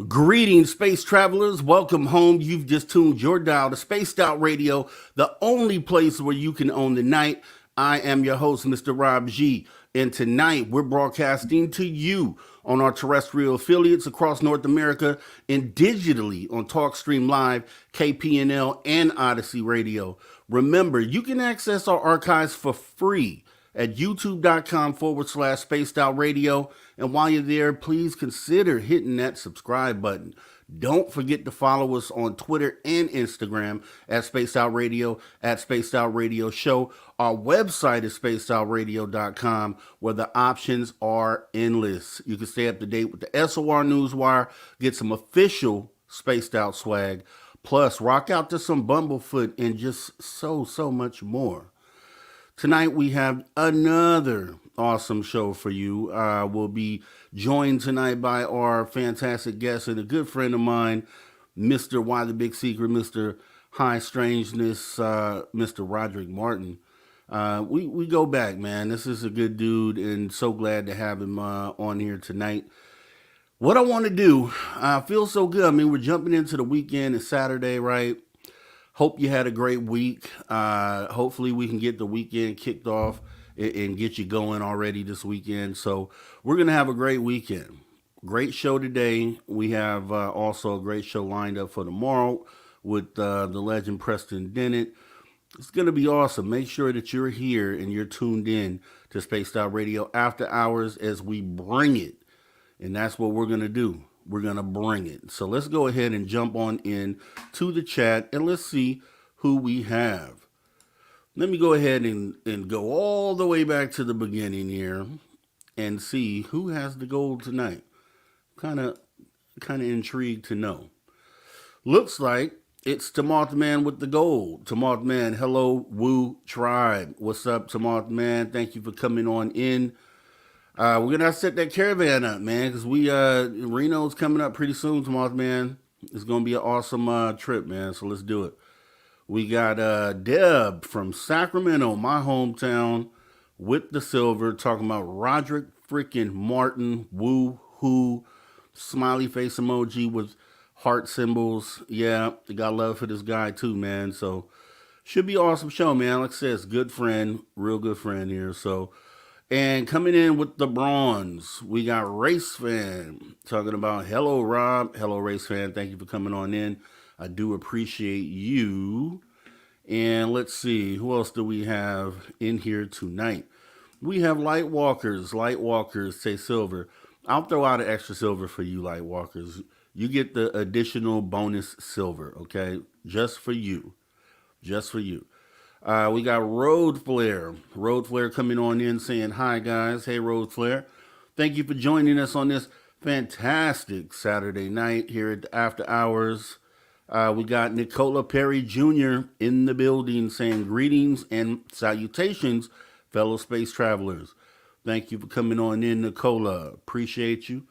Greetings, space travelers. Welcome home. You've just tuned your dial to Spaced Out Radio, the only place where you can own the night. I am your host, Mr. Rob G. And tonight we're broadcasting to you on our terrestrial affiliates across North America and digitally on TalkStream Live, KPNL, and Odyssey Radio. Remember, you can access our archives for free at youtube.com/Spaced Out Radio. And while you're there, please consider hitting that subscribe button. Don't forget to follow us on Twitter and Instagram at Spaced Out Radio, at Spaced Out Radio Show. Our website is spacedoutradio.com, where the options are endless. You can stay up to date with the SOR Newswire, get some official Spaced Out swag, plus rock out to some Bumblefoot and just so much more. Tonight we have another awesome show for you. We'll be joined tonight by our fantastic guest and a good friend of mine, Mr. Why the Big Secret, Mr. High Strangeness, Mr. Roderick Martin. We go back, man. This is a good dude, and so glad to have him on here tonight. What I want to do, I feel so good. I mean, we're jumping into the weekend. It's Saturday, right? Hope you had a great week. Hopefully we can get the weekend kicked off and get you going already this weekend. So we're going to have a great weekend. Great show today. We have also a great show lined up for tomorrow with the legend Preston Dennett. It's going to be awesome. Make sure that you're here and you're tuned in to Spaced Out Radio after hours as we bring it. And that's what we're going to do. We're going to bring it. So let's go ahead and jump on in to the chat and let's see who we have. Let me go ahead and go all the way back to the beginning here and see who has the gold tonight. Kind of intrigued to know. Looks like it's Tamoth Man with the gold. Tamoth Man, hello, Woo Tribe. What's up, Tamoth Man? Thank you for coming on in. We're going to set that caravan up, man, because Reno's coming up pretty soon, Tamoth Man. It's going to be an awesome trip, man, so let's do it. We got Deb from Sacramento, my hometown, with the silver, talking about Roderick freaking Martin, woo-hoo, smiley face emoji with heart symbols. Yeah, I got love for this guy too, man. So, should be an awesome show, man. Like I said, it's a good friend, real good friend here. So, and coming in with the bronze, we got Race Fan talking about, hello, Rob. Hello, Race Fan. Thank you for coming on in. I do appreciate you. And let's see, who else do we have in here tonight? We have Lightwalkers. Lightwalkers say silver. I'll throw out an extra silver for you, Lightwalkers. You get the additional bonus silver, okay? Just for you. Just for you. We got Road Flare. Road Flare coming on in saying, hi, guys. Hey, Road Flare. Thank you for joining us on this fantastic Saturday night here at the After Hours. We got Nicola Perry Jr. in the building saying, greetings and salutations, fellow space travelers. Thank you for coming on in, Nicola. Appreciate you.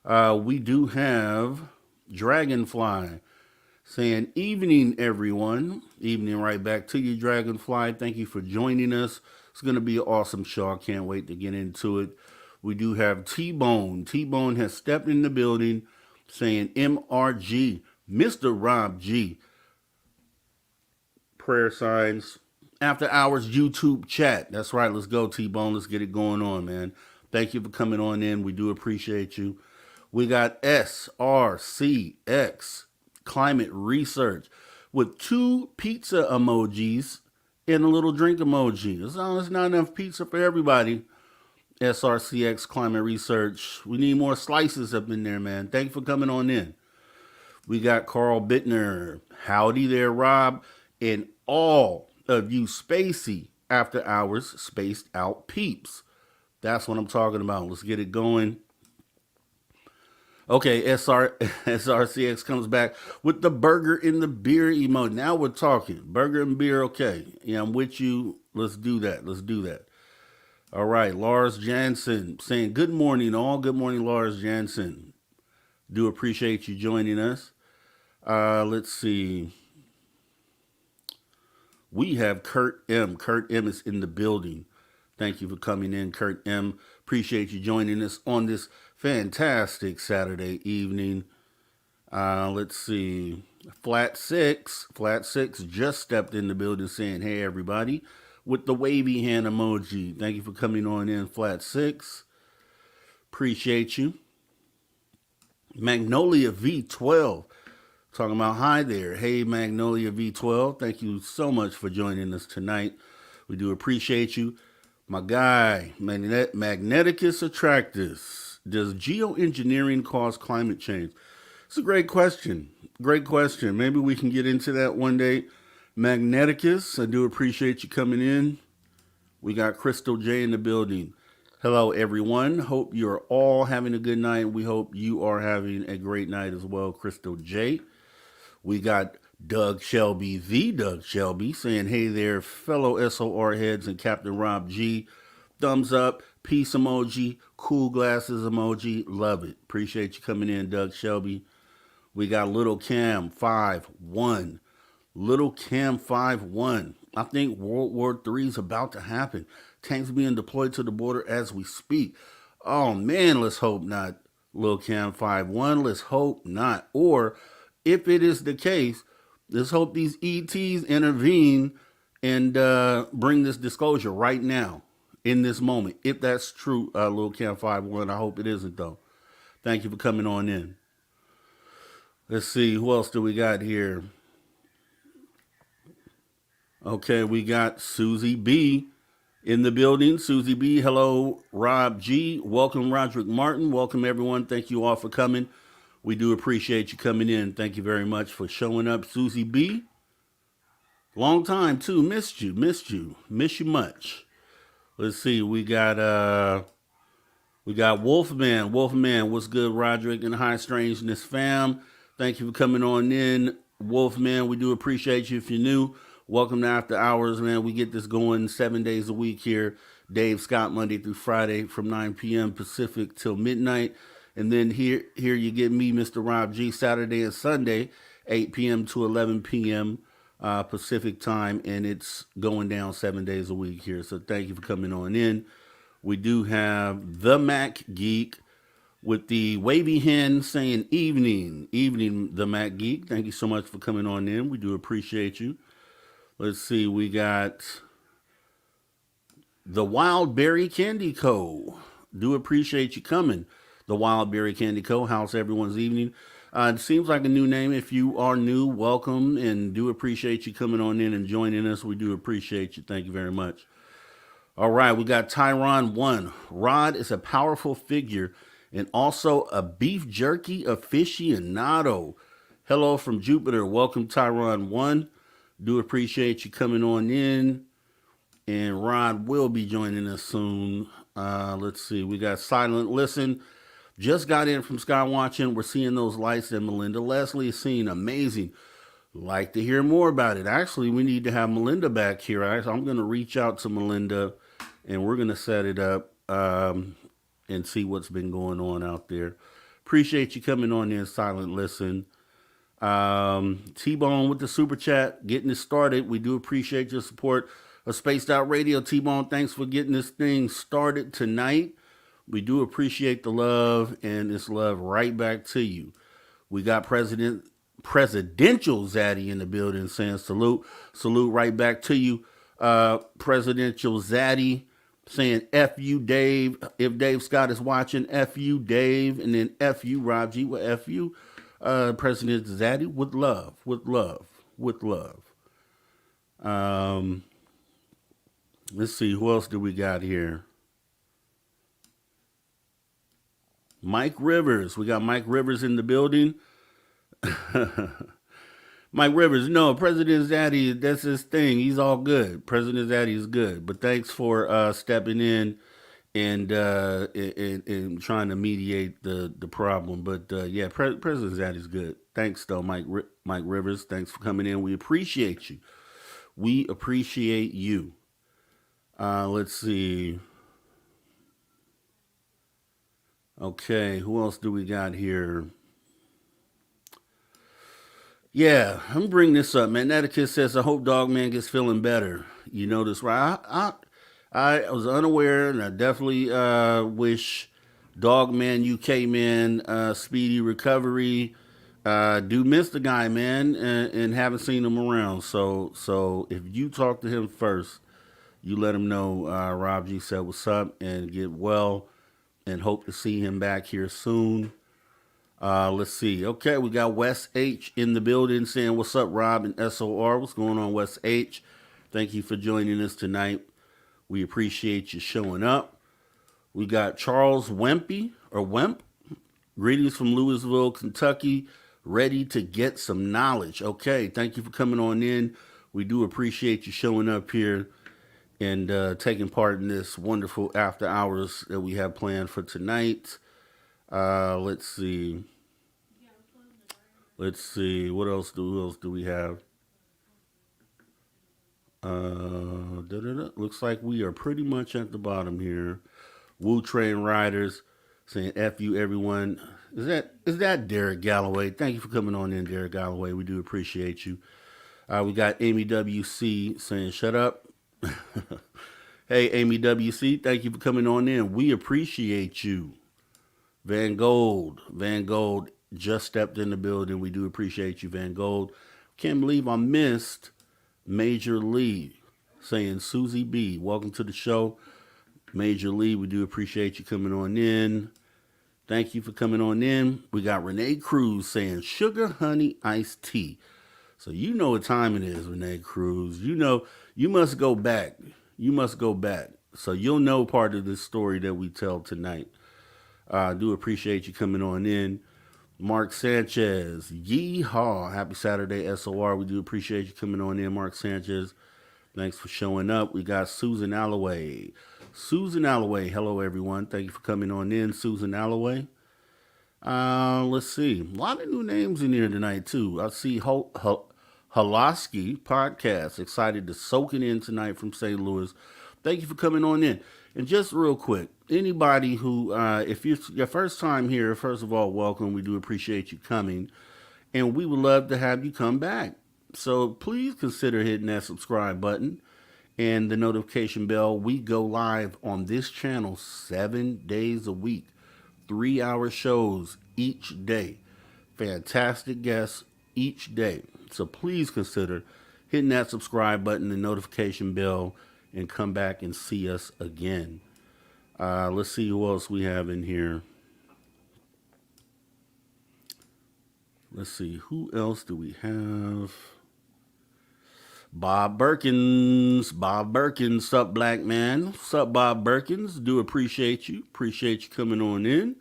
We do have Dragonfly saying, evening, everyone. Evening right back to you, Dragonfly. Thank you for joining us. It's going to be an awesome show. I can't wait to get into it. We do have T-Bone. T-Bone has stepped in the building saying, MRG, Mr. Rob G. Prayer signs. After Hours YouTube chat. That's right. Let's go, T-Bone. Let's get it going on, man. Thank you for coming on in. We do appreciate you. We got SRCX. Climate Research with 2 pizza emojis and a little drink emoji. There's not enough pizza for everybody. SRCX Climate Research. We need more slices up in there, man. Thank you for coming on in. We got Carl Bittner. Howdy there, Rob. And all of you spacey After Hours spaced out peeps. That's what I'm talking about. Let's get it going. Okay, SRCX comes back with the burger in the beer emoji. Now we're talking. Burger and beer, okay. Yeah, I'm with you. Let's do that. Let's do that. All right, Lars Jansen saying, good morning, all. Good morning, Lars Jansen. Do appreciate you joining us. Let's see. We have Kurt M. Kurt M is in the building. Thank you for coming in, Kurt M. Appreciate you joining us on this fantastic Saturday evening. Let's see. Flat Six just stepped in the building saying, hey, everybody, with the wavy hand emoji. Thank you for coming on in, Flat Six. Appreciate you. Magnolia V12 talking about, hi there. Hey, Magnolia V12. Thank you so much for joining us tonight. We do appreciate you. My guy, Magneticus Attractus. Does geoengineering cause climate change? It's a great question. Great question. Maybe we can get into that one day. Magneticus, I do appreciate you coming in. We got Crystal J in the building. Hello, everyone. Hope you're all having a good night. We hope you are having a great night as well, Crystal J. We got Doug Shelby, the Doug Shelby, saying, hey there, fellow SOR heads and Captain Rob G. Thumbs up, peace emoji, cool glasses emoji. Love it. Appreciate you coming in, Doug Shelby. We got Little Cam 5-1. Little Cam 5-1. I think World War III is about to happen. Tanks being deployed to the border as we speak. Oh, man, let's hope not. Little Cam 5-1, let's hope not. Or if it is the case, let's hope these ETs intervene and bring this disclosure right now, in this moment. If that's true, Lil Camp 5-1, I hope it isn't, though. Thank you for coming on in. Let's see, who else do we got here? Okay, we got Susie B in the building. Susie B, hello, Rob G. Welcome, Roderick Martin. Welcome, everyone. Thank you all for coming. We do appreciate you coming in. Thank you very much for showing up, Susie B. Long time, too. Missed you. Miss you much. Let's see. We got Wolfman. Wolfman, what's good, Roderick and High Strangeness fam? Thank you for coming on in, Wolfman. We do appreciate you. If you're new, welcome to After Hours, man. We get this going 7 days a week here. Dave Scott, Monday through Friday from 9 p.m. Pacific till midnight. And then here you get me, Mr. Rob G, Saturday and Sunday, 8 p.m. to 11 p.m. Pacific time, and it's going down 7 days a week here. So thank you for coming on in. We do have the Mac Geek with the wavy hand saying evening, the Mac Geek. Thank you so much for coming on in. We do appreciate you. Let's see, we got the Wild Berry Candy Co. Do appreciate you coming. The Wild Berry Candy Co. How's everyone's evening? It seems like a new name. If you are new, welcome, and do appreciate you coming on in and joining us. We do appreciate you. Thank you very much. All right, we got Tyron 1. Rod is a powerful figure and also a beef jerky aficionado. Hello from Jupiter. Welcome, Tyron 1. Do appreciate you coming on in. And Rod will be joining us soon. Let's see. We got Silent Listen. Just got in from Sky Watching. We're seeing those lights that Melinda Leslie is seeing. Amazing. Like to hear more about it. Actually, we need to have Melinda back here. I'm going to reach out to Melinda and we're going to set it up and see what's been going on out there. Appreciate you coming on in, Silent Listen. T-Bone with the super chat, getting it started. We do appreciate your support of Spaced Out Radio. T-Bone, thanks for getting this thing started tonight. We do appreciate the love, and it's love right back to you. We got Presidential Zaddy in the building saying salute right back to you. Presidential Zaddy saying F you, Dave. If Dave Scott is watching, F you, Dave, and then F you, Rob G. Well, F you. President Zaddy, with love. Let's see, who else do we got here? Mike Rivers. We got Mike Rivers in the building. Mike Rivers, no, President Zaddy, that's his thing. He's all good. President Zaddy is good. But thanks for stepping in and trying to mediate the problem. But yeah, President Zaddy's good. Thanks, though, Mike Rivers. Thanks for coming in. We appreciate you. We appreciate you. Let's see. Okay, who else do we got here? Yeah, I'm bringing this up, man. Etiquette says, I hope Dogman gets feeling better. You know this, right? I was unaware, and I definitely wish Dogman, UK man, speedy recovery. Do miss the guy, man, and haven't seen him around. So if you talk to him first, you let him know Rob G said what's up and get well, and hope to see him back here soon. Let's see. Okay, we got Wes H in the building saying, what's up, Rob and SOR? What's going on, Wes H? Thank you for joining us tonight. We appreciate you showing up. We got Charles Wempy, or Wemp. Greetings from Louisville, Kentucky. Ready to get some knowledge. Okay, thank you for coming on in. We do appreciate you showing up here and taking part in this wonderful after hours that we have planned for tonight. Let's see. What else do we have? Looks like we are pretty much at the bottom here. Wu Train Riders saying F you, everyone. Is that Derek Galloway? Thank you for coming on in, Derek Galloway. We do appreciate you. We got Amy WC saying shut up. Hey, Amy WC, thank you for coming on in. We appreciate you. Van Gold just stepped in the building. We do appreciate you, Van Gold. Can't believe I missed Major Lee saying Susie B. Welcome to the show. Major Lee, we do appreciate you coming on in. Thank you for coming on in. We got Renee Cruz saying sugar, honey, iced tea. So you know what time it is, Renee Cruz. You know, you must go back. So you'll know part of this story that we tell tonight. I do appreciate you coming on in. Mark Sanchez, yeehaw. Happy Saturday, SOR. We do appreciate you coming on in, Mark Sanchez. Thanks for showing up. We got Susan Alloway. Hello, everyone. Thank you for coming on in, Susan Alloway. Let's see. A lot of new names in here tonight, too. I see Holoski Podcast. Excited to soak it in tonight from St. Louis. Thank you for coming on in. And just real quick, anybody who, if it's your first time here, first of all, welcome. We do appreciate you coming. And we would love to have you come back. So please consider hitting that subscribe button and the notification bell. We go live on this channel 7 days a week, 3-hour shows each day. Fantastic guests each day. So please consider hitting that subscribe button and notification bell and come back and see us again. Let's see who else we have in here. Let's see, who else do we have? Bob Berkins. Sup, black man? Sup, Bob Berkins? Do appreciate you. Appreciate you coming on in.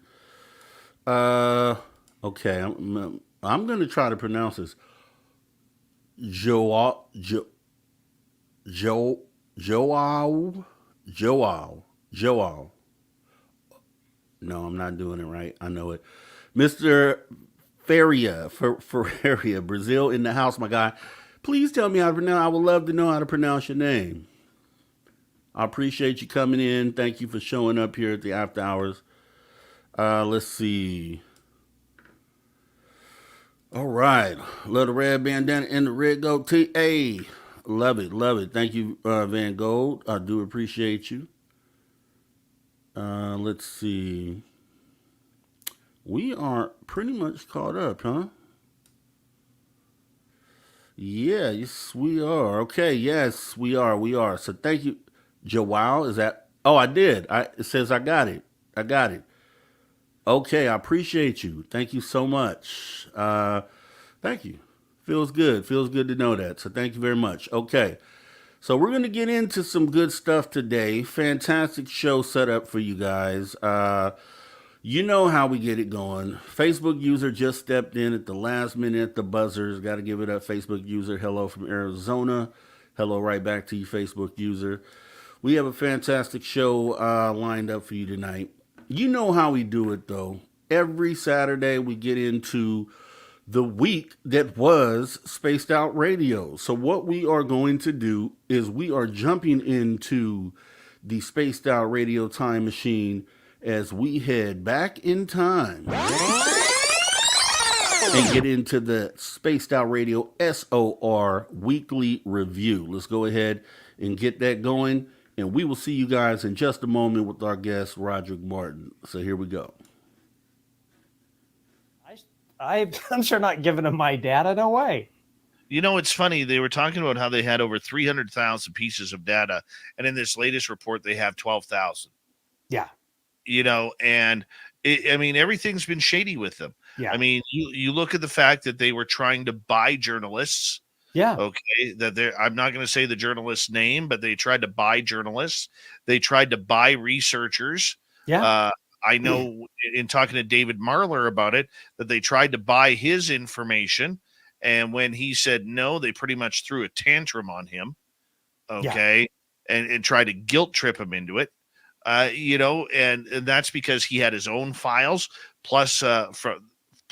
Okay, I'm going to try to pronounce this. Joao, jo, jo, Joao, Joao. No, I'm not doing it right. I know it. Mr. Ferreira, Brazil in the house, my guy. Please tell me how to pronounce. I would love to know how to pronounce your name. I appreciate you coming in. Thank you for showing up here at the after hours. Let's see. All right. Love the red bandana and the red goatee. Hey, love it. Love it. Thank you, Van Gold. I do appreciate you. Let's see. We are pretty much caught up, huh? Yeah, yes, we are. Okay, yes, we are. We are. So thank you. Joao, is that? Oh, I did. It says I got it. I got it. Okay, I appreciate you. Thank you so much. Thank you. Feels good. Feels good to know that. So thank you very much. Okay. So we're going to get into some good stuff today. Fantastic show set up for you guys. You know how we get it going. Facebook user just stepped in at the last minute at the buzzers. Got to give it up. Facebook user, hello from Arizona. Hello right back to you, Facebook user. We have a fantastic show lined up for you tonight. You know how we do it, though. Every Saturday we get into the week that was Spaced Out Radio. So what we are going to do is we are jumping into the Spaced Out Radio time machine as we head back in time and get into the Spaced Out Radio SOR weekly review. Let's go ahead and get that going, and we will see you guys in just a moment with our guest, Roderick Martin. So here we go. I'm sure not giving them my data. No way. You know, it's funny. They were talking about how they had over 300,000 pieces of data, and in this latest report, they have 12,000. Yeah. You know, and I mean, everything's been shady with them. Yeah. I mean, you look at the fact that they were trying to buy journalists. Yeah. Okay. I'm not going to say the journalist's name, but they tried to buy journalists. They tried to buy researchers. Yeah. I know in talking to David Marler about it, that they tried to buy his information. And when he said no, they pretty much threw a tantrum on him. Okay. Yeah. And tried to guilt trip him into it. You know, and that's because he had his own files plus the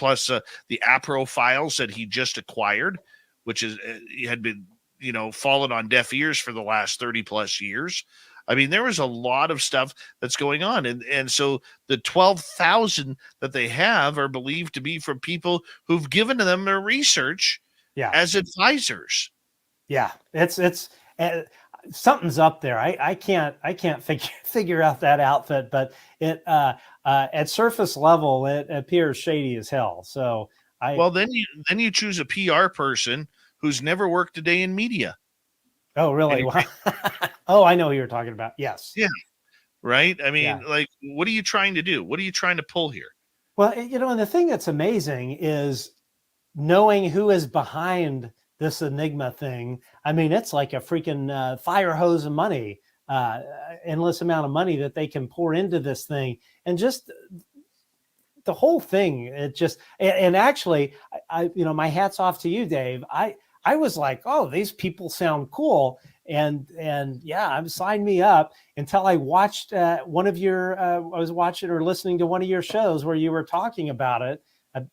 APRO files that he just acquired, which had been, you know, fallen on deaf ears for the last 30 plus years. I mean, there was a lot of stuff that's going on. And so the 12,000 that they have are believed to be from people who've given to them their research as advisors. Yeah, it's something's up there. I can't figure out that outfit, but it at surface level it appears shady as hell. So then you choose a PR person who's never worked a day in media. Oh, really? Wow. Oh, I know who you're talking about. Yes. Yeah. Right. I mean, like, what are you trying to do? What are you trying to pull here? Well, you know, and the thing that's amazing is knowing who is behind this Enigma thing. I mean, it's like a freaking fire hose of money, endless amount of money that they can pour into this thing. And just the whole thing, it just, and actually, I you know, my hat's off to you, Dave. I was like, oh, these people sound cool. And yeah, sign me up until I watched one of your, I was watching or listening to one of your shows where you were talking about it,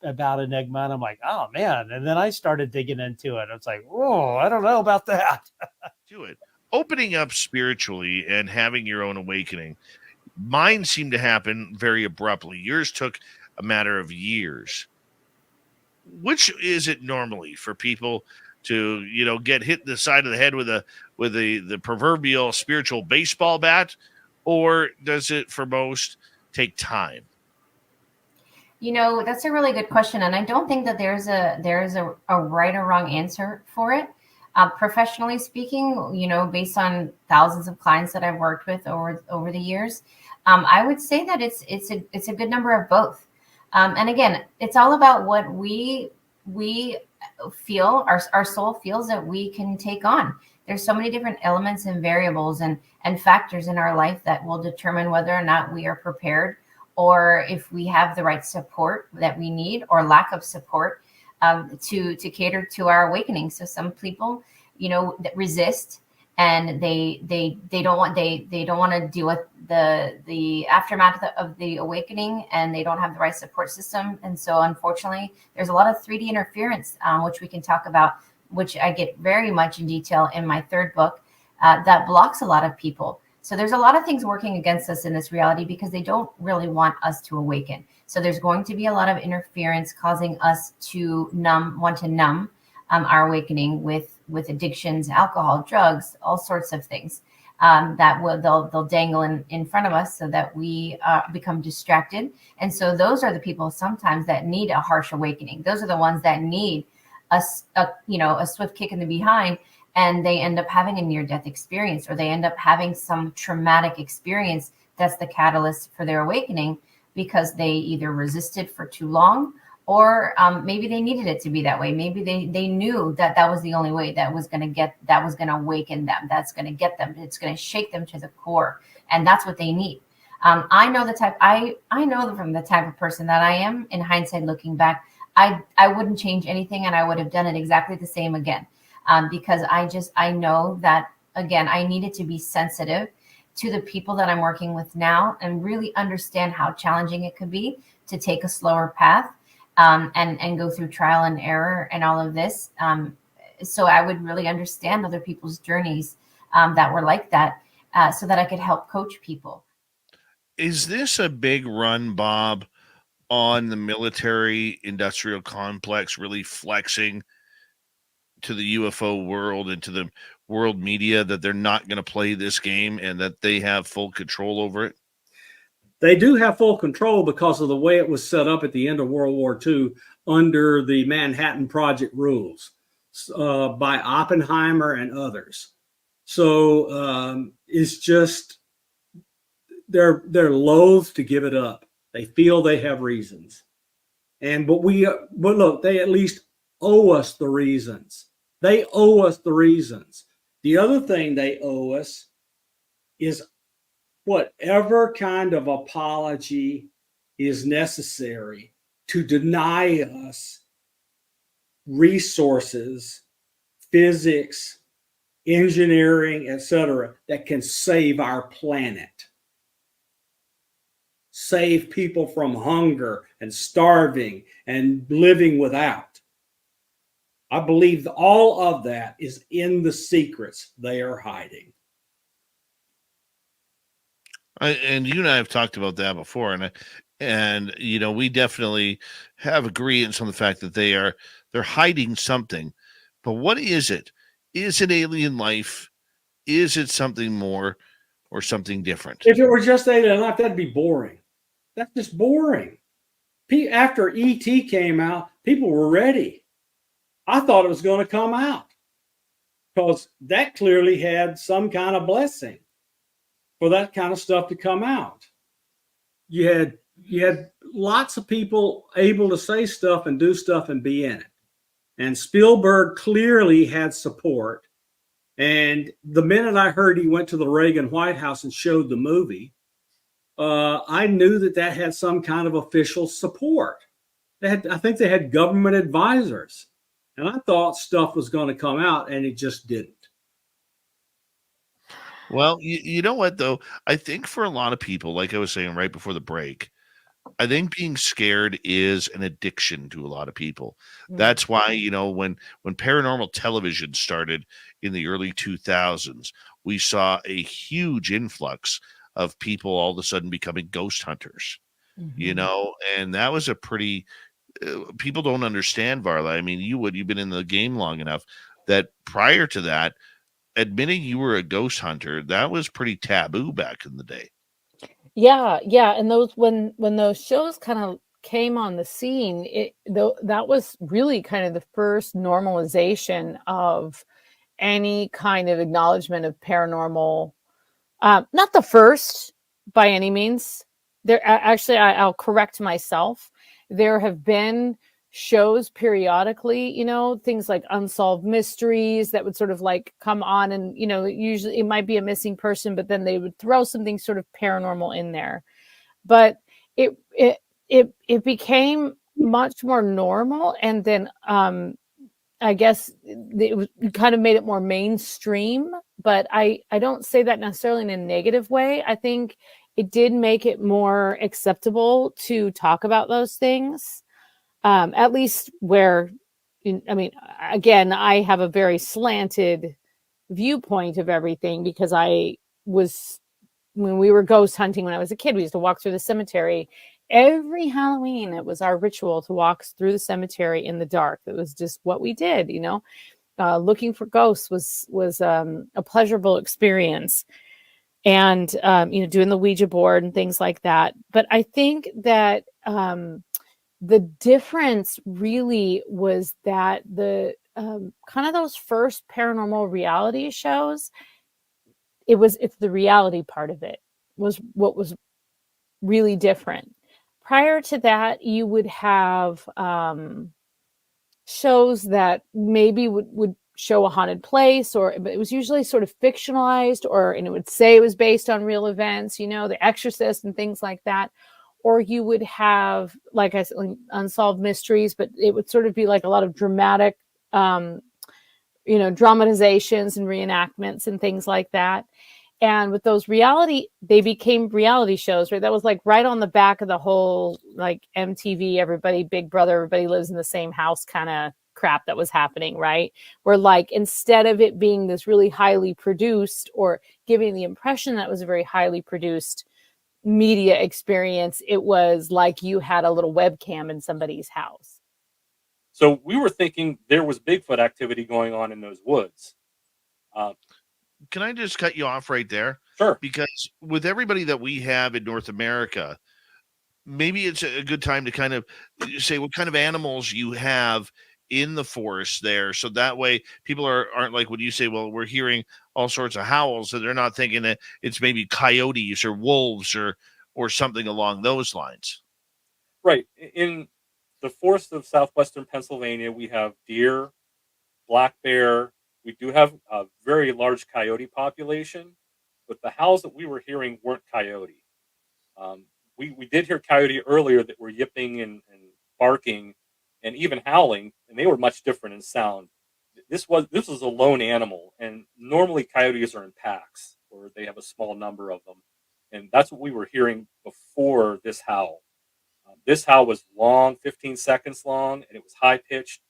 about Enigma. And I'm like, oh man. And then I started digging into it. It's like, oh, I don't know about that. Do it. Opening up spiritually and having your own awakening. Mine seemed to happen very abruptly. Yours took a matter of years. Which is it normally for people to, you know, get hit in the side of the head with the proverbial spiritual baseball bat, or does it for most take time? You know, that's a really good question, and I don't think that there's a right or wrong answer for it. Professionally speaking, you know, based on thousands of clients that I've worked with over the years, I would say that it's a good number of both. And again, it's all about what we feel, our soul feels that we can take on. There's so many different elements and variables and factors in our life that will determine whether or not we are prepared, or if we have the right support that we need or lack of support. to cater to our awakening. So some people, that resist, and they don't want to deal with the aftermath of the awakening, and they don't have the right support system. And so unfortunately, there's a lot of 3D interference, which we can talk about, which I get very much in detail in my third book, that blocks a lot of people. So there's a lot of things working against us in this reality because they don't really want us to awaken. So there's going to be a lot of interference causing us to want to numb our awakening with addictions, alcohol, drugs, all sorts of things they'll dangle in front of us so that we become distracted. And so those are the people sometimes that need a harsh awakening. Those are the ones that need a swift kick in the behind, and they end up having a near-death experience, or they end up having some traumatic experience that's the catalyst for their awakening, because they either resisted for too long, or maybe they needed it to be that way. Maybe they knew that was the only way that was going to awaken them. That's going to get them. It's going to shake them to the core, and that's what they need. I know from the type of person that I am. In hindsight, looking back, I wouldn't change anything, and I would have done it exactly the same again, because I know that, again, I needed to be sensitive to the people that I'm working with now and really understand how challenging it could be to take a slower path, and go through trial and error and all of this. So I would really understand other people's journeys that were like that, so that I could help coach people. Is this a big run, Bob, on the military industrial complex really flexing to the UFO world and to the world media that they're not going to play this game and that they have full control over it? They do have full control because of the way it was set up at the end of World War II under the Manhattan Project rules by Oppenheimer and others. So it's just they're loath to give it up. They feel they have reasons, but look, they at least owe us the reasons. They owe us the reasons. The other thing they owe us is whatever kind of apology is necessary to deny us resources, physics, engineering, etc., that can save our planet, save people from hunger and starving and living without. I believe all of that is in the secrets they are hiding. And you and I have talked about that before, and we definitely have agreement on the fact that they're hiding something. But what is it? Is it alien life? Is it something more or something different? If it were just alien life, that'd be boring. That's just boring. After E.T. came out, people were ready. I thought it was going to come out because that clearly had some kind of blessing for that kind of stuff to come out. You had lots of people able to say stuff and do stuff and be in it. And Spielberg clearly had support. And the minute I heard he went to the Reagan White House and showed the movie, I knew that had some kind of official support. I think they had government advisors. And I thought stuff was going to come out, and it just didn't. Well, you know what, though? I think for a lot of people, like I was saying right before the break, I think being scared is an addiction to a lot of people. That's why, when paranormal television started in the early 2000s, we saw a huge influx of people all of a sudden becoming ghost hunters, and that was a pretty people don't understand, Varla. I mean, you've been in the game long enough that prior to that, admitting you were a ghost hunter, that was pretty taboo back in the day. Yeah. And those when those shows kind of came on the scene, that was really kind of the first normalization of any kind of acknowledgement of paranormal. Not the first by any means. There actually, I'll correct myself. There have been shows periodically, things like Unsolved Mysteries that would sort of like come on, and usually it might be a missing person, but then they would throw something sort of paranormal in there. But it became much more normal. And then I guess it kind of made it more mainstream, but I don't say that necessarily in a negative way. I think it did make it more acceptable to talk about those things, at least where, I mean, again, I have a very slanted viewpoint of everything because when we were ghost hunting when I was a kid, we used to walk through the cemetery every Halloween. It was our ritual to walk through the cemetery in the dark. It was just what we did, looking for ghosts was a pleasurable experience. And, doing the Ouija board and things like that. But I think that the difference really was that the kind of those first paranormal reality shows, it's the reality part of it was what was really different. Prior to that, you would have shows that maybe would show a haunted place, but it was usually sort of fictionalized, and it would say it was based on real events, The Exorcist and things like that. Or you would have, like I said, unsolved mysteries, but it would sort of be like a lot of dramatic, dramatizations and reenactments and things like that. And with those they became reality shows, right? That was like right on the back of the whole, like MTV, everybody, Big Brother, everybody lives in the same house kind of crap that was happening, right? Where like, instead of it being this really highly produced or giving the impression that it was a very highly produced media experience, it was like you had a little webcam in somebody's house. So we were thinking there was Bigfoot activity going on in those woods. Can I just cut you off right there? Sure. Because with everybody that we have in North America, maybe it's a good time to kind of say what kind of animals you have in the forest there. So that way people aren't like when you say, well, we're hearing all sorts of howls, so they're not thinking that it's maybe coyotes or wolves or something along those lines. Right. In the forests of southwestern Pennsylvania, we have deer, black bear. We do have a very large coyote population, but the howls that we were hearing weren't coyote. We did hear coyote earlier that were yipping and barking and even howling, and they were much different in sound. This was a lone animal, and normally coyotes are in packs, or they have a small number of them, and that's what we were hearing before this howl. This howl was long, 15 seconds long, and it was high pitched.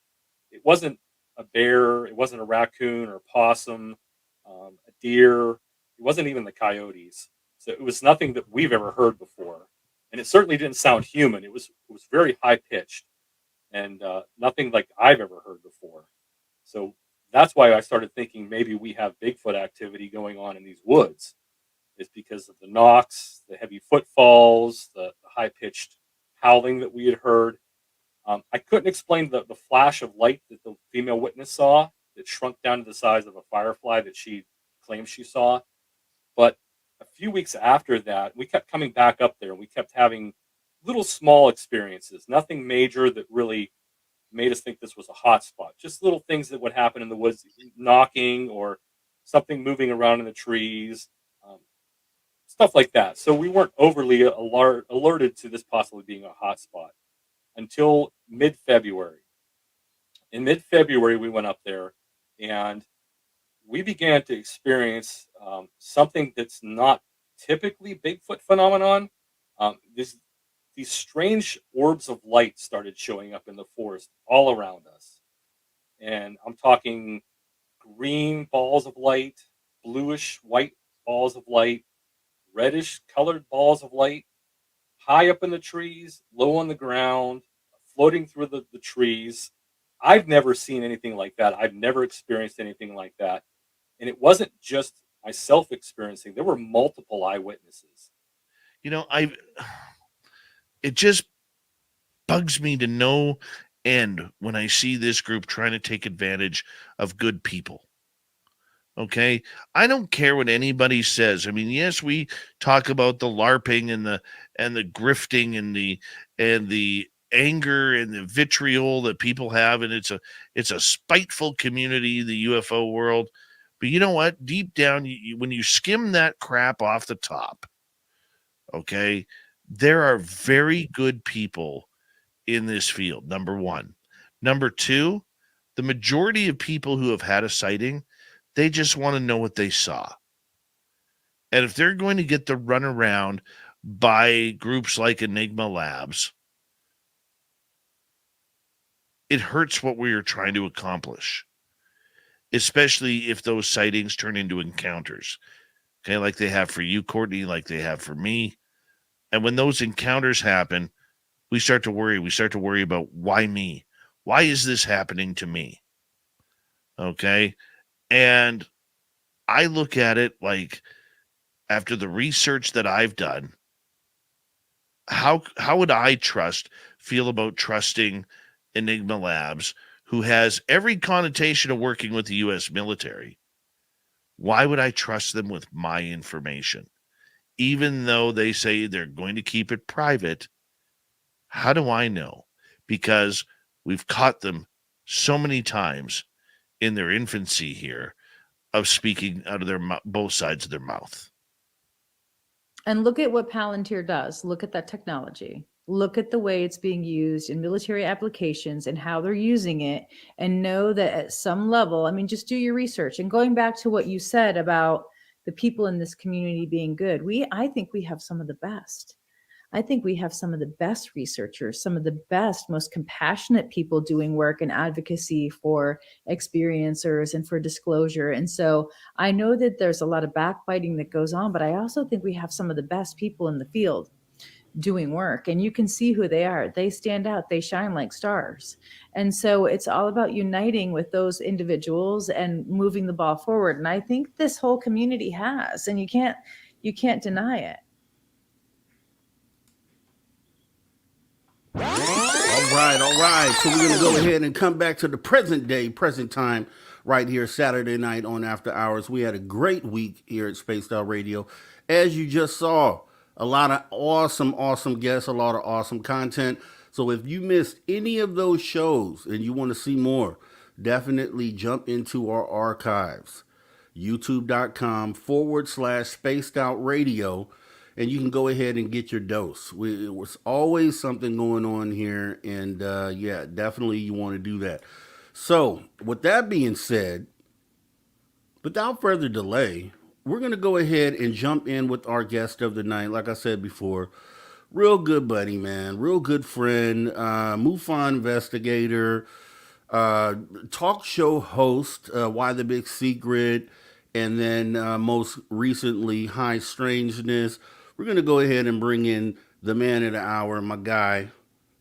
It wasn't a bear, it wasn't a raccoon or a possum, a deer. It wasn't even the coyotes. So it was nothing that we've ever heard before, and it certainly didn't sound human. It was very high pitched, and nothing like I've ever heard before. So that's why I started thinking maybe we have Bigfoot activity going on in these woods. It's because of the knocks, the heavy footfalls, the high pitched howling that we had heard. I couldn't explain the flash of light that the female witness saw that shrunk down to the size of a firefly that she claimed she saw. But a few weeks after that, we kept coming back up there and we kept having little small experiences, nothing major that really made us think this was a hot spot. Just little things that would happen in the woods, knocking or something moving around in the trees, stuff like that. So we weren't overly alerted to this possibly being a hot spot until mid-February. In mid-February, we went up there and we began to experience something that's not typically Bigfoot phenomenon. These strange orbs of light started showing up in the forest all around us. And I'm talking green balls of light, bluish white balls of light, reddish colored balls of light, high up in the trees, low on the ground, floating through the trees. I've never seen anything like that. I've never experienced anything like that. And it wasn't just myself experiencing, there were multiple eyewitnesses. It just bugs me to no end when I see this group trying to take advantage of good people. Okay, I don't care what anybody says. I mean, yes, we talk about the LARPing and the grifting and the anger and the vitriol that people have, and it's a spiteful community, the UFO world. But you know what? Deep down, when you skim that crap off the top, okay, there are very good people in this field, number one. Number two, the majority of people who have had a sighting, they just want to know what they saw. And if they're going to get the runaround by groups like Enigma Labs, it hurts what we are trying to accomplish, especially if those sightings turn into encounters. Okay, like they have for you, Courtney, like they have for me. And when those encounters happen, we start to worry. We start to worry about, why me? Why is this happening to me? Okay. And I look at it like, after the research that I've done, how would I feel about trusting Enigma Labs, who has every connotation of working with the U.S. military? Why would I trust them with my information? Even though they say they're going to keep it private, how do I know? Because we've caught them so many times in their infancy here of speaking out of their both sides of their mouth. And look at what Palantir does. Look at that technology. Look at the way it's being used in military applications and how they're using it, and know that at some level, I mean, just do your research. And going back to what you said about the people in this community being good, I think we have some of the best. I think we have some of the best researchers, some of the best, most compassionate people doing work and advocacy for experiencers and for disclosure. And so I know that there's a lot of backbiting that goes on, but I also think we have some of the best people in the field doing work, and you can see who they are. They stand out, they shine like stars. And so it's all about uniting with those individuals and moving the ball forward. And I think this whole community has, and you can't deny it. All right. So we're going to go ahead and come back to the present time, right here, Saturday night on After Hours. We had a great week here at Spaced Out Radio. As you just saw, a lot of awesome guests, a lot of awesome content. So if you missed any of those shows and you want to see more, definitely jump into our archives, youtube.com/Spaced Out Radio. And you can go ahead and get your dose. It was always something going on here. And yeah, definitely you want to do that. So with that being said, without further delay, we're going to go ahead and jump in with our guest of the night. Like I said before, real good buddy, man. Real good friend. MUFON investigator. Talk show host. Why the Big Secret. And then most recently, High Strangeness. We're going to go ahead and bring in the man of the hour, my guy,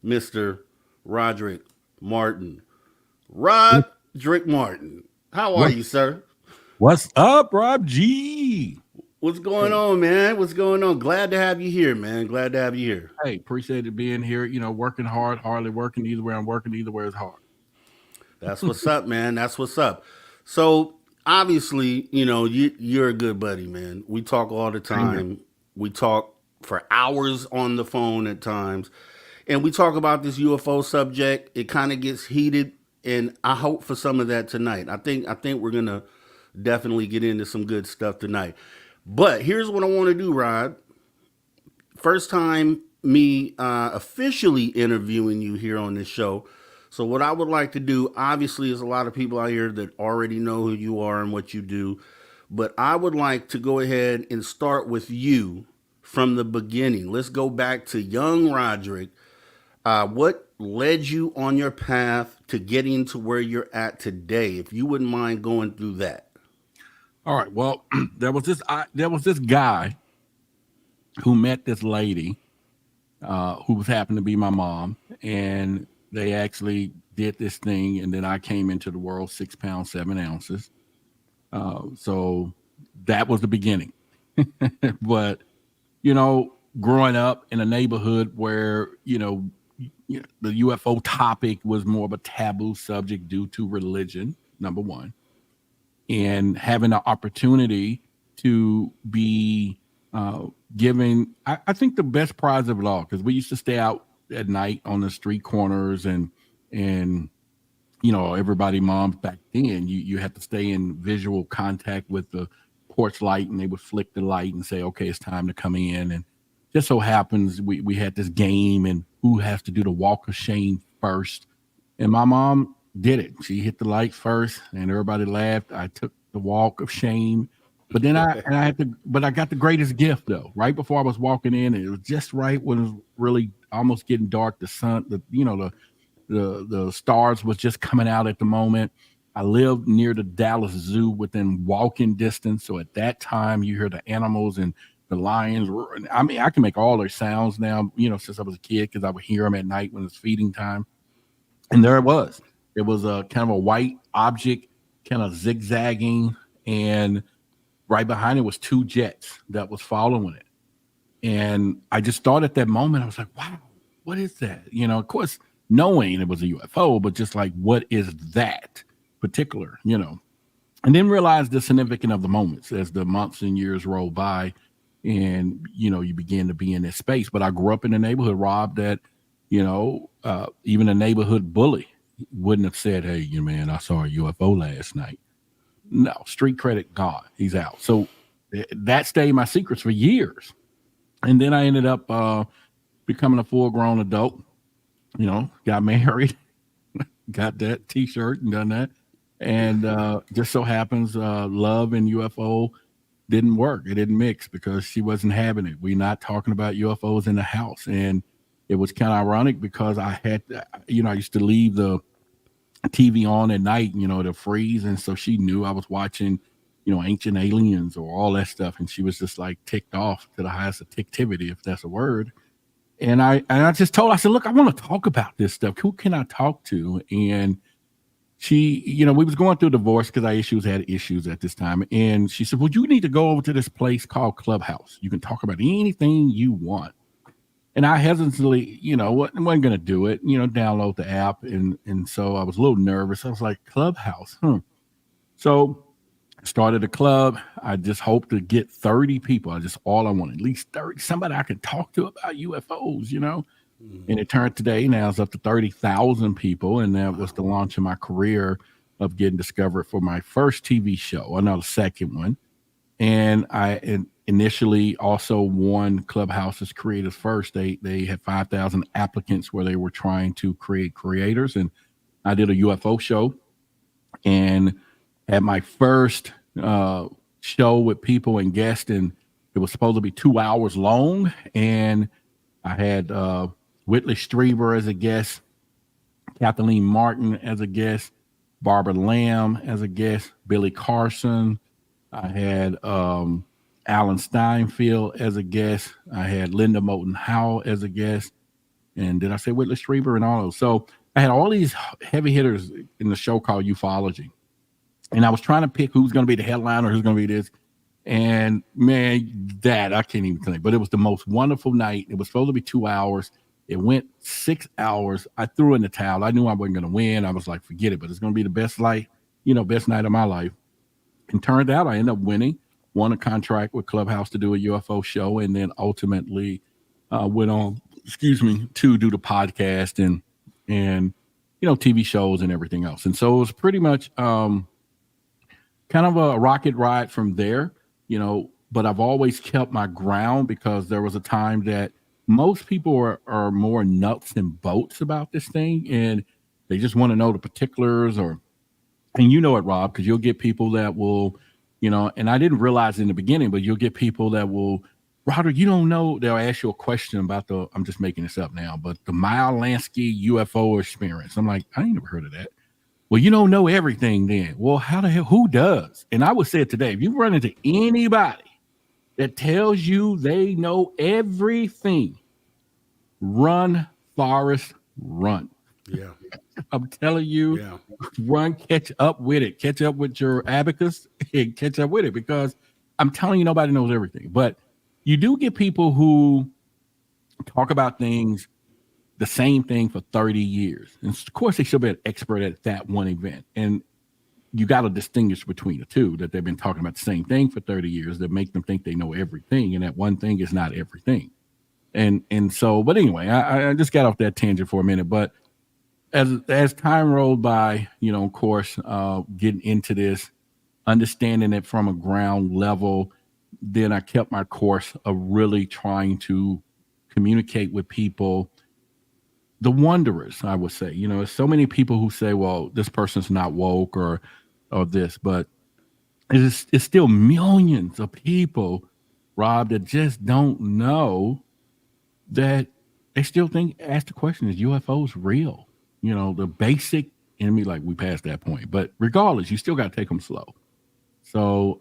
Mr. Roderick Martin. Roderick Martin. How are you, sir? What's up, Rob G? What's going on, man? What's going on? Glad to have you here, man. Glad to have you here. Hey, appreciate it being here. You know, working hard, hardly working. Either way I'm working, either way is hard. That's what's up, man. That's what's up. So, obviously, you know, you're a good buddy, man. We talk all the time. We talk for hours on the phone at times. And we talk about this UFO subject. It kind of gets heated, and I hope for some of that tonight. I think we're going to definitely get into some good stuff tonight. But here's what I want to do, Rod. First time me officially interviewing you here on this show. So what I would like to do, obviously, is a lot of people out here that already know who you are and what you do. But I would like to go ahead and start with you from the beginning. Let's go back to young Roderick. What led you on your path to getting to where you're at today? If you wouldn't mind going through that. All right. Well, there was this guy who met this lady who was happened to be my mom, and they actually did this thing, and then I came into the world 6 pounds 7 ounces. So that was the beginning. But you know, growing up in a neighborhood where the UFO topic was more of a taboo subject due to religion, number one, and having the opportunity to be given, I think, the best prize of it all, because we used to stay out at night on the street corners, and everybody, moms back then, you had to stay in visual contact with the porch light, and they would flick the light and say, okay, it's time to come in. And just so happens we had this game, and who has to do the walk of shame first. And my mom did it. She hit the lights first, and everybody laughed. I took the walk of shame, but then I got the greatest gift though. Right before I was walking in, it was just right when it was really almost getting dark. The sun, the stars was just coming out at the moment. I lived near the Dallas Zoo within walking distance. So at that time, you hear the animals and the lions. I mean, I can make all their sounds now, since I was a kid, because I would hear them at night when it's feeding time. And there it was. It was a kind of a white object, kind of zigzagging. And right behind it was two jets that was following it. And I just thought at that moment, I was like, wow, what is that? Of course, knowing it was a UFO, but just like, what is that particular, and then realize the significance of the moments as the months and years roll by, and you begin to be in this space. But I grew up in a neighborhood, Rob, that even a neighborhood bully wouldn't have said, hey, man, I saw a UFO last night. No, street credit gone, he's out. So that stayed my secrets for years. And then I ended up becoming a full-grown adult, got married, got that t-shirt and done that. And just so happens love and UFO didn't work. It didn't mix because she wasn't having it. We're not talking about UFOs in the house. And it was kind of ironic because I had, I used to leave the TV on at night, to freeze. And so she knew I was watching, Ancient Aliens or all that stuff. And she was just like ticked off to the highest activity, if that's a word. And I just told her, I said, look, I want to talk about this stuff. Who can I talk to? And she, we was going through divorce because I had issues at this time. And she said, well, you need to go over to this place called Clubhouse. You can talk about anything you want. And I hesitantly, wasn't going to do it, download the app. And so I was a little nervous. I was like, Clubhouse, So I started a club. I just hoped to get 30 people. All I wanted, at least 30, somebody I could talk to about UFOs, And it turned today, now it's up to 30,000 people. And that was the launch of my career of getting discovered for my first TV show, another second one. And I initially also won Clubhouse's Creators First. They had 5,000 applicants where they were trying to create creators. And I did a UFO show and had my first show with people and guests. And it was supposed to be 2 hours long. And I had Whitley Strieber as a guest, Kathleen Martin as a guest, Barbara Lamb as a guest, Billy Carson. I had Alan Steinfeld as a guest. I had Linda Moulton Howe as a guest. And did I say Whitley Strieber and all those? So I had all these heavy hitters in the show called Ufology. And I was trying to pick who's going to be the headliner, who's going to be this. And man, I can't even tell you, but it was the most wonderful night. It was supposed to be 2 hours. It went 6 hours. I threw in the towel. I knew I wasn't going to win. I was like, forget it, but it's going to be the best night of my life. And turned out I ended up winning, won a contract with Clubhouse to do a UFO show, and then ultimately went on, to do the podcast and TV shows and everything else. And so it was pretty much kind of a rocket ride from there, but I've always kept my ground because there was a time that most people are more nuts and bolts about this thing, and they just want to know the particulars and you know it, Rob, because you'll get people that will, and I didn't realize in the beginning, but you'll get people that will, Roderick, you don't know, they'll ask you a question about I'm just making this up now, but the Meyer Lansky UFO experience. I'm like, I ain't never heard of that. Well, you don't know everything then. Well, how the hell, who does? And I would say it today, if you run into anybody that tells you they know everything, run, Forrest, run. Yeah. I'm telling you, run, catch up with it. Catch up with your abacus and catch up with it, because I'm telling you, nobody knows everything. But you do get people who talk about things, the same thing for 30 years. And of course, they should be an expert at that one event. And you got to distinguish between the two, that they've been talking about the same thing for 30 years that make them think they know everything. And that one thing is not everything. And so, but anyway, I just got off that tangent for a minute. But as time rolled by, of course, getting into this, understanding it from a ground level, then I kept my course of really trying to communicate with people the wanderers, I would say. There's so many people who say, well, this person's not woke or this, but it's still millions of people, Rob, that just don't know that they still ask the question, is UFOs real? The basic enemy, like we passed that point. But regardless, you still got to take them slow. So,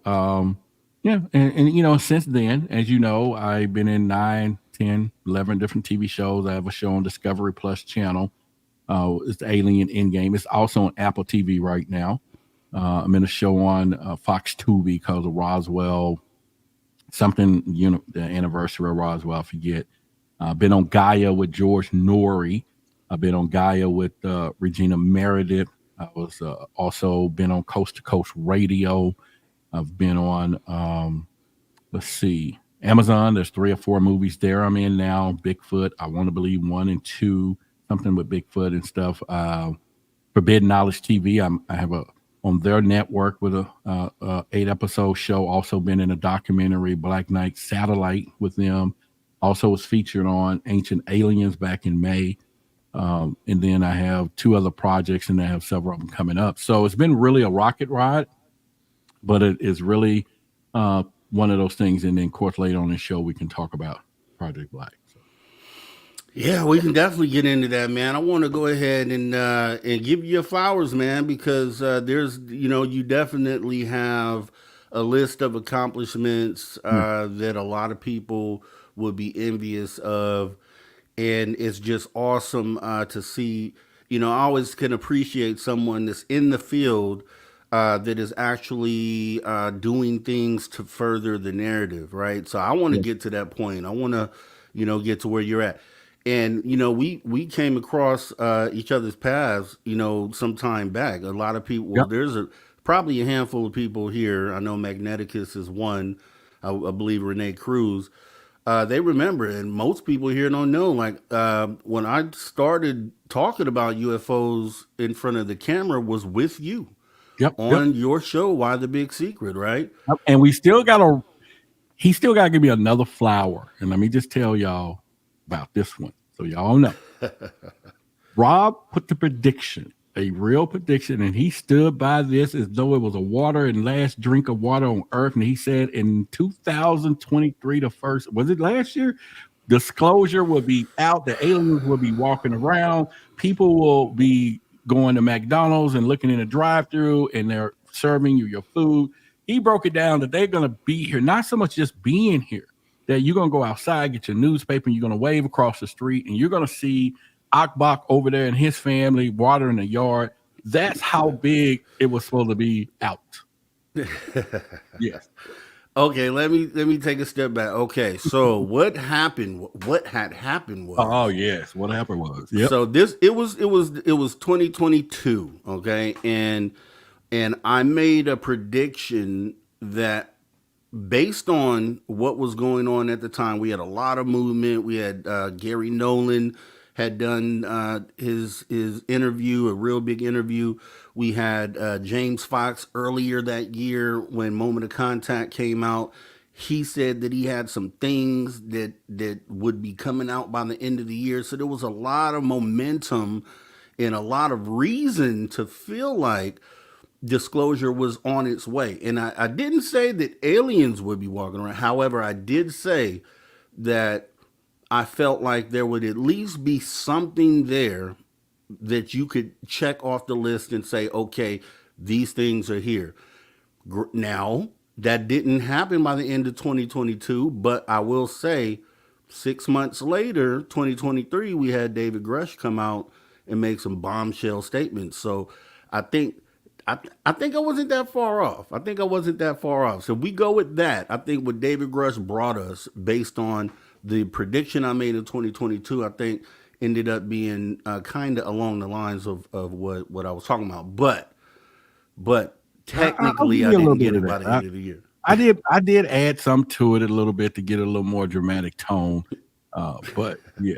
yeah. And since then, as you know, I've been in 9, 10, 11 different TV shows. I have a show on Discovery Plus channel. It's the Alien Endgame. It's also on Apple TV right now. I'm in a show on Fox Tubi called the Roswell, something, the anniversary of Roswell, I forget. I've been on GAIA with George Noory. I've been on GAIA with Regina Meredith. I was also been on Coast to Coast Radio. I've been on, let's see, Amazon. There's 3 or 4 movies there I'm in now. Bigfoot, I Want to Believe 1 and 2, something with Bigfoot and stuff. Forbidden Knowledge TV. I have on their network with a 8-episode show. Also been in a documentary, Black Knight Satellite, with them. Also was featured on Ancient Aliens back in May. And then I have 2 other projects, and I have several of them coming up. So it's been really a rocket ride, but it is really one of those things. And then, of course, later on in the show, we can talk about Project Black. So. Yeah, we can definitely get into that, man. I want to go ahead and give you your flowers, man, because there's, you definitely have a list of accomplishments that a lot of people would be envious of, and it's just awesome to see. I always can appreciate someone that's in the field that is actually doing things to further the narrative, right? So I want to get to that point. I want to, get to where you're at. And, we came across each other's paths, some time back. A lot of people, well, there's probably a handful of people here. I know Magneticus is one. I believe Renee Cruz. They remember, and most people here don't know. Like when I started talking about UFOs in front of the camera was with you on your show, Why the Big Secret, right? And he still got to give me another flower. And let me just tell y'all about this one, so y'all know. Rob put the prediction, a real prediction, and he stood by this as though it was a water and last drink of water on Earth. And he said in 2023, the first, was it last year? Disclosure will be out. The aliens will be walking around. People will be going to McDonald's and looking in a drive-through, and they're serving you your food. He broke it down that they're going to be here, not so much just being here, that you're going to go outside, get your newspaper, and you're going to wave across the street, and you're going to see Akbach over there and his family watering the yard. That's how big it was supposed to be out. Yes. Okay, let me take a step back. Okay, so what happened? What had happened was. Oh yes, what happened was. Yep. So it was 2022. Okay, and I made a prediction that, based on what was going on at the time, we had a lot of movement. We had Gary Nolan had done his interview, a real big interview. We had James Fox earlier that year when Moment of Contact came out. He said that he had some things that would be coming out by the end of the year. So there was a lot of momentum and a lot of reason to feel like disclosure was on its way. And I didn't say that aliens would be walking around. However, I did say that I felt like there would at least be something there that you could check off the list and say, okay, these things are here. Now, that didn't happen by the end of 2022, but I will say 6 months later, 2023, we had David Grush come out and make some bombshell statements. So I think I wasn't that far off. So if we go with that, I think what David Grush brought us, based on the prediction I made in 2022, I think ended up being kind of along the lines of what I was talking about. But technically, I didn't get it by the end of the year. I did add some to it a little bit to get a little more dramatic tone. But yeah.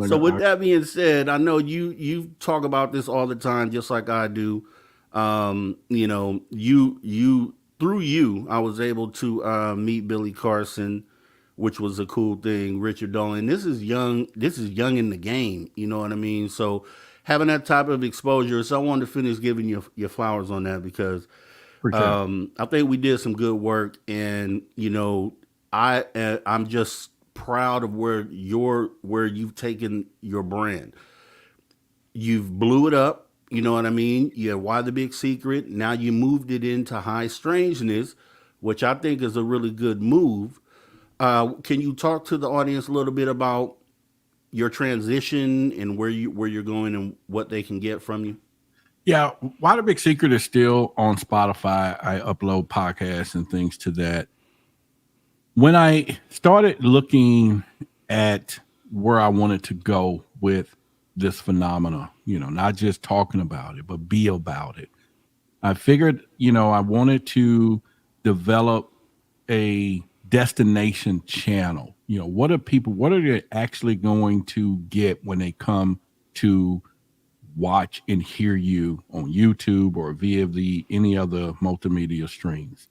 So with that being said, I know you talk about this all the time, just like I do. You through you, I was able to meet Billy Carson, which was a cool thing. Richard Dolan. This is young. This is young in the game. You know what I mean? So having that type of exposure. So I wanted to finish giving you your flowers on that because I think we did some good work, and you know, I'm just proud of where you've taken your brand. You've blew it up. You know what I mean? Yeah. Why the big secret? Now you moved it into High Strangeness, which I think is a really good move. Can you talk to the audience a little bit about your transition and where you're going and what they can get from you? Yeah, Why the Big Secret is still on Spotify. I upload podcasts and things to that. When I started looking at where I wanted to go with this phenomena, you know, not just talking about it, but be about it, I figured, you know, I wanted to develop a destination channel. You know, what are they actually going to get when they come to watch and hear you on YouTube or via any other multimedia streams?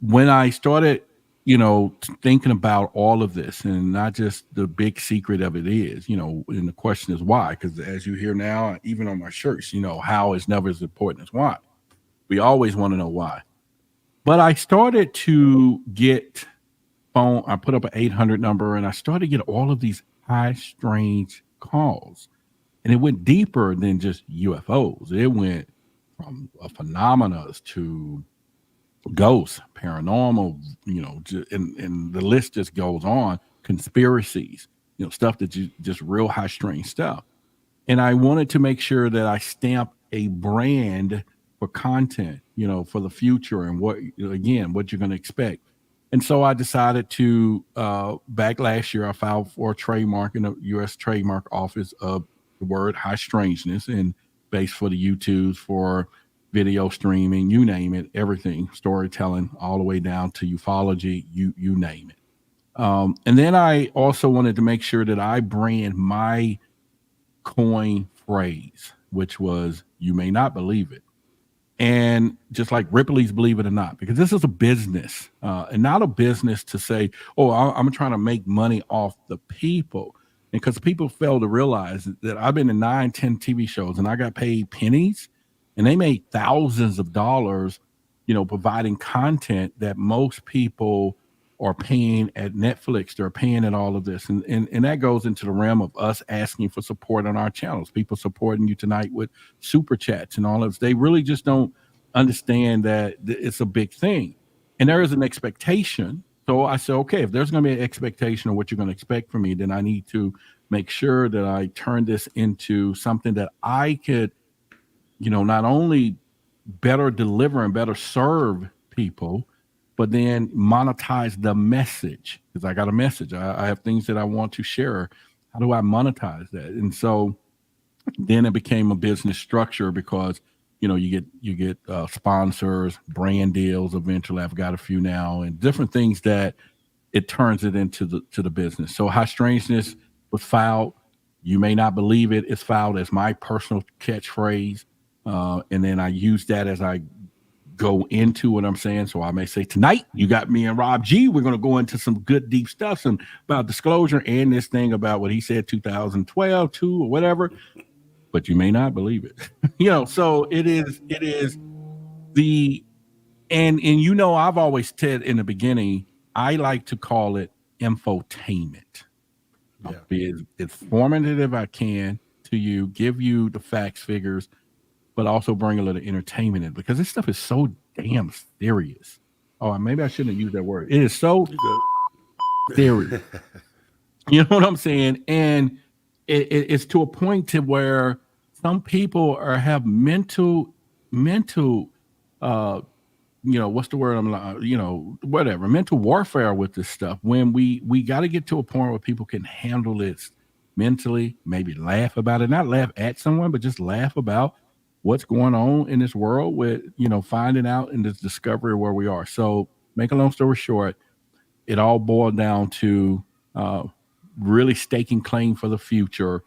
When I started, you know, thinking about all of this, and not just the big secret of it is, you know, and the question is why, because as you hear now, even on my shirts, you know, how is never as important as why. We always want to know why. But I started to get phone. I put up an 800 number, and I started to get all of these high strange calls. And it went deeper than just UFOs. It went from phenomena to ghosts, paranormal, you know, and the list just goes on. Conspiracies, you know, stuff that just real high strange stuff. And I wanted to make sure that I stamp a brand for content, you know, for the future and what you're going to expect. And so I decided to, back last year, I filed for a trademark in the U.S. Trademark Office of the word High Strangeness, and based for the YouTubes, for video streaming, you name it, everything, storytelling, all the way down to ufology, you name it. And then I also wanted to make sure that I brand my coin phrase, which was, "You may not believe it." And just like Ripley's Believe It or Not, because this is a business, and not a business to say, oh, I'm trying to make money off the people. And because people fail to realize that I've been in 9, 10 TV shows and I got paid pennies, and they made thousands of dollars, you know, providing content that most people are paying at Netflix. They're paying at all of this. And that goes into the realm of us asking for support on our channels, people supporting you tonight with super chats and all of this. They really just don't understand that it's a big thing. And there is an expectation. So I said, okay, if there's going to be an expectation of what you're going to expect from me, then I need to make sure that I turn this into something that I could, you know, not only better deliver and better serve people, but then monetize the message, because I got a message. I have things that I want to share. How do I monetize that? And so then it became a business structure, because, you know, you get sponsors, brand deals. Eventually, I've got a few now, and different things that it turns it into the business. So High Strangeness was filed. You may not believe it. It's filed as my personal catchphrase. And then I use that as I go into what I'm saying. So I may say, tonight you got me and Rob G. We're going to go into some good deep stuff, some about disclosure and this thing about what he said 2012, 2 or whatever. But you may not believe it. You know, so it is the and you know, I've always said in the beginning, I like to call it infotainment. Yeah. I'll be as informative as I can to you, give you the facts, figures, but also bring a little entertainment in, because this stuff is so damn serious. Oh, maybe I shouldn't have used that word. It is so serious. You know what I'm saying? And it's to a point to where some people have mental, you know, what's the word? You know, whatever, mental warfare with this stuff. When we got to get to a point where people can handle it mentally, maybe laugh about it, not laugh at someone, but just laugh about what's going on in this world with, you know, finding out in this discovery of where we are. So make a long story short, it all boiled down to really staking claim for the future,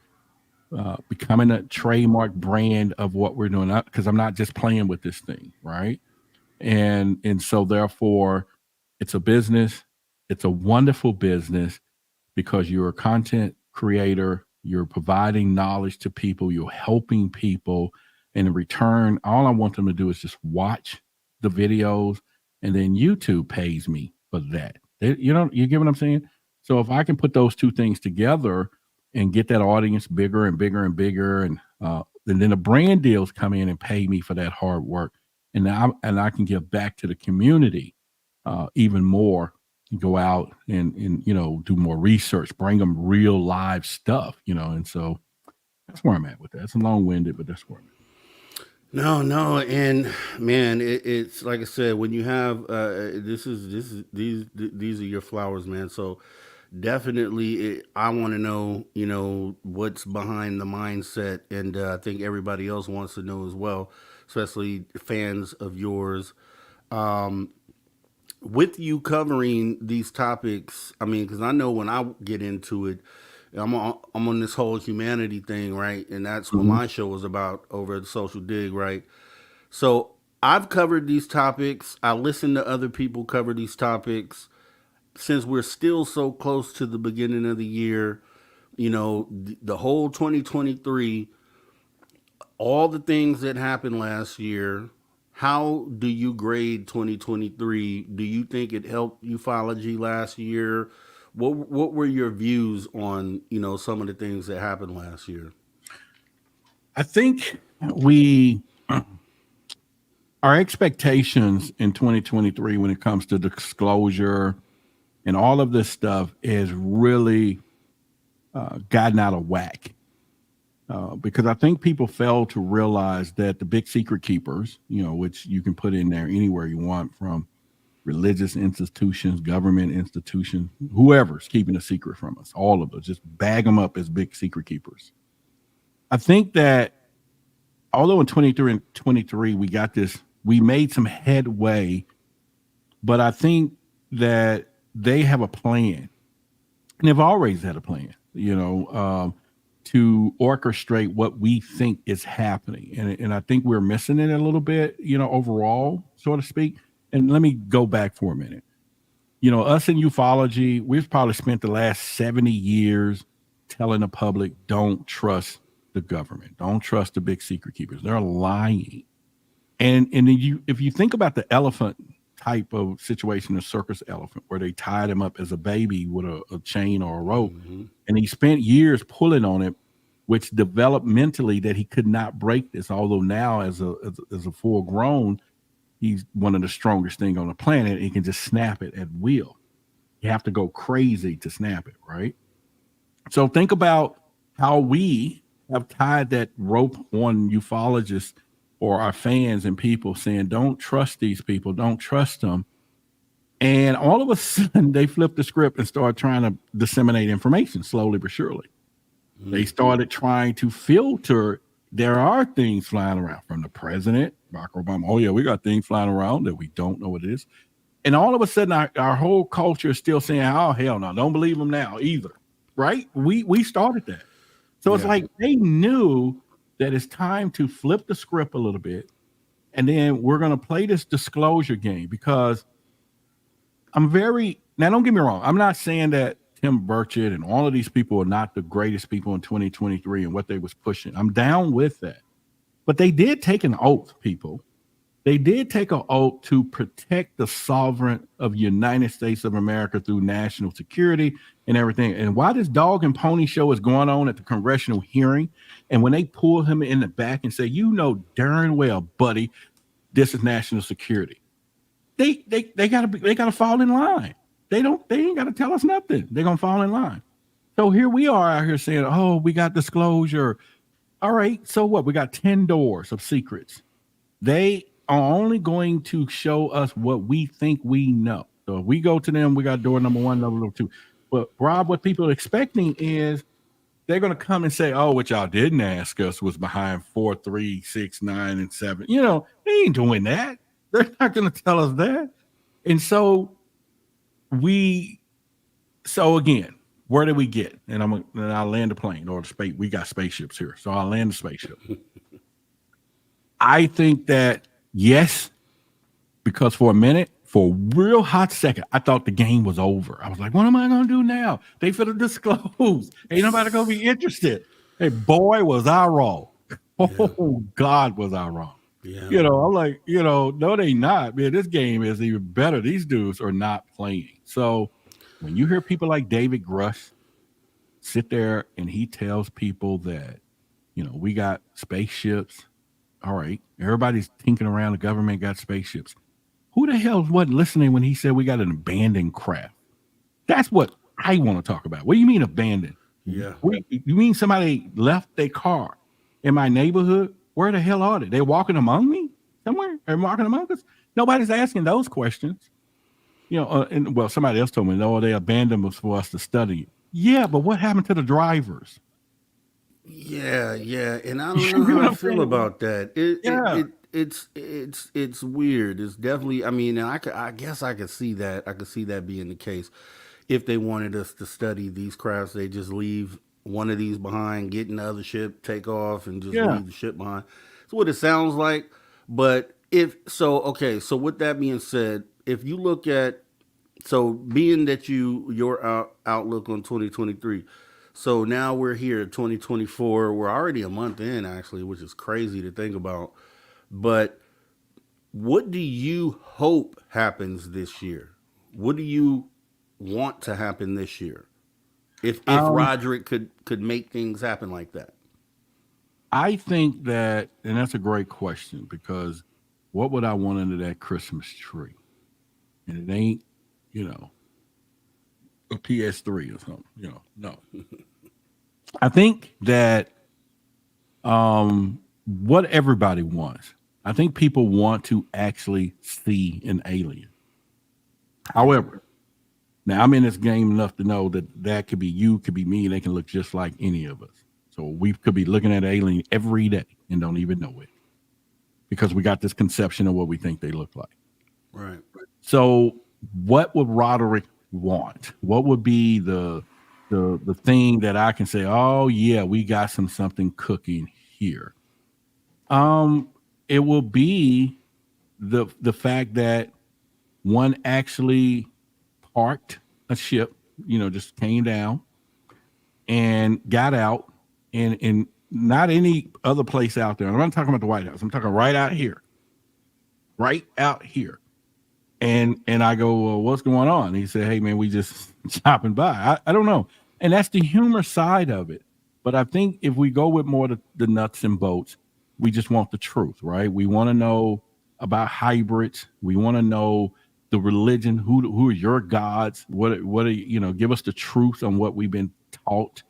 becoming a trademark brand of what we're doing, because I'm not just playing with this thing, right? And so therefore it's a business. It's a wonderful business because you're a content creator, you're providing knowledge to people, you're helping people. And in return, all I want them to do is just watch the videos, and then YouTube pays me for that. You get what I'm saying? So if I can put those two things together and get that audience bigger and bigger and bigger, and then the brand deals come in and pay me for that hard work, and I can give back to the community even more. Go out and do more research, bring them real live stuff, and so that's where I'm at with that. It's long-winded, but that's where I'm at. No, and man, it's like I said, when you have these are your flowers, man. So definitely, I want to know, what's behind the mindset, and I think everybody else wants to know as well, especially fans of yours. With you covering these topics, I mean, because I know when I get into it, I'm on this whole humanity thing, right? And that's what my show was about over at the Social Dig, right? So I've covered these topics. I listen to other people cover these topics. Since we're still so close to the beginning of the year, the whole 2023, all the things that happened last year, how do you grade 2023? Do you think it helped ufology last year? What were your views on, some of the things that happened last year? I think our expectations in 2023 when it comes to disclosure and all of this stuff is really gotten out of whack. Because I think people fail to realize that the big secret keepers, which you can put in there anywhere you want, from religious institutions, government institutions, whoever's keeping a secret from us, all of those, just bag them up as big secret keepers. I think that although in 23 we made some headway, but I think that they have a plan, and they've always had a plan, to orchestrate what we think is happening. And I think we're missing it a little bit, overall, so to speak. And let me go back for a minute. Us in ufology, we've probably spent the last 70 years telling the public, don't trust the government. Don't trust the big secret keepers. They're lying. And then if you think about the elephant type of situation, a circus elephant, where they tied him up as a baby with a chain or a rope, and he spent years pulling on it, which developed mentally that he could not break this. Although now, as a full grown, he's one of the strongest things on the planet, and he can just snap it at will. You have to go crazy to snap it, right? So think about how we have tied that rope on ufologists or our fans and people, saying, don't trust these people, don't trust them. And all of a sudden, they flipped the script and started trying to disseminate information slowly but surely. They started trying to filter. There are things flying around from the president, Barack Obama. Oh, yeah, we got things flying around that we don't know what it is. And all of a sudden, our whole culture is still saying, oh, hell no, don't believe them now either, right? We started that. So it's like they knew that it's time to flip the script a little bit, and then we're going to play this disclosure game, because now don't get me wrong, I'm not saying that Tim Burchett and all of these people are not the greatest people in 2023 and what they was pushing. I'm down with that. But they did take an oath, people. They did take an oath to protect the sovereignty of the United States of America through national security and everything. And while this dog and pony show is going on at the congressional hearing, and when they pull him in the back and say, darn well, buddy, this is national security, they gotta fall in line. They ain't gotta tell us nothing. They're gonna fall in line. So here we are out here saying, oh, we got disclosure. All right, so what? We got 10 doors of secrets. They are only going to show us what we think we know. So if we go to them, we got door number 1, number 2. But Rob, what people are expecting is they're going to come and say, oh, what y'all didn't ask us was behind 4, 3, 6, 9, and 7. They ain't doing that. They're not going to tell us that. And so again, where do we get? And I'll land a plane or the space. We got spaceships here. So I'll land a spaceship. I think that yes, because for a minute, for a real hot second, I thought the game was over. I was like, what am I going to do now? They finna disclose. Ain't nobody going to be interested. Hey, boy, was I wrong. Oh, God, was I wrong. Yeah. You know, I'm like, you know, no, they not. Man, this game is even better. These dudes are not playing. So when you hear people like David Grush sit there and he tells people that, you know, we got spaceships. All right. Everybody's tinkering around. The government got spaceships. Who the hell wasn't listening when he said we got an abandoned craft? That's what I want to talk about. What do you mean abandoned? Yeah. You mean somebody left their car in my neighborhood? Where the hell are they? They're walking among me somewhere? They're walking among us? Nobody's asking those questions. You know, and well, somebody else told me, no, they abandoned us for us to study. Yeah, but what happened to the drivers? Yeah, and I You don't know know how what I I'm feel saying? about that. Yeah. It's weird. It's definitely. I mean, I guess I could see that. I could see that being the case. If they wanted us to study these crafts, they just leave one of these behind, get in the other ship, take off, and just Yeah. leave the ship behind. That's what it sounds like. But if so, okay. So with that being said, if you look at being that your outlook on 2023. So now we're here at 2024. We're already a month in, actually, which is crazy to think about. But what do you hope happens this year? What do you want to happen this year? If Roderick could make things happen like that. I think that, and that's a great question, because what would I want under that Christmas tree? And it ain't, you know, a PS3 or something, you know, no. I think that what everybody wants, I think people want to actually see an alien. However, now I'm in this game enough to know that that could be you, could be me, and they can look just like any of us. So we could be looking at an alien every day and don't even know it, because we got this conception of what we think they look like. Right. So what would Roderick want? What would be the thing that I can say, oh yeah, we got something cooking here? It will be the fact that one actually parked a ship, you know, just came down and got out, and not any other place out there. I'm not talking about the White House. I'm talking right out here. Right out here. And I go, well, what's going on? And he said, hey, man, we just stopping by. I don't know. And that's the humor side of it. But I think if we go with more the nuts and bolts, we just want the truth, right? We want to know about hybrids. We want to know the religion. Who are your gods? What are you know? Give us the truth on what we've been taught.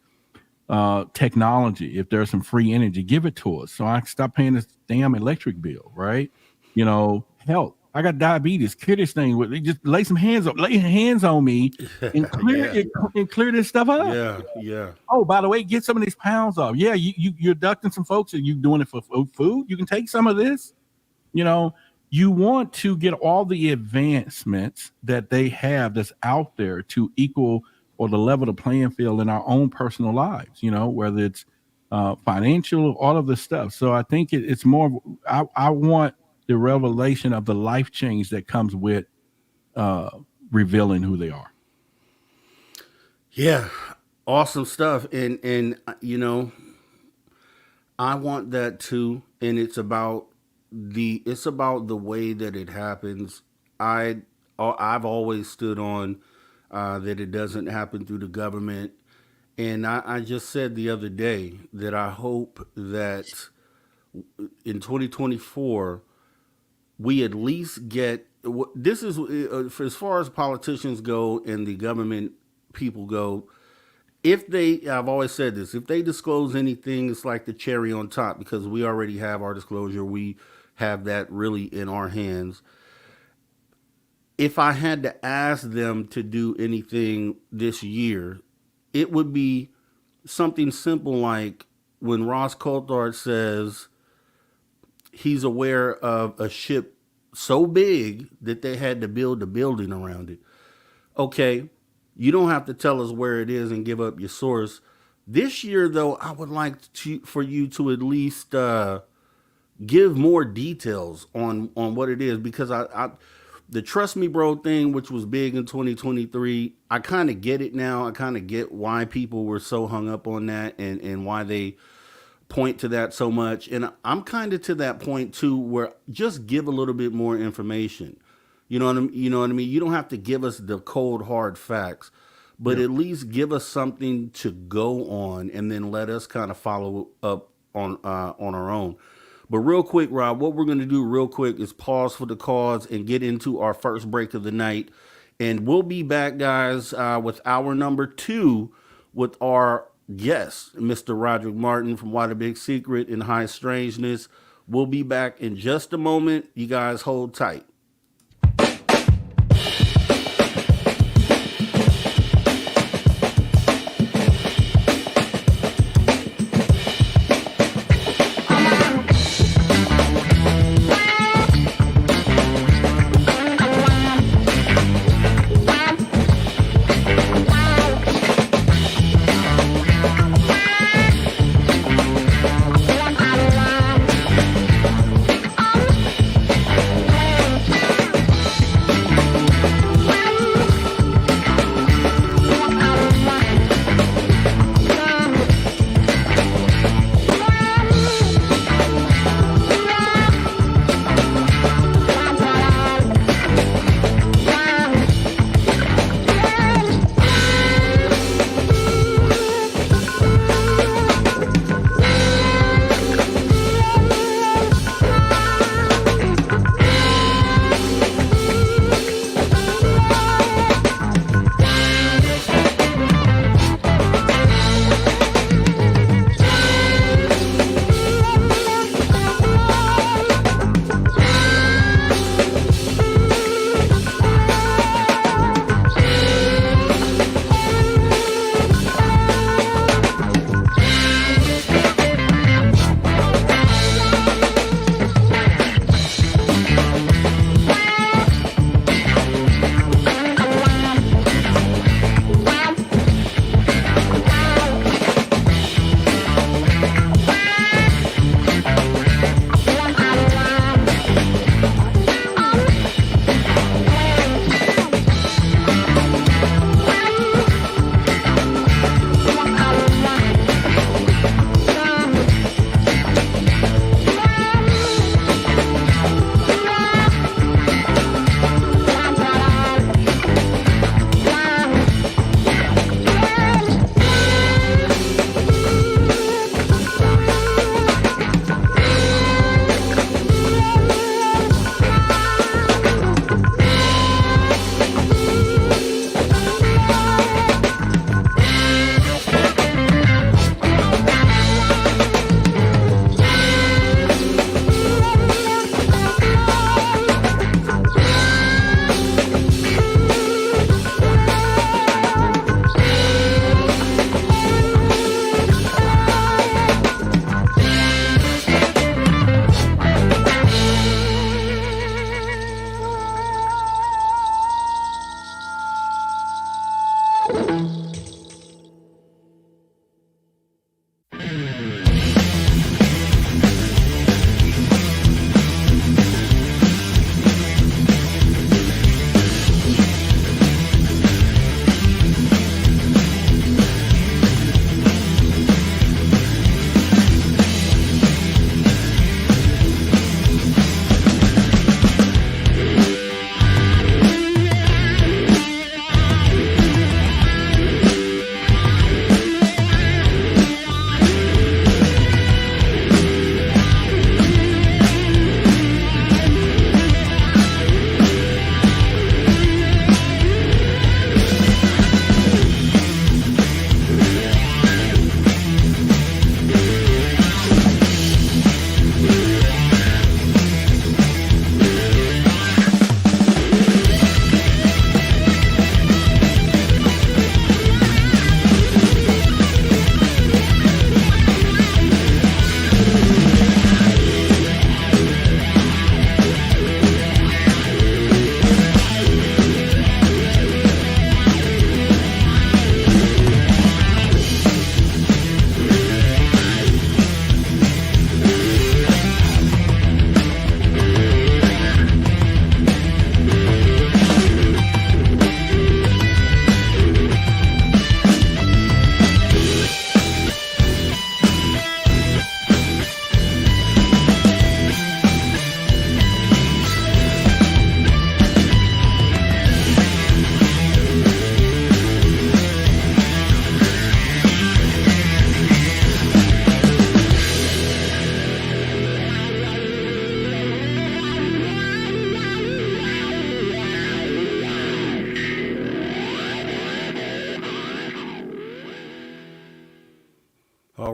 Technology. If there's some free energy, give it to us, so I can stop paying this damn electric bill, right? You know, health. I got diabetes. Clear this thing. Just lay hands on me and clear it and clear this stuff up. Yeah. Oh, by the way, get some of these pounds off. Yeah, you're abducting some folks, and you doing it for food. You can take some of this. You know, you want to get all the advancements that they have that's out there to equal or to level the playing field in our own personal lives. You know, whether it's financial, all of this stuff. So I think it's more. I want the revelation of the life change that comes with revealing who they are. Yeah. Awesome stuff. And you know, I want that too. And it's about the way that it happens. I've always stood on that it doesn't happen through the government. And I just said the other day that I hope that in 2024 we at least get this is for as far as politicians go and the government people go. If they, I've always said this, if they disclose anything, it's like the cherry on top, because we already have our disclosure. We have that really in our hands. If I had to ask them to do anything this year, it would be something simple like when Ross Coulthard says he's aware of a ship so big that they had to build a building around it. Okay, you don't have to tell us where it is and give up your source. This year, though, I would like for you to at least give more details on what it is, because The Trust Me Bro thing, which was big in 2023, I kind of get it now. I kind of get why people were so hung up on that and why they point to that so much. And I'm kind of to that point too, where just give a little bit more information. You know what I mean? You don't have to give us the cold hard facts, but at least give us something to go on, and then let us kind of follow up on our own. But real quick, Rob, what we're going to do real quick is pause for the cause and get into our first break of the night. And we'll be back, guys, with hour number 2 with our guest, Mr. Roderick Martin from Why the Big Secret and High Strangeness. We'll be back in just a moment. You guys hold tight.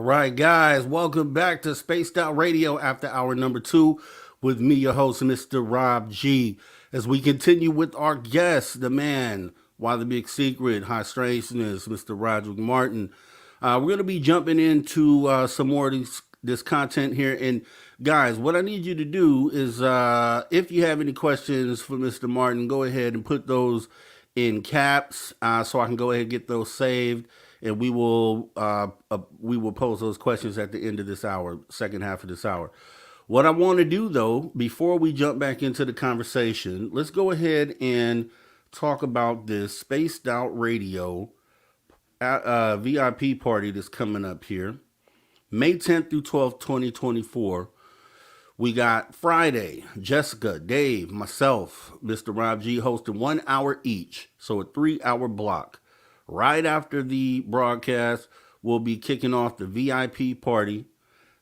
right, guys, welcome back to Spaced Out Radio after hour number 2 with me, your host, Mr. Rob G. As we continue with our guest, the man, Why the Big Secret, High Strangeness, Mr. Roderick Martin. We're going to be jumping into some more of this content here. And guys, what I need you to do is if you have any questions for Mr. Martin, go ahead and put those in caps so I can go ahead and get those saved. And we will pose those questions at the end of this hour, second half of this hour. What I want to do, though, before we jump back into the conversation, let's go ahead and talk about this Spaced Out Radio VIP party that's coming up here. May 10th through 12th, 2024. We got Friday, Jessica, Dave, myself, Mr. Rob G hosting 1 hour each. So a 3-hour block. Right after the broadcast, we'll be kicking off the VIP party.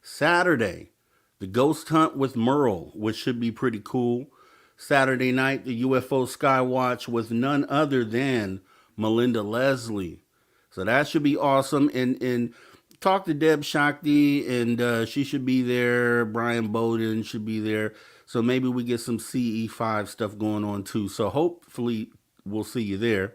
Saturday, the Ghost Hunt with Merle, which should be pretty cool. Saturday night, the UFO Skywatch with none other than Melinda Leslie. So that should be awesome. And talk to Deb Shakti, and she should be there. Brian Bowden should be there. So maybe we get some CE5 stuff going on too. So hopefully we'll see you there.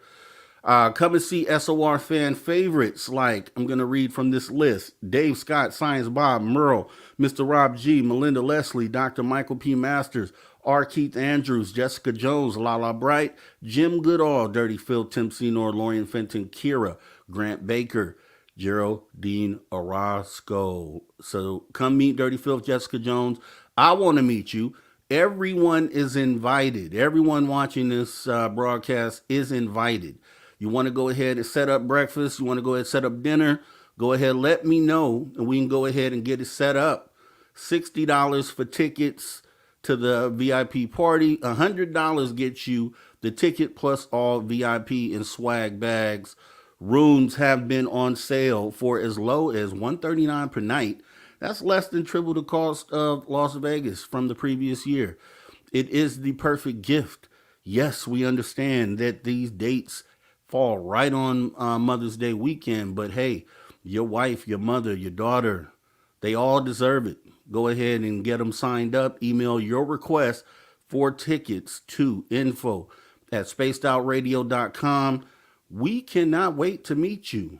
Come and see SOR fan favorites like, I'm going to read from this list: Dave Scott, Science Bob, Merle, Mr. Rob G, Melinda Leslie, Dr. Michael P. Masters, R. Keith Andrews, Jessica Jones, Lala Bright, Jim Goodall, Dirty Phil, Tim Senor, Lorian Fenton, Kira, Grant Baker, Geraldine Orozco. So come meet Dirty Phil, Jessica Jones. I want to meet you. Everyone is invited. Everyone watching this broadcast is invited. You want to go ahead and set up breakfast? You want to go ahead and set up dinner? Go ahead, let me know, and we can go ahead and get it set up. $60 for tickets to the VIP party. $100 gets you the ticket plus all VIP and swag bags. Rooms have been on sale for as low as $139 per night. That's less than triple the cost of Las Vegas from the previous year. It is the perfect gift. Yes, we understand that these dates fall right on Mother's Day weekend, but hey, your wife, your mother, your daughter, they all deserve it. Go ahead and get them signed up. Email your request for tickets to info@spacedoutradio.com. We cannot wait to meet you.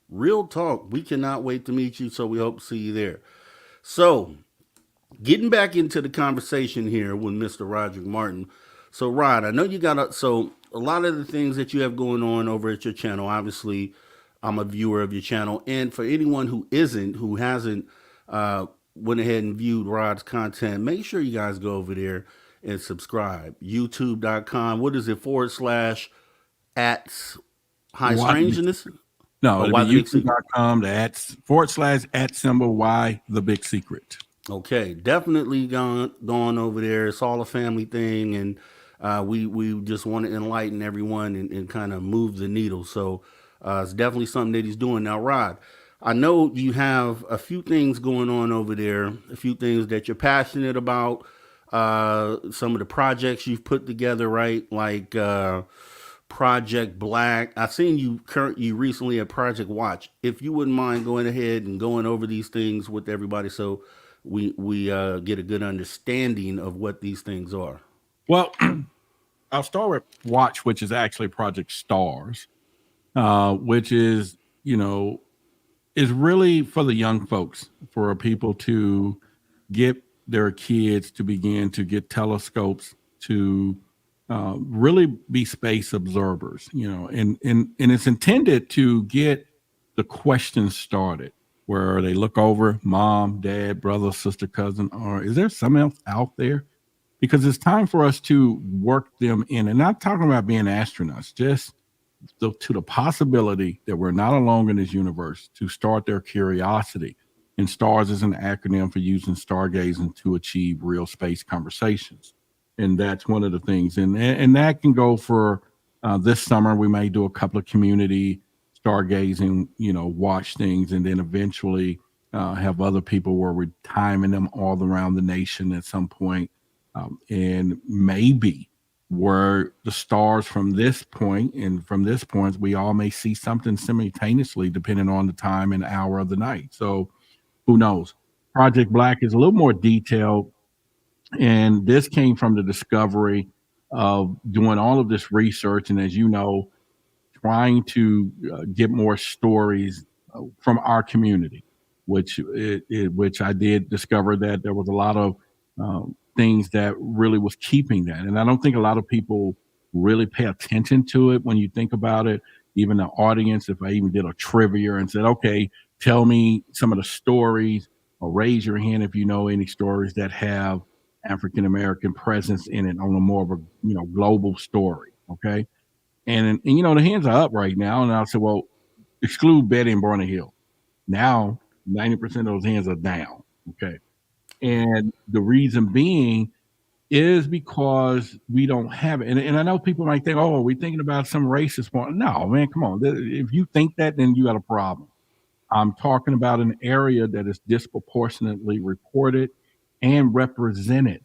Real talk, we cannot wait to meet you, so we hope to see you there. So, getting back into the conversation here with Mr. Roderick Martin. So, Rod, I know you got a lot of the things that you have going on over at your channel. Obviously, I'm a viewer of your channel, and for anyone who hasn't went ahead and viewed Rod's content, make sure you guys go over there and subscribe. YouTube.com. What is it? / at High Strangeness? No, it'll be youtube.com /@ Why the Big Secret. Okay, definitely gone over there. It's all a family thing, and we just want to enlighten everyone and kind of move the needle. So it's definitely something that he's doing. Now, Rod, I know you have a few things going on over there, a few things that you're passionate about, some of the projects you've put together, right? Like Project Black. I've seen you recently at Project Watch. If you wouldn't mind going ahead and going over these things with everybody so we get a good understanding of what these things are. Well, I'll start with Watch, which is actually Project Stars, which is, is really for the young folks, for people to get their kids to begin to get telescopes to really be space observers, and it's intended to get the questions started where they look over mom, dad, brother, sister, cousin, or is there something else out there? Because it's time for us to work them in, and not talking about being astronauts, just to the possibility that we're not alone in this universe, to start their curiosity. And STARS is an acronym for using stargazing to achieve real space conversations. And that's one of the things. And that can go for this summer. We may do a couple of community stargazing, watch things, and then eventually have other people where we're timing them all around the nation at some point. And maybe were the stars from this point, and from this point, we all may see something simultaneously depending on the time and hour of the night. So who knows? Project Black is a little more detailed, and this came from the discovery of doing all of this research, and as you know, trying to get more stories from our community, which I did discover that there was a lot of things that really was keeping that. And I don't think a lot of people really pay attention to it when you think about it. Even the audience, if I even did a trivia and said, okay, tell me some of the stories, or raise your hand if you know any stories that have African American presence in it on a more of a global story. Okay. And the hands are up right now. And I'll say, well, exclude Betty and Barney Hill. Now 90% of those hands are down. Okay. And the reason being is because we don't have it. And I know people might think, oh, are we thinking about some racist point? No, man, come on. If you think that, then you got a problem. I'm talking about an area that is disproportionately reported and represented,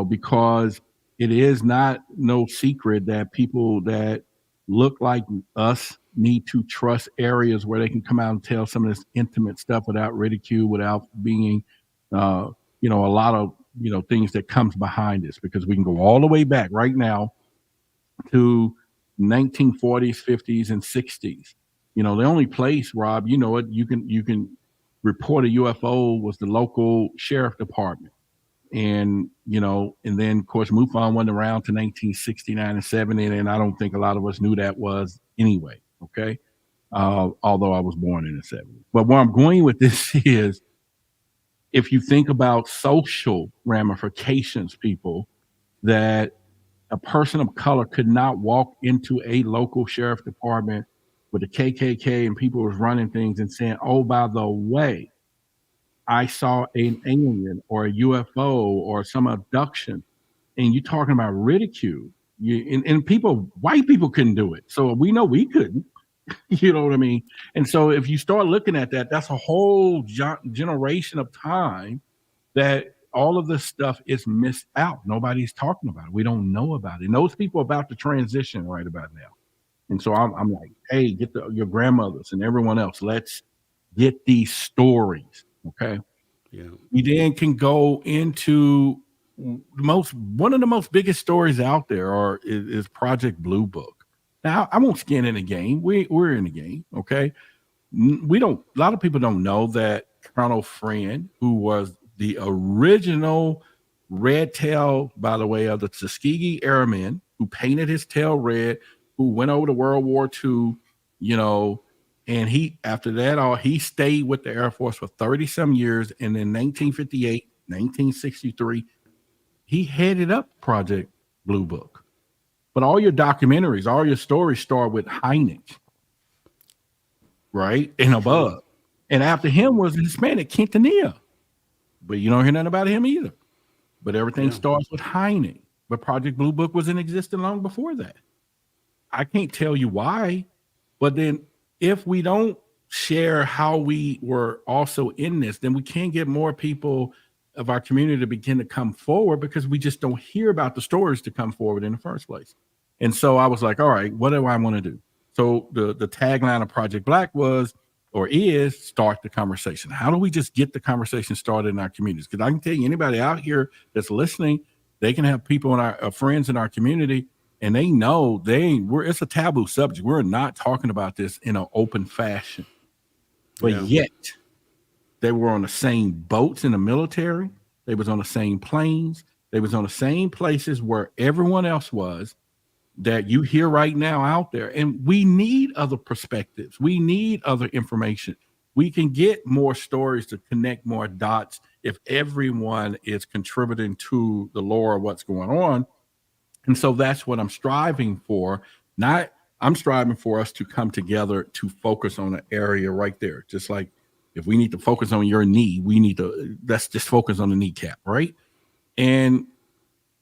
because it is not no secret that people that look like us need to trust areas where they can come out and tell some of this intimate stuff without ridicule, without being, a lot of, things that comes behind this, because we can go all the way back right now to 1940s, 50s, and 60s. The only place, Rob, you can report a UFO was the local sheriff department. And then of course MUFON went around to 1969 and 70, and I don't think a lot of us knew that was anyway. Okay. Although I was born in the 70s. But where I'm going with this is, if you think about social ramifications, people, that a person of color could not walk into a local sheriff department with the KKK and people was running things and saying, oh, by the way, I saw an alien or a UFO or some abduction, and you're talking about ridicule. And people, white people couldn't do it. So we know we couldn't. You know what I mean? And so if you start looking at that, that's a whole generation of time that all of this stuff is missed out. Nobody's talking about it. We don't know about it. And those people are about to transition right about now. And so I'm like, hey, get your grandmothers and everyone else. Let's get these stories. Okay. Yeah. We then can go into one of the most biggest stories out there is Project Blue Book. Now, I won't skin in the game. We're in the game, okay? A lot of people don't know that Colonel Friend, who was the original red tail, by the way, of the Tuskegee Airmen, who painted his tail red, who went over to World War II, and he stayed with the Air Force for 30-some years, and in 1958, 1963, he headed up Project Blue Book. But all your documentaries, all your stories start with Hynek, right? And above. And after him was Hispanic Quintanilla. But you don't hear nothing about him either. But everything starts with Hynek. But Project Blue Book was in existence long before that. I can't tell you why. But then if we don't share how we were also in this, then we can't get more people of our community to begin to come forward, because we just don't hear about the stories to come forward in the first place. And so I was like, all right, what do I want to do? So the tagline of Project Black is start the conversation. How do we just get the conversation started in our communities? Because I can tell you, anybody out here that's listening, they can have people in our friends in our community, and they know it's a taboo subject. We're not talking about this in an open fashion. But yet they were on the same boats in the military. They was on the same planes. They was on the same places where everyone else was, that you hear right now out there. And we need other perspectives. We need other information. We can get more stories to connect more dots if everyone is contributing to the lore of what's going on. And so that's what I'm striving for. I'm striving for us to come together to focus on an area right there. Just like if we need to focus on your knee, let's just focus on the kneecap, right? And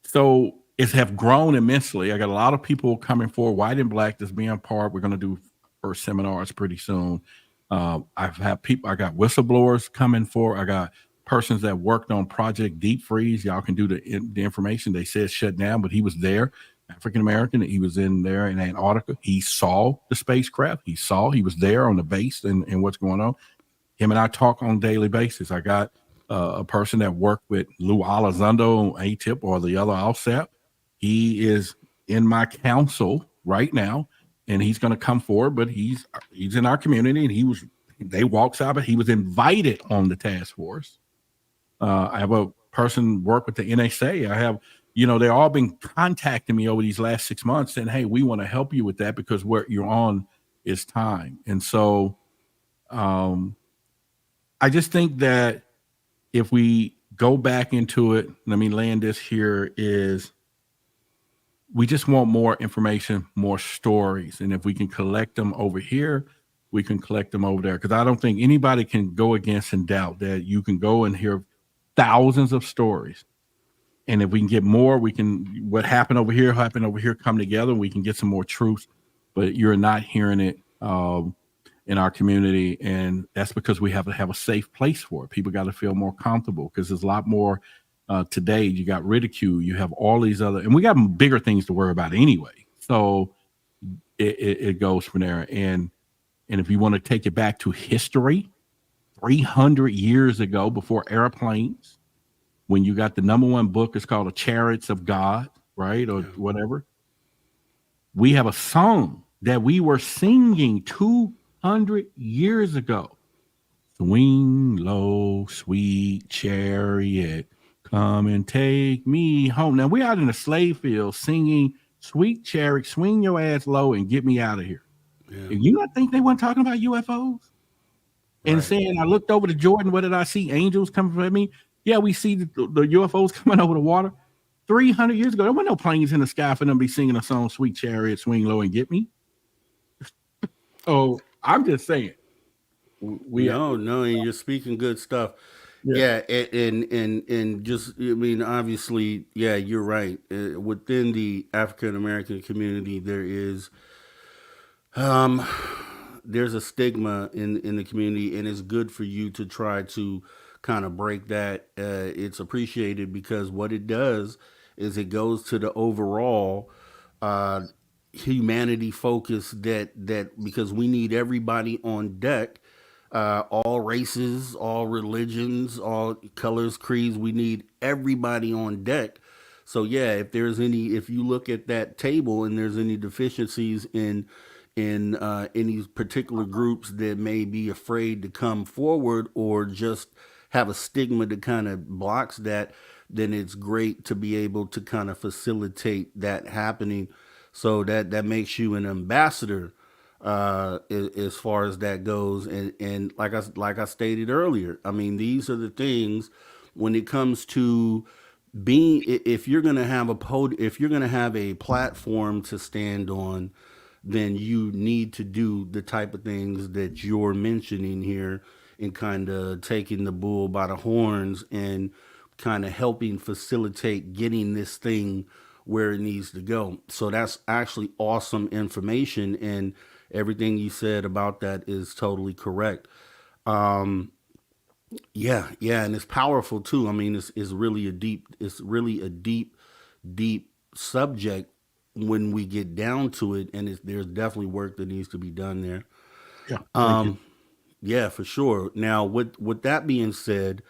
so it's have grown immensely. I got a lot of people coming forward, white and black, that's being part. We're going to do first seminars pretty soon. I got whistleblowers coming forward. I got persons that worked on Project Deep Freeze. Y'all can do the information. They said shut down, but he was there, African American. He was in there in Antarctica. He saw the spacecraft. He was there on the base and what's going on. Him and I talk on a daily basis. I got a person that worked with Lou Elizondo on ATIP or the other OSAP. He is in my council right now, and he's going to come forward, but he's in our community, and they walked out, but he was invited on the task force. I have a person work with the NSA. I have, they've all been contacting me over these last 6 months saying, hey, we want to help you with that because what you're on is time. And so I just think that if we go back into it, let me land this here, is we just want more information, more stories. And if we can collect them over here, we can collect them over there. Because I don't think anybody can go against and doubt that you can go and hear thousands of stories. And if we can get more, what happened over here come together, and we can get some more truth. But you're not hearing it in our community, and that's because we have to have a safe place for it. People got to feel more comfortable because there's a lot more today. You got ridicule, you have all these other, and we got bigger things to worry about anyway. So it goes from there. And if you want to take it back to history, 300 years ago, before airplanes, when you got the #1 book, it's called The Chariots of God, right? Or whatever. We have a song that we were singing 200 years ago. Swing low, sweet chariot, come and take me home. Now we're out in the slave field singing, sweet chariot, swing your ass low and get me out of here. Yeah. You not think they weren't talking about UFOs? And saying, I looked over to Jordan, what did I see? Angels coming from me? Yeah, we see the UFOs coming over the water. 300 years ago, there weren't no planes in the sky for them to be singing a song, Sweet Chariot, Swing Low and Get Me. So I'm just saying. No, and you're speaking good stuff. Yeah, and just, I mean, obviously, yeah, you're right. Within the African American community, there's a stigma in the community, and it's good for you to try to kind of break that. It's appreciated because what it does is it goes to the overall humanity focus that because we need everybody on deck, all races, all religions, all colors, creeds. We need everybody on deck. So yeah, if you look at that table and there's any deficiencies in any particular groups that may be afraid to come forward or just have a stigma that kind of blocks that, then it's great to be able to kind of facilitate that happening. So that makes you an ambassador as far as that goes. And like I stated earlier, I mean, these are the things when it comes to being, if you're going to have a platform to stand on, then you need to do the type of things that you're mentioning here and kind of taking the bull by the horns and kind of helping facilitate getting this thing where it needs to go. So that's actually awesome information, and everything you said about that is totally correct. Yeah, and it's powerful too. I mean, it's really a deep subject when we get down to it, and there's definitely work that needs to be done there. Yeah, thank you. Yeah, for sure. Now, with that being said,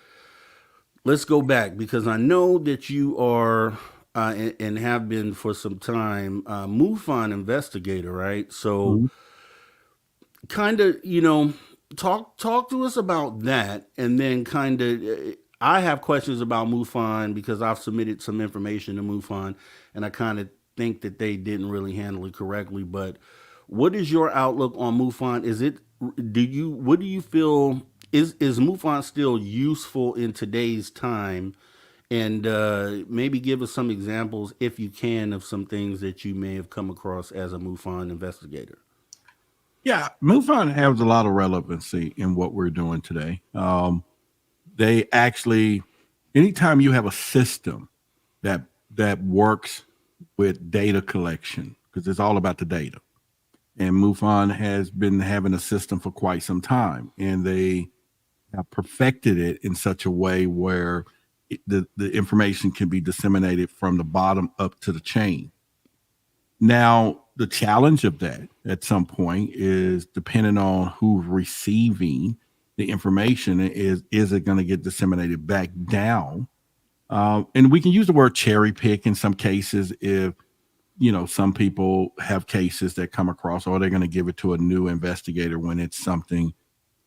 let's go back because I know that you are and have been for some time MUFON investigator, right? So, kind of, talk to us about that, and then kind of. I have questions about MUFON because I've submitted some information to MUFON, and I kind of think that they didn't really handle it correctly. But what is your outlook on MUFON? What do you feel is MUFON still useful in today's time? And maybe give us some examples, if you can, of some things that you may have come across as a MUFON investigator. Yeah, MUFON has a lot of relevancy in what we're doing today. They actually, anytime you have a system that works with data collection, because it's all about the data. And MUFON has been having a system for quite some time, and they have perfected it in such a way where the information can be disseminated from the bottom up to the chain. Now, the challenge of that at some point is depending on who's receiving the information, is it going to get disseminated back down? And we can use the word cherry pick in some cases if, some people have cases that come across, or they're going to give it to a new investigator when it's something,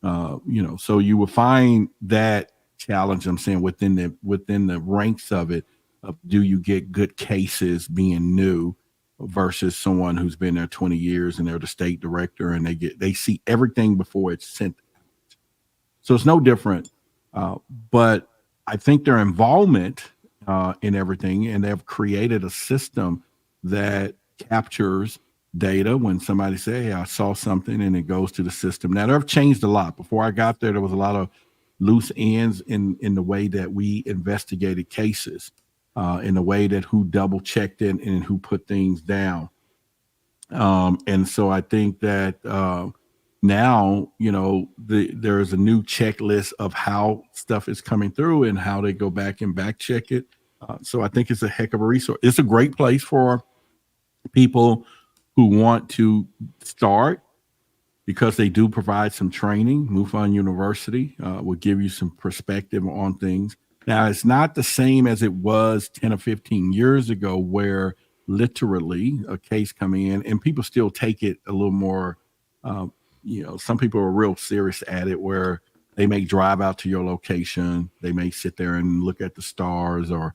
so you will find that challenge, I'm saying, within the ranks of it, of do you get good cases being new versus someone who's been there 20 years and they're the state director and they see everything before it's sent. So it's no different. But I think their involvement in everything, and they've created a system that captures data when somebody say, hey, I saw something, and it goes to the system. Now, they've changed a lot. Before I got there was a lot of loose ends in the way that we investigated cases, in the way that who double checked it and who put things down. And so I think that now, there's a new checklist of how stuff is coming through and how they go back and back check it. So I think it's a heck of a resource. It's a great place for people who want to start, because they do provide some training. MUFON University will give you some perspective on things. Now, it's not the same as it was 10 or 15 years ago, where literally a case coming in and people still take it a little more, some people are real serious at it, where they may drive out to your location. They may sit there and look at the stars or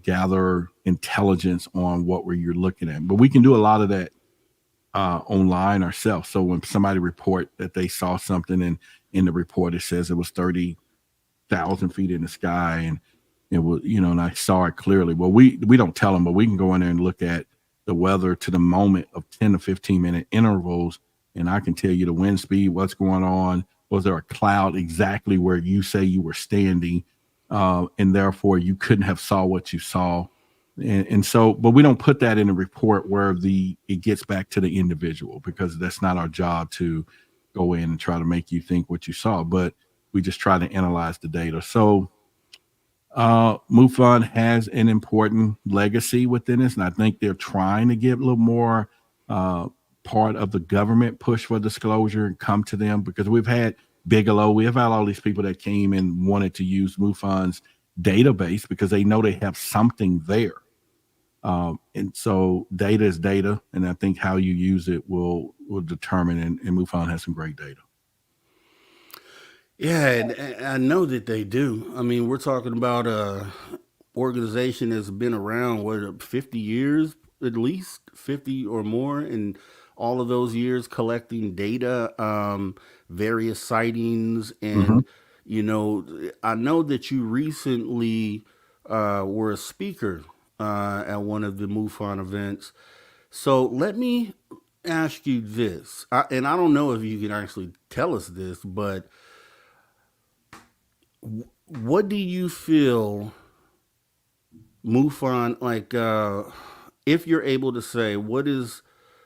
gather intelligence on what you're looking at. But we can do a lot of that online ourselves. So when somebody report that they saw something, and in the report it says it was 30,000 feet in the sky, and it was, and I saw it clearly. Well, we don't tell them, but we can go in there and look at the weather to the moment of 10 to 15 minute intervals, and I can tell you the wind speed, what's going on. Was there a cloud exactly where you say you were standing, and therefore you couldn't have saw what you saw. And so, but we don't put that in a report where it gets back to the individual, because that's not our job to go in and try to make you think what you saw, but we just try to analyze the data. So MUFON has an important legacy within this, and I think they're trying to get a little more part of the government push for disclosure and come to them, because we've had Bigelow, we have had all these people that came and wanted to use MUFON's database because they know they have something there. And so data is data, and I think how you use it will determine, and MUFON has some great data. Yeah, and I know that they do. I mean, we're talking about a organization that's been around, 50 years, at least 50 or more, and all of those years collecting data, various sightings, and I know that you recently were a speaker at one of the MUFON events. So let me ask you this, and I don't know if you can actually tell us this, but what do you feel MUFON, like, if you're able to say, what is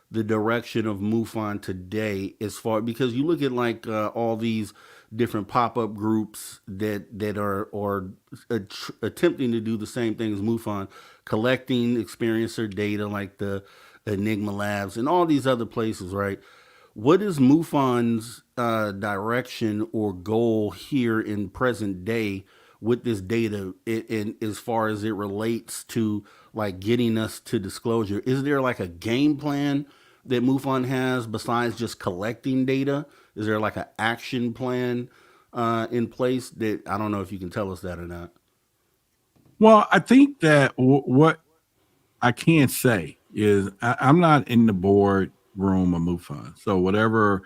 the direction of MUFON today, as far, because you look at like all these different pop-up groups that are attempting to do the same thing as MUFON, collecting experiencer data like the Enigma Labs and all these other places, right? What is MUFON's direction or goal here in present day with this data, in as far as it relates to like getting us to disclosure? Is there like a game plan that MUFON has besides just collecting data? Is there like an action plan in place that, I don't know if you can tell us that or not? Well, I think that what I can say is I'm not in the board room of MUFON. So whatever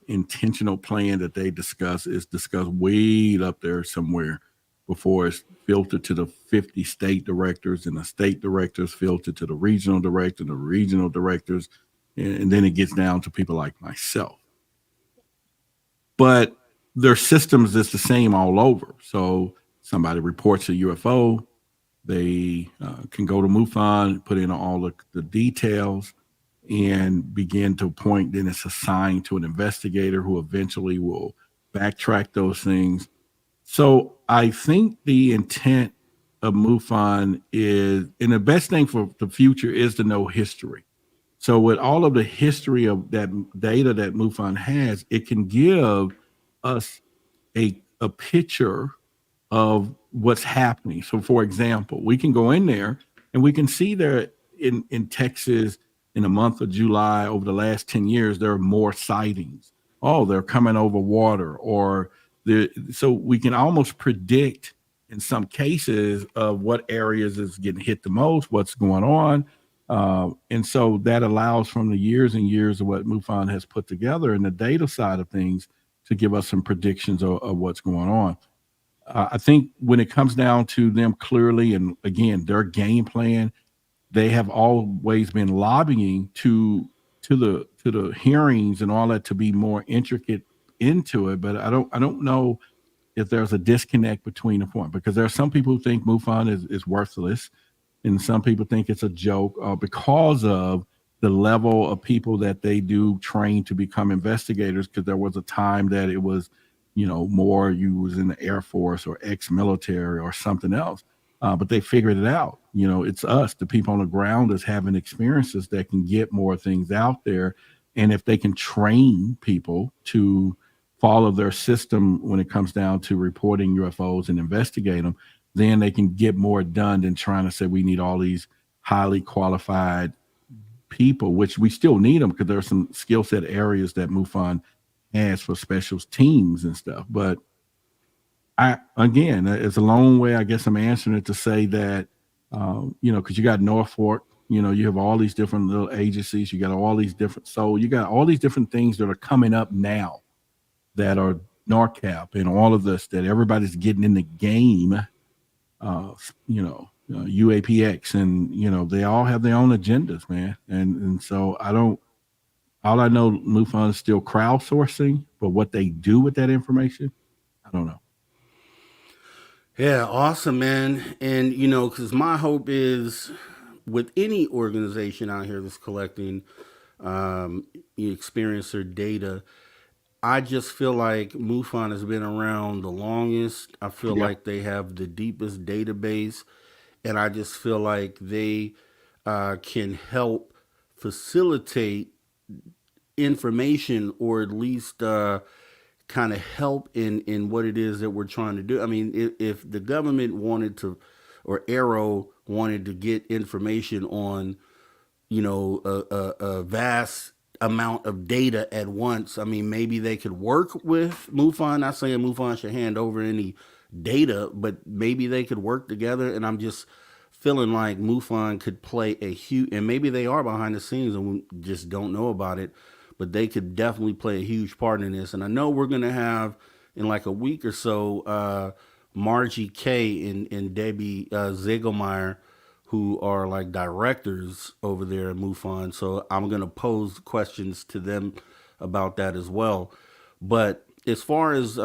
intentional plan that they discuss is discussed way up there somewhere before it's filtered to the 50 state directors, and the state directors filtered to the regional director, the regional directors, and then it gets down to people like myself. But their systems is the same all over. So somebody reports a UFO, they can go to MUFON, put in all the details, and begin to point. Then it's assigned to an investigator who eventually will backtrack those things. So I think the intent of MUFON is, and the best thing for the future is to know history. So with all of the history of that data that MUFON has, it can give us a picture of what's happening. So for example, we can go in there and we can see there in Texas in the month of July over the last 10 years, there are more sightings. Oh, they're coming over water, or so we can almost predict in some cases of what areas is getting hit the most, what's going on. And so that allows from the years and years of what MUFON has put together and the data side of things to give us some predictions of what's going on. I think when it comes down to them clearly, and again, their game plan, they have always been lobbying to the hearings and all that to be more intricate into it. But I don't know if there's a disconnect between the point, because there are some people who think MUFON is worthless, and some people think it's a joke because of the level of people that they do train to become investigators. Because there was a time that it was, more you was in the Air Force or ex-military or something else. But they figured it out. It's us, the people on the ground, that's having experiences that can get more things out there. And if they can train people to follow their system when it comes down to reporting UFOs and investigate them, then they can get more done than trying to say we need all these highly qualified people, which we still need them because there are some skill set areas that MUFON has for special teams and stuff. But again, it's a long way. I guess I'm answering it to say that, because you got Norfolk, you have all these different little agencies, you got all these different, so you got all these different things that are coming up now that are NORCAP and all of this, that everybody's getting in the game, UAPX, and, they all have their own agendas, man. And so all I know, MUFON is still crowdsourcing, but what they do with that information, I don't know. Yeah, awesome, man. And, because my hope is with any organization out here that's collecting experiencer data, I just feel like MUFON has been around the longest. I feel like they have the deepest database, and I just feel like they can help facilitate information, or at least kind of help in what it is that we're trying to do. I mean, if the government wanted to, or Arrow wanted to get information on, a vast amount of data at once, I mean, maybe they could work with MUFON. Not saying MUFON should hand over any data, but maybe they could work together. And I'm just feeling like MUFON could play a huge, and maybe they are behind the scenes and we just don't know about it, but they could definitely play a huge part in this. And I know we're going to have in like a week or so, Margie K and Debbie Zegelmeyer, who are like directors over there at MUFON. So I'm going to pose questions to them about that as well. But as far as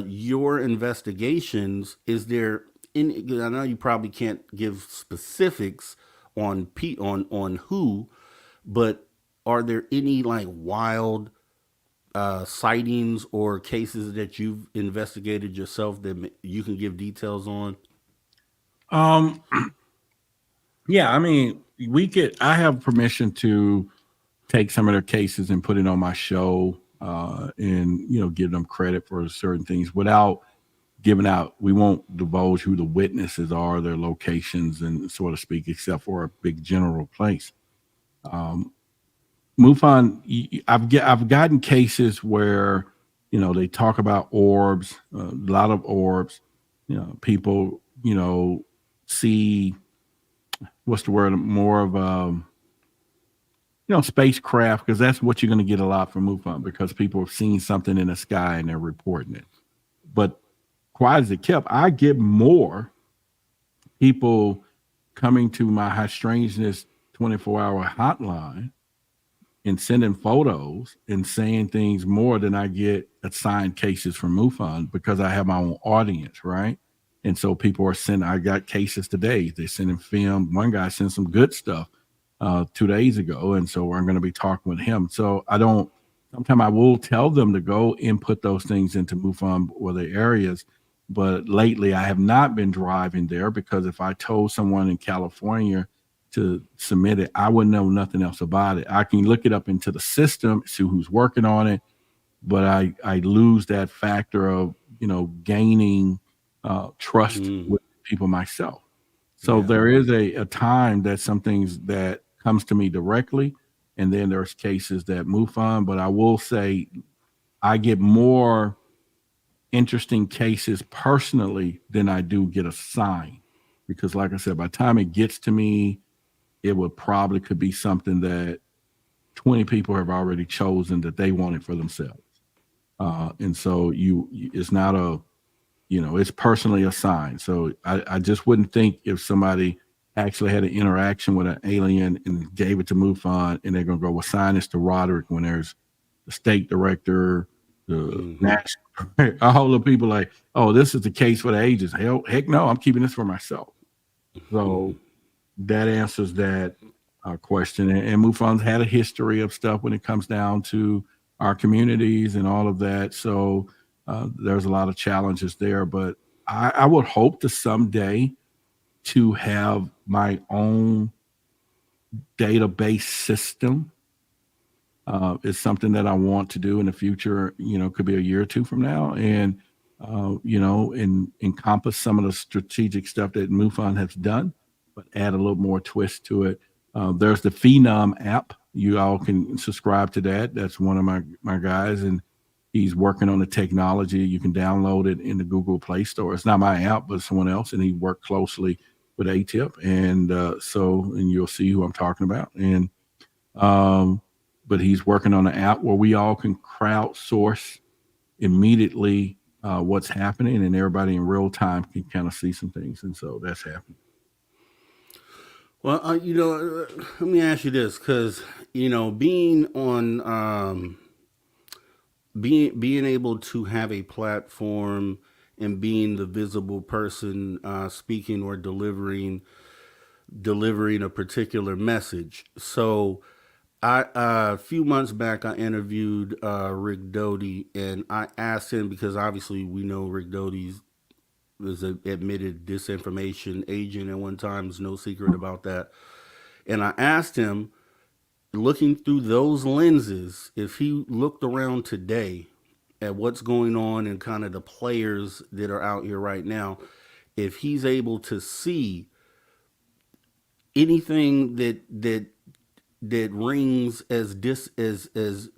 your investigations, is there any, I know you probably can't give specifics on who, but are there any like wild sightings or cases that you've investigated yourself that you can give details on? Yeah, I mean, I have permission to take some of their cases and put it on my show, and give them credit for certain things without giving out. We won't divulge who the witnesses are, their locations, and so to speak, except for a big general place. MUFON, I've gotten cases where they talk about orbs, a lot of orbs. People see, what's the word, more of spacecraft, because that's what you're going to get a lot from MUFON, because people have seen something in the sky and they're reporting it. But quiet as it kept, I get more people coming to my High Strangeness 24-hour hotline and sending photos and saying things more than I get assigned cases from MUFON, because I have my own audience, right? And so people are sending, I got cases today. They're sending film. One guy sent some good stuff 2 days ago. And so I'm going to be talking with him. So I don't sometimes I will tell them to go and put those things into MUFON or the areas. But lately, I have not been driving there because if I told someone in California to submit it, I wouldn't know nothing else about it. I can look it up into the system, see who's working on it, but I lose that factor of, gaining trust with people myself. So Yeah. there is a time that some things that comes to me directly, and then there's cases that MUFON. But I will say I get more interesting cases personally than I do get assigned, because like I said, by the time it gets to me, it would probably could be something that 20 people have already chosen that they want it for themselves. And so it's not it's personally assigned. So I just wouldn't think if somebody actually had an interaction with an alien and gave it to MUFON and they're going to go assign this to Roderick when there's the state director, the national, all the people like, oh, this is the case for the agents. Heck no, I'm keeping this for myself. So that answers that question. And MUFON's had a history of stuff when it comes down to our communities and all of that. So there's a lot of challenges there. But I would hope to someday to have my own database system. Is something that I want to do in the future, could be a year or two from now. And, and encompass some of the strategic stuff that MUFON has done, but add a little more twist to it. There's the Phenom app. You all can subscribe to that. That's one of my guys, and he's working on the technology. You can download it in the Google Play Store. It's not my app, but someone else, and he worked closely with ATIP. And and you'll see who I'm talking about. And but he's working on an app where we all can crowdsource immediately what's happening, and everybody in real time can kind of see some things. And so that's happening. Well, let me ask you this, because being on being able to have a platform and being the visible person speaking or delivering a particular message. So a few months back, I interviewed Rick Doty, and I asked him, because obviously we know Rick Doty was an admitted disinformation agent at one time. There's no secret about that. And I asked him, looking through those lenses, if he looked around today at what's going on and kind of the players that are out here right now, if he's able to see anything that rings as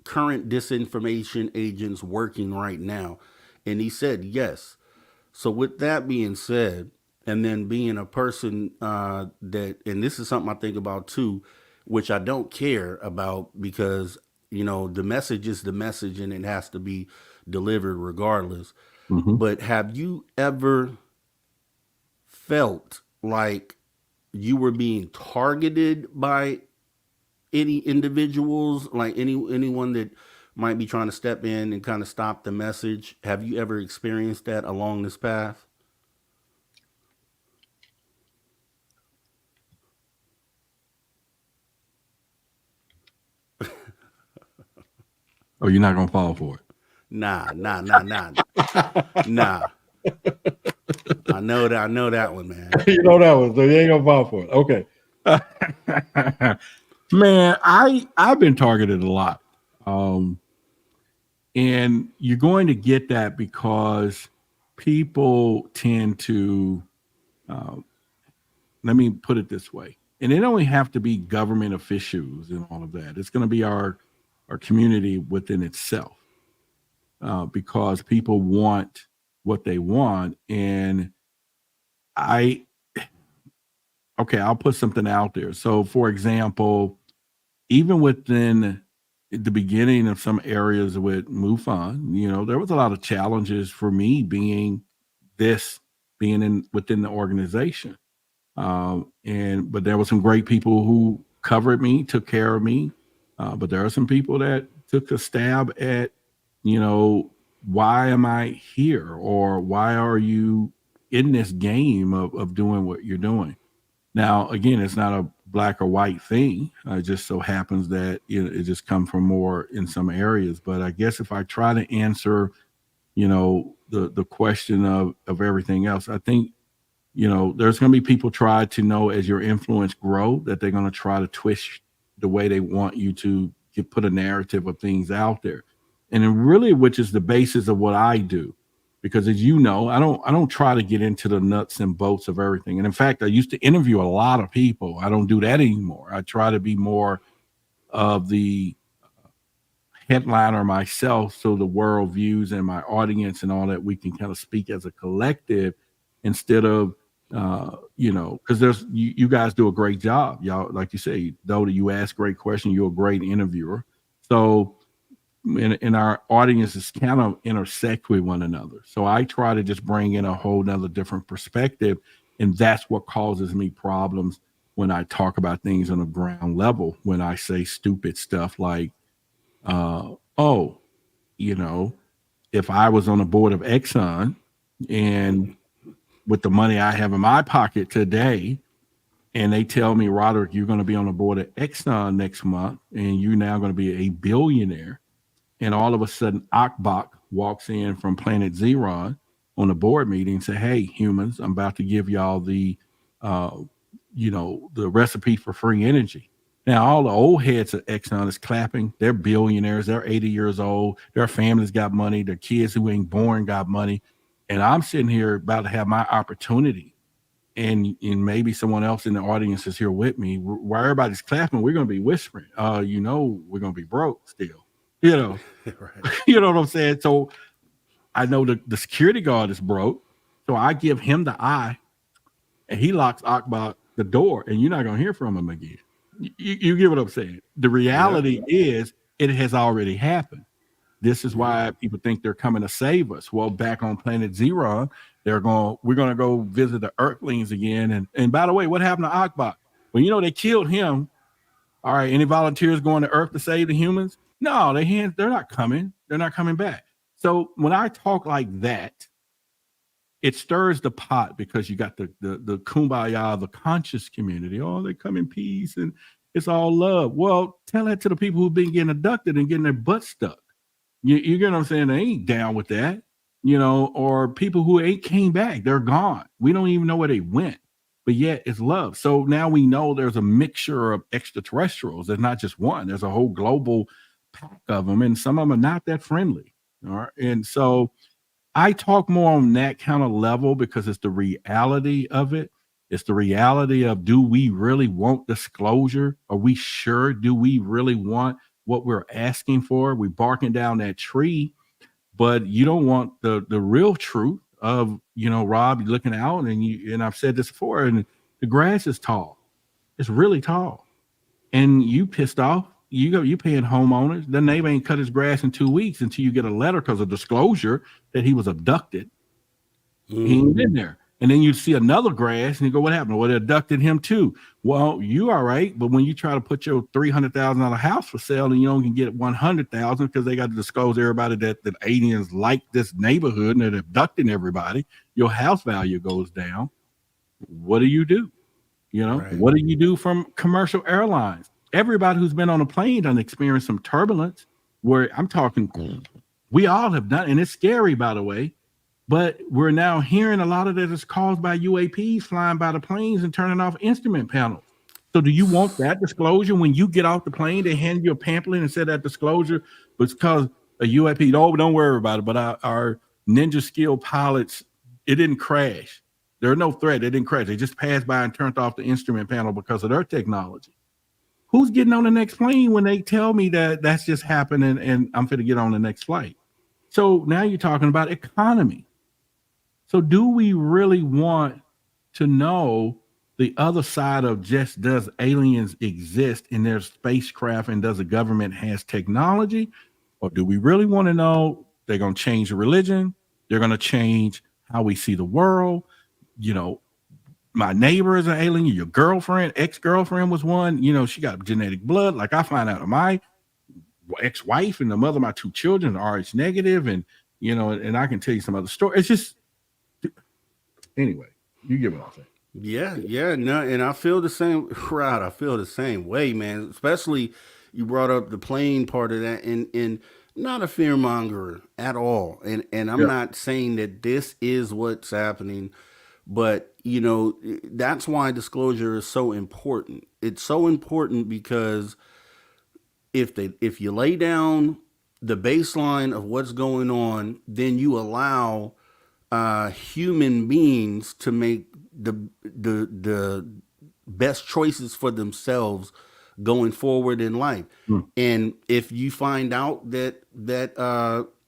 current disinformation agents working right now. And he said yes. So with that being said, and then being a person that, and this is something I think about too, which I don't care about, because the message is the message and it has to be delivered regardless. But have you ever felt like you were being targeted by any individuals, like anyone that might be trying to step in and kind of stop the message? Have you ever experienced that along this path? Oh, you're not gonna fall for it? Nah. Nah. I know that one, man. You know that one, so you ain't gonna fall for it. Okay. Man, I've been targeted a lot. And you're going to get that because people tend to, let me put it this way, and it don't only have to be government officials and all of that. It's going to be our community within itself, because people want what they want. And I'll put something out there. So for example, even within the beginning of some areas with MUFON, there was a lot of challenges for me being within the organization. But there were some great people who covered me, took care of me. But there are some people that took a stab at, why am I here? Or why are you in this game of doing what you're doing? Now, again, it's not a black or white thing. It just so happens that it just comes from more in some areas. But I guess if I try to answer, the question of everything else, I think, there's going to be people try to know as your influence grow that they're going to try to twist the way they want you to put a narrative of things out there. And then really, which is the basis of what I do. Because as you know, I don't try to get into the nuts and bolts of everything. And in fact, I used to interview a lot of people. I don't do that anymore. I try to be more of the headliner myself, so the world views and my audience and all that, we can kind of speak as a collective instead of because there's you guys do a great job, y'all. Like you say, though, you ask great questions, you're a great interviewer. So and our audiences kind of intersect with one another. So I try to just bring in a whole nother different perspective, and that's what causes me problems when I talk about things on a ground level. When I say stupid stuff like, if I was on the board of Exxon and with the money I have in my pocket today, and they tell me, Roderick, you're going to be on the board of Exxon next month, and you're now going to be a billionaire. And all of a sudden, Akbach walks in from Planet Zeron on a board meeting and say, hey, humans, I'm about to give y'all the recipe for free energy. Now, all the old heads of Exxon is clapping. They're billionaires. They're 80 years old. Their families got money. Their kids who ain't born got money. And I'm sitting here about to have my opportunity. And maybe someone else in the audience is here with me. While everybody's clapping, we're going to be whispering, we're going to be broke still. Right. You know what I'm saying? So I know the security guard is broke. So I give him the eye, and he locks Akbach the door, and you're not going to hear from him again. You get what I'm saying? The reality is it has already happened. This is why people think they're coming to save us. Well, back on Planet Zeron, we're going to go visit the Earthlings again. And by the way, what happened to Akbach? Well, they killed him. All right, any volunteers going to Earth to save the humans? No, they're not coming. They're not coming back. So when I talk like that, it stirs the pot because you got the kumbaya, the conscious community. Oh, they come in peace and it's all love. Well, tell that to the people who've been getting abducted and getting their butt stuck. You get what I'm saying? They ain't down with that, or people who ain't came back. They're gone. We don't even know where they went, but yet it's love. So now we know there's a mixture of extraterrestrials. There's not just one. There's a whole global pack of them, and some of them are not that friendly. All right. And so I talk more on that kind of level because it's the reality of it. It's the reality of, do we really want disclosure? Are we sure? Do we really want what we're asking for? We're barking down that tree, but you don't want the real truth of, Rob, you're looking out and I've said this before, and the grass is tall. It's really tall. And you pissed off. You paying homeowners. The neighbor ain't cut his grass in 2 weeks until you get a letter because of disclosure that he was abducted. He ain't been there. And then you see another grass and you go, what happened? Well, they abducted him too. Well, you all right, but when you try to put your $300,000 house for sale and you only can get $100,000 because they got to disclose everybody that aliens like this neighborhood and they're abducting everybody, your house value goes down. What do you do? What do you do from commercial airlines? Everybody who's been on a plane done experienced some turbulence where I'm talking, we all have done, and it's scary, by the way, but we're now hearing a lot of that is caused by UAPs flying by the planes and turning off instrument panels. So do you want that disclosure when you get off the plane? They hand you a pamphlet and said that disclosure was because a UAP. Oh, don't worry about it. But our Ninja Skill pilots, it didn't crash. There's no threat. They didn't crash. They just passed by and turned off the instrument panel because of their technology. Who's getting on the next plane when they tell me that that's just happening and I'm going to get on the next flight? So now you're talking about economy. So do we really want to know the other side of just, does aliens exist in their spacecraft and does the government has technology? Or do we really want to know they're going to change the religion? They're going to change how we see the world? My neighbor is an alien. Your girlfriend, ex-girlfriend was one. She got genetic blood. Like I find out of my ex-wife and the mother of my two children are RH negative, and and I can tell you some other story. It's just, anyway, you get what I'm saying. Yeah, no, and I feel the same. Right, I feel the same way, man. Especially you brought up the plane part of that, and not a fear monger at all. And I'm Yeah. not saying that this is what's happening, but that's why disclosure is so important. It's so important because if you lay down the baseline of what's going on, then you allow human beings to make the best choices for themselves going forward in life. Mm. And if you find out that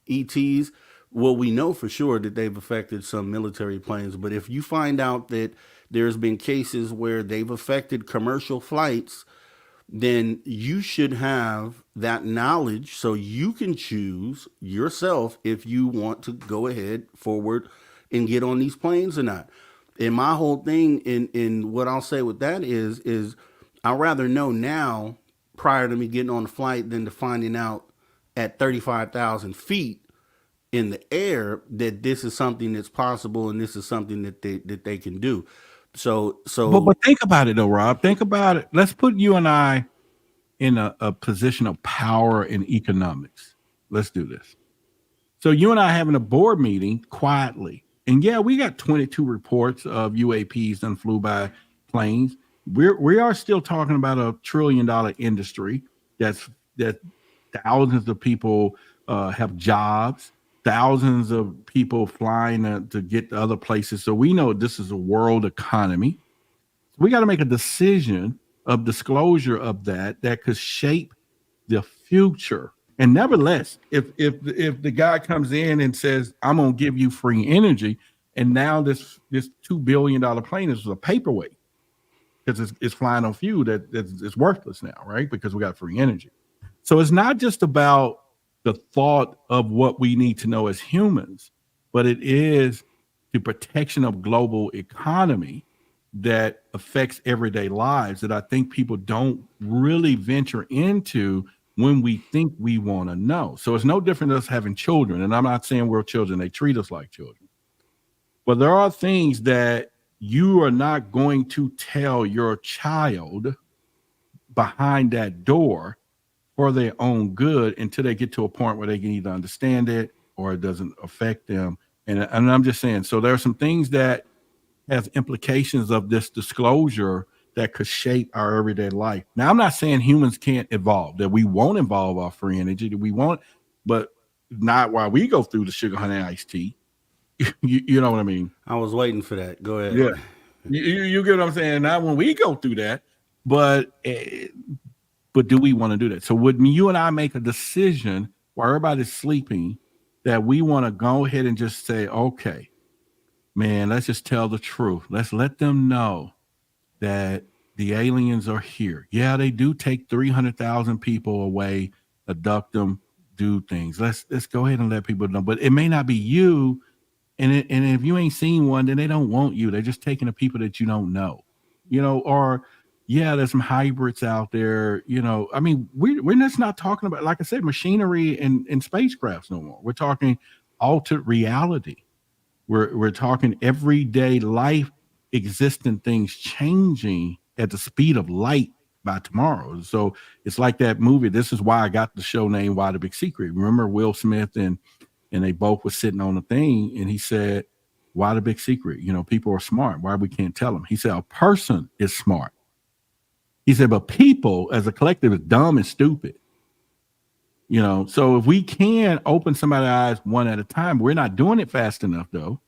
ETs, well, we know for sure that they've affected some military planes. But if you find out that there's been cases where they've affected commercial flights, then you should have that knowledge so you can choose yourself if you want to go ahead forward and get on these planes or not. And my whole thing in what I'll say with that is I'd rather know now prior to me getting on the flight than to finding out at 35,000 feet in the air that this is something that's possible and this is something that they can do. So But think about it though, Rob. Think about it. Let's put you and I in a position of power in economics. Let's do this. So you and I having a board meeting quietly. And yeah, we got 22 reports of UAPs that flew by planes. We are still talking about a $1 trillion industry that thousands of people have jobs, thousands of people flying to get to other places. So we know this is a world economy. We got to make a decision of disclosure of that could shape the future. And nevertheless, if the guy comes in and says, I'm gonna give you free energy, and now this $2 billion plane is a paperweight because it's flying on fuel it's worthless now, right? Because we got free energy. So it's not just about the thought of what we need to know as humans, but it is the protection of global economy that affects everyday lives that I think people don't really venture into when we think we want to know. So it's no different than us having children. And I'm not saying we're children, they treat us like children. But there are things that you are not going to tell your child behind that door for their own good until they get to a point where they can either understand it or it doesn't affect them. And I'm just saying, so there are some things that have implications of this disclosure that could shape our everyday life. Now, I'm not saying humans can't evolve, that we won't evolve our free energy, that we won't, but not while we go through the sugar honey iced tea. You know what I mean? I was waiting for that. Go ahead. Yeah. You get what I'm saying? Not when we go through that, but do we want to do that? So would you and I make a decision while everybody's sleeping that we want to go ahead and just say, okay, man, let's just tell the truth. Let's let them know that the aliens are here. Yeah, they do take 300,000 people away, abduct them, do things. Let's go ahead and let people know. But it may not be you. And if you ain't seen one, then they don't want you. They're just taking the people that you don't know. Or yeah, there's some hybrids out there. I mean, we're just not talking about, like I said, machinery and spacecrafts no more. We're talking altered reality. We're talking everyday life, existing things changing at the speed of light by tomorrow. So it's like that movie. This is why I got the show name Why the Big Secret. Remember Will Smith and they both were sitting on the thing, and he said, why the big secret? People are smart. Why we can't tell them? He said, a person is smart. He said, but people as a collective is dumb and stupid. So if we can open somebody's eyes one at a time, we're not doing it fast enough though.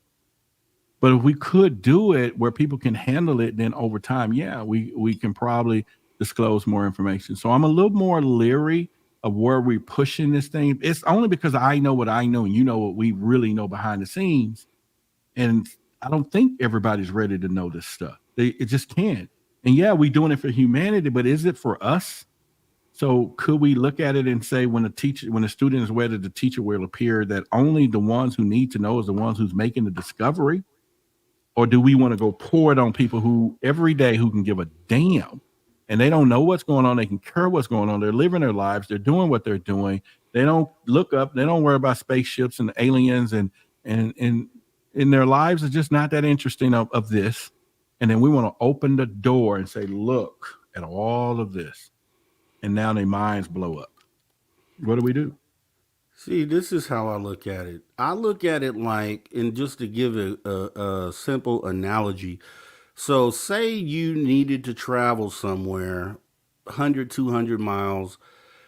But if we could do it where people can handle it, then over time, yeah, we can probably disclose more information. So I'm a little more leery of where we're pushing this thing. It's only because I know what I know and you know what we really know behind the scenes. And I don't think everybody's ready to know this stuff. It just can't. And yeah, we're doing it for humanity, but is it for us? So could we look at it and say when a student is ready, the teacher will appear that only the ones who need to know is the ones who's making the discovery? Or do we want to go pour it on people who every day who can give a damn and they don't know what's going on? They can care what's going on. They're living their lives. They're doing what they're doing. They don't look up. They don't worry about spaceships and aliens and their lives are just not that interesting of this. And then we want to open the door and say, look at all of this. And now their minds blow up. What do we do? See, this is how I look at it. I look at it like, and just to give a simple analogy. So, say you needed to travel somewhere 100, 200 miles.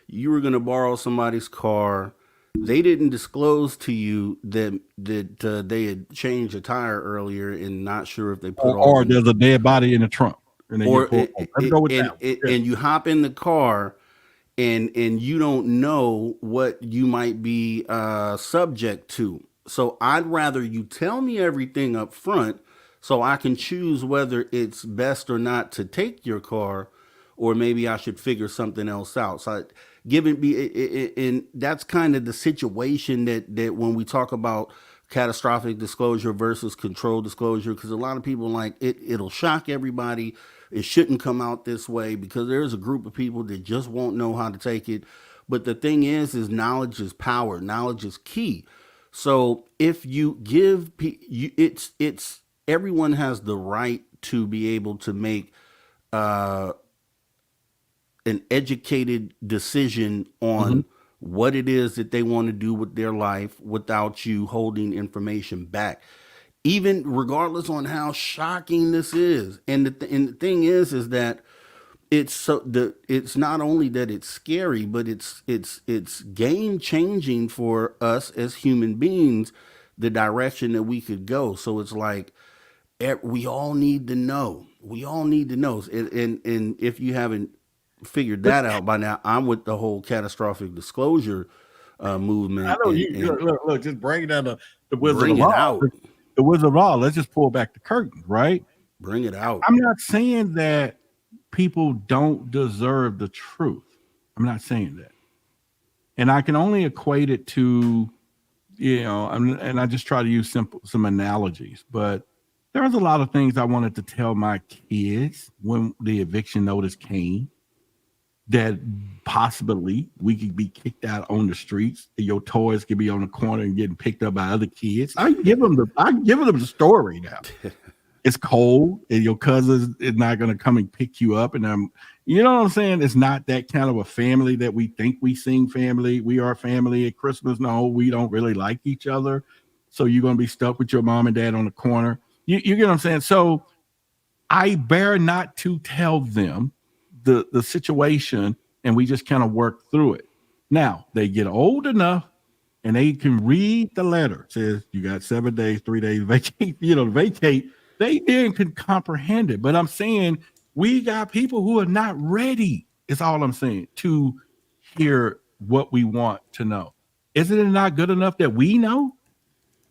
You were going to borrow somebody's car. They didn't disclose to you that they had changed a tire earlier and not sure if they put Or there's a dead body in the trunk. And then or let's go with that. and you hop in the car and you don't know what you might be subject to. So I'd rather you tell me everything up front so I can choose whether it's best or not to take your car, or maybe I should figure something else out. So given me, and that's kind of the situation that when we talk about catastrophic disclosure versus controlled disclosure, because a lot of people like it'll shock everybody. It shouldn't come out this way because there's a group of people that just won't know how to take it. But the thing is knowledge is power. Knowledge is key. So if you give, it's everyone has the right to be able to make an educated decision on what it is that they want to do with their life without you holding information back, even regardless on how shocking this is. And the thing is that it's not only that it's scary, but it's game changing for us as human beings, the direction that we could go. So it's like we all need to know. We all need to know. And if you haven't figured that out by now, I'm with the whole catastrophic disclosure movement. I know look, just bring down the Wizard bring of it Oz. out. The Wizard of Oz. Let's just pull back the curtain, right? Bring it out. I'm not saying that people don't deserve the truth. I'm not saying that. And I can only equate it to, and I just try to use some analogies, but there was a lot of things I wanted to tell my kids when the eviction notice came, that possibly we could be kicked out on the streets. Your toys could be on the corner and getting picked up by other kids. I'm giving them the story now. It's cold and your cousin is not going to come and pick you up. And you know what I'm saying? It's not that kind of a family that we think we sing family. We are family at Christmas. No, we don't really like each other. So you're going to be stuck with your mom and dad on the corner. You get what I'm saying? So I bear not to tell them the situation, and we just kind of work through it. Now they get old enough and they can read the letter. It says you got 7 days, 3 days vacate, vacate. They then can comprehend it. But I'm saying we got people who are not ready, is all I'm saying, to hear what we want to know. Isn't it not good enough that we know?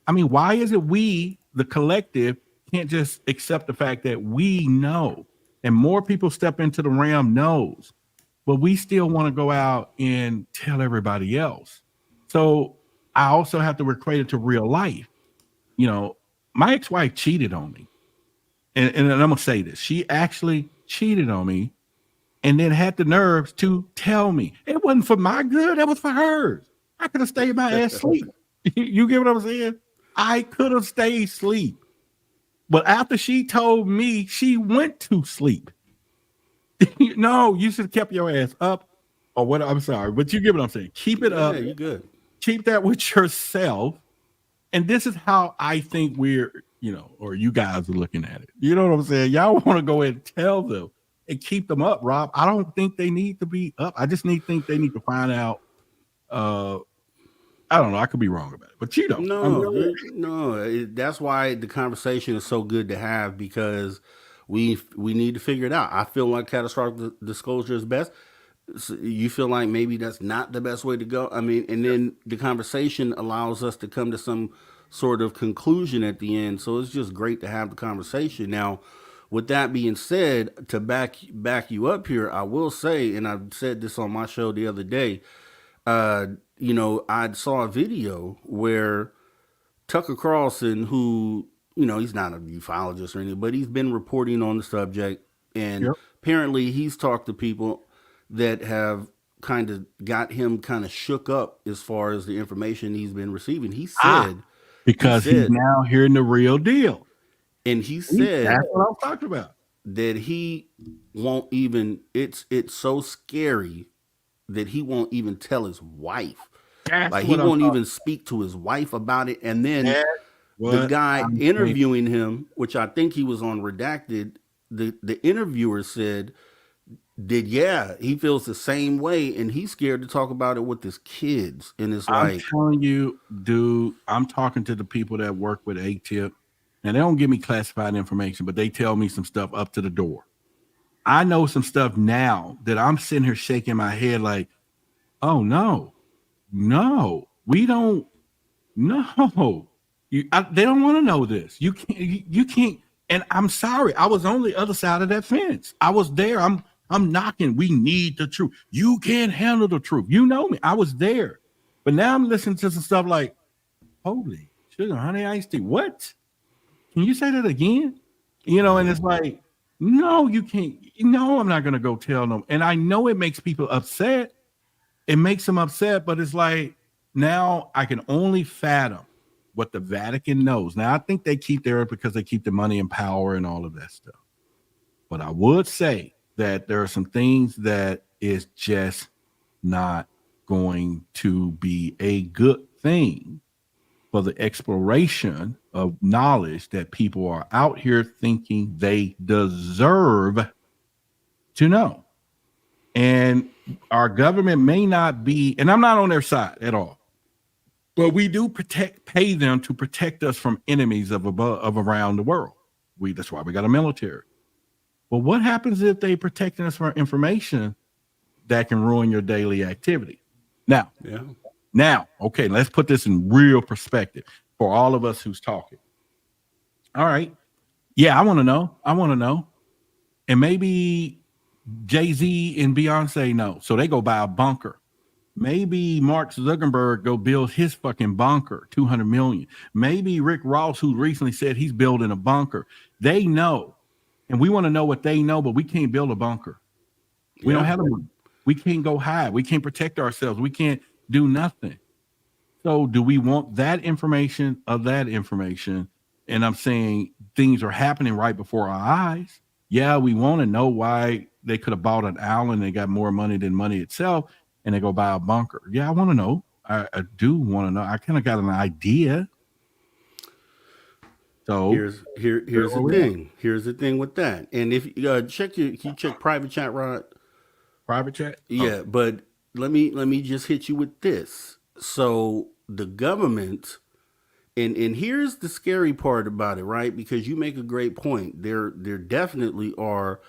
I mean, why is it we, the collective, can't just accept the fact that we know? And more people step into the realm knows, but we still want to go out and tell everybody else. So I also have to equate it to real life. My ex-wife cheated on me. And I'm going to say this. She actually cheated on me and then had the nerves to tell me. It wasn't for my good. That was for hers. I could have stayed my ass asleep. You get what I'm saying? I could have stayed asleep. But after she told me, she went to sleep. No, you should have kept your ass up. Or what? I'm sorry, but you get what I'm saying. Keep it up. Yeah, you're good. Keep that with yourself. And this is how I think we're, or you guys are looking at it. You know what I'm saying? Y'all want to go ahead and tell them and keep them up, Rob. I don't think they need to be up. I just think they need to find out. I don't know. I could be wrong about it, but you don't. No. That's why the conversation is so good to have, because we need to figure it out. I feel like catastrophic disclosure is best. So you feel like maybe that's not the best way to go. I mean, and then the conversation allows us to come to some sort of conclusion at the end. So it's just great to have the conversation. Now, with that being said, to back you up here, I will say, and I said this on my show the other day, I saw a video where Tucker Carlson, who, he's not a ufologist or anything, but he's been reporting on the subject. And apparently he's talked to people that have kind of got him kind of shook up as far as the information he's been receiving. He said, because he's now hearing the real deal. And he said That's what I'm talking about. that he won't even, it's so scary that he won't even tell his wife. That's Like he what I'm won't talking even speak to his wife about it. And then That's the what guy I'm saying. interviewing him, which I think he was on Redacted, the interviewer said that he feels the same way and he's scared to talk about it with his kids. And it's I'm like, telling you, dude, I'm talking to the people that work with ATIP, and they don't give me classified information, but they tell me some stuff up to the door. I know some stuff now that I'm sitting here shaking my head like, oh no, we don't. No, they don't want to know this. You can't. You can't. And I'm sorry, I was on the other side of that fence. I was there. I'm knocking. We need the truth. You can't handle the truth. You know me. I was there. But now I'm listening to some stuff like, holy sugar, honey, iced tea. What? Can you say that again? And it's like, no, you can't. No, I'm not going to go tell them. And I know it makes people upset. It makes them upset, but it's like, now I can only fathom what the Vatican knows. Now, I think they keep there because they keep the money and power and all of that stuff. But I would say that there are some things that is just not going to be a good thing for the exploration of knowledge that people are out here thinking they deserve to know. And our government may not be, and I'm not on their side at all, but we do pay them to protect us from enemies of around the world. That's why we got a military. But what happens if they protecting us from information that can ruin your daily activity? Now, okay, let's put this in real perspective for all of us who's talking. All right. Yeah, I want to know. And maybe Jay-Z and Beyonce know. So they go buy a bunker. Maybe Mark Zuckerberg go build his fucking bunker, 200 million. Maybe Rick Ross, who recently said he's building a bunker. They know. And we want to know what they know, but we can't build a bunker. We don't have the money. We can't go hide. We can't protect ourselves. We can't do nothing. So do we want that information of that information? And I'm saying things are happening right before our eyes. Yeah, we want to know why they could have bought an island. They got more money than money itself, and they go buy a bunker. Yeah, I want to know. I do want to know. I kind of got an idea. So here's the thing. Here's the thing with that. And if you check private chat, Rod? Private chat? Yeah, but let me just hit you with this. So the government, and here's the scary part about it, right? Because you make a great point. There definitely are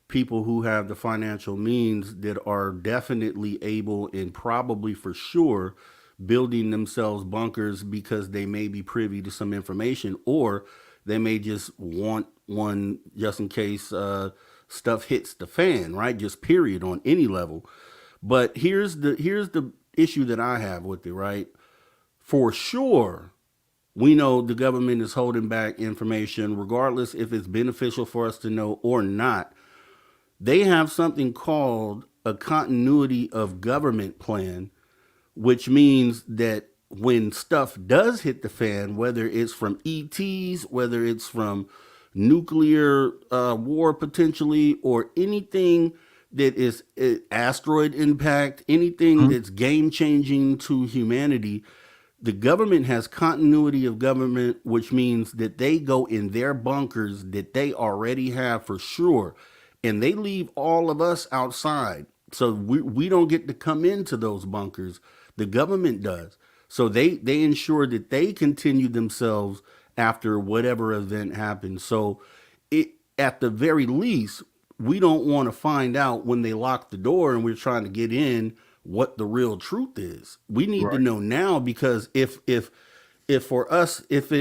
people who have the financial means that are definitely able and probably for sure building themselves bunkers because they may be privy to some information, or they may just want one just in case stuff hits the fan, right? Just period on any level. But here's the issue that I have with it, right? For sure, we know the government is holding back information, regardless if it's beneficial for us to know or not. They have something called a continuity of government plan, which means that when stuff does hit the fan, whether it's from ETs, whether it's from nuclear war potentially, or anything that is asteroid impact, anything that's game changing to humanity, the government has continuity of government, which means that they go in their bunkers that they already have for sure, and they leave all of us outside. So we don't get to come into those bunkers. The government does. So they ensure that they continue themselves after whatever event happens. So at the very least, we don't want to find out when they lock the door and we're trying to get in what the real truth is. We need to know now, because if for us, if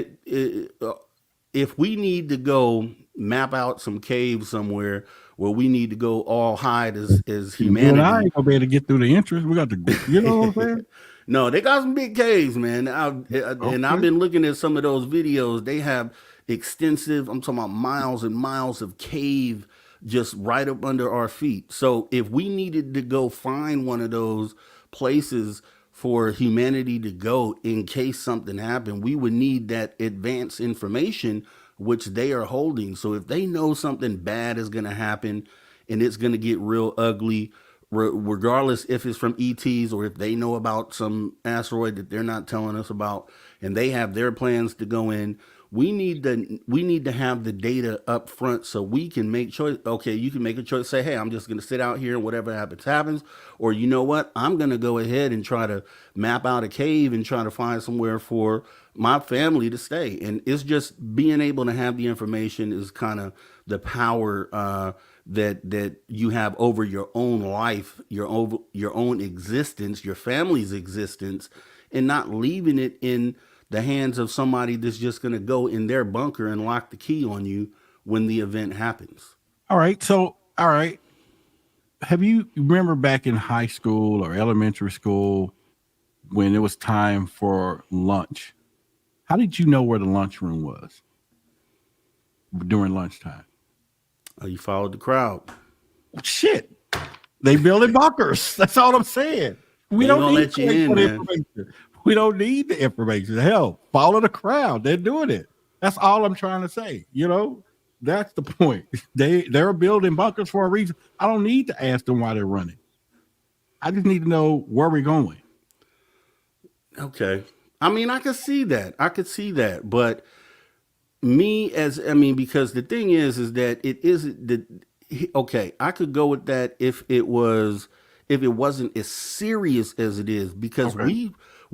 we need to go map out some cave somewhere where we need to go all hide as humanity. You and I ain't gonna be able to get through the entrance. We got to, you know what I'm saying? No, they got some big caves, man. And I've been looking at some of those videos. They have extensive, I'm talking about miles and miles of cave just right up under our feet. So if we needed to go find one of those places for humanity to go in case something happened, we would need that advanced information, which they are holding. So if they know something bad is going to happen and it's going to get real ugly, regardless if it's from ETs or if they know about some asteroid that they're not telling us about, and they have their plans to go in, we need to have the data up front so we can make choice. Okay, you can make a choice, say, hey, I'm just going to sit out here and whatever happens, or you know what, I'm going to go ahead and try to map out a cave and try to find somewhere for my family to stay. And it's just being able to have the information is kind of the power that you have over your own life, your own existence, your family's existence, and not leaving it in the hands of somebody that's just going to go in their bunker and lock the key on you when the event happens. All right. So, all right. Have you remember back in high school or elementary school when it was time for lunch? How did you know where the lunchroom was during lunchtime? You followed the crowd. Shit. They building bunkers. That's all I'm saying. We don't need let you in, man. information. We don't need the information. Hell, follow the crowd. They're doing it. That's all I'm trying to say. You know, that's the point. They're building bunkers for a reason. I don't need to ask them why they're running. I just need to know where we're going. Okay. I mean, I could see that. But because the thing is that it isn't the, okay, I could go with that if it wasn't as serious as it is, because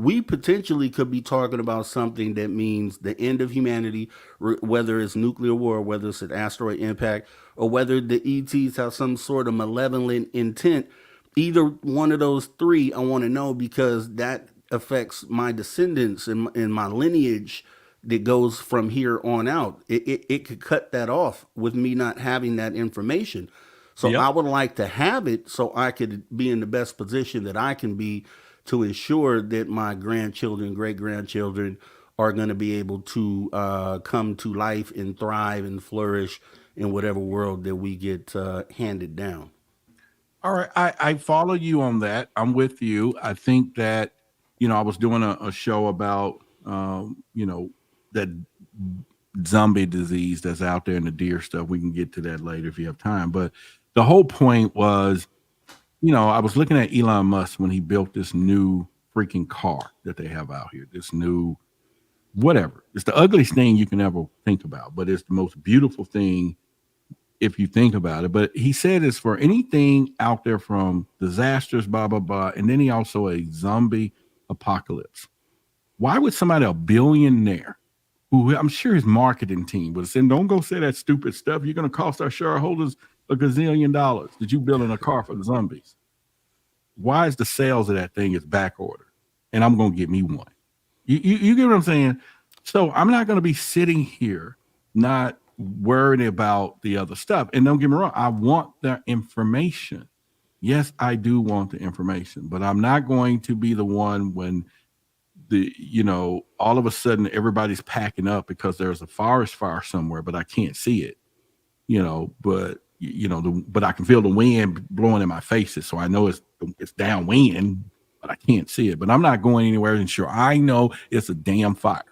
we potentially could be talking about something that means the end of humanity, whether it's nuclear war, whether it's an asteroid impact, or whether the ETs have some sort of malevolent intent. Either one of those three, I want to know, because that affects my descendants and my lineage that goes from here on out. It could cut that off with me not having that information. So I would like to have it so I could be in the best position that I can be to ensure that my grandchildren, great-grandchildren are going to be able to come to life and thrive and flourish in whatever world that we get handed down. All right. I follow you on that. I'm with you. I think that, I was doing a show about, that zombie disease that's out there in the deer stuff. We can get to that later if you have time. But the whole point was, I was looking at Elon Musk when he built this new freaking car that they have out here, this new whatever. It's the ugliest thing you can ever think about, but it's the most beautiful thing if you think about it. But he said it's for anything out there from disasters, blah, blah, blah. And then he also a zombie apocalypse. Why would somebody, a billionaire, who I'm sure his marketing team was saying, don't go say that stupid stuff. You're going to cost our shareholders $1 gazillion that you building a car for the zombies. Why is the sales of that thing is back order? And I'm going to get me one. You get what I'm saying? So I'm not going to be sitting here not worried about the other stuff. And don't get me wrong, I want the information. Yes, I do want the information, but I'm not going to be the one when all of a sudden everybody's packing up because there's a forest fire somewhere, but I can't see it, but but I can feel the wind blowing in my faces. So I know it's downwind, but I can't see it. But I'm not going anywhere until I know it's a damn fire.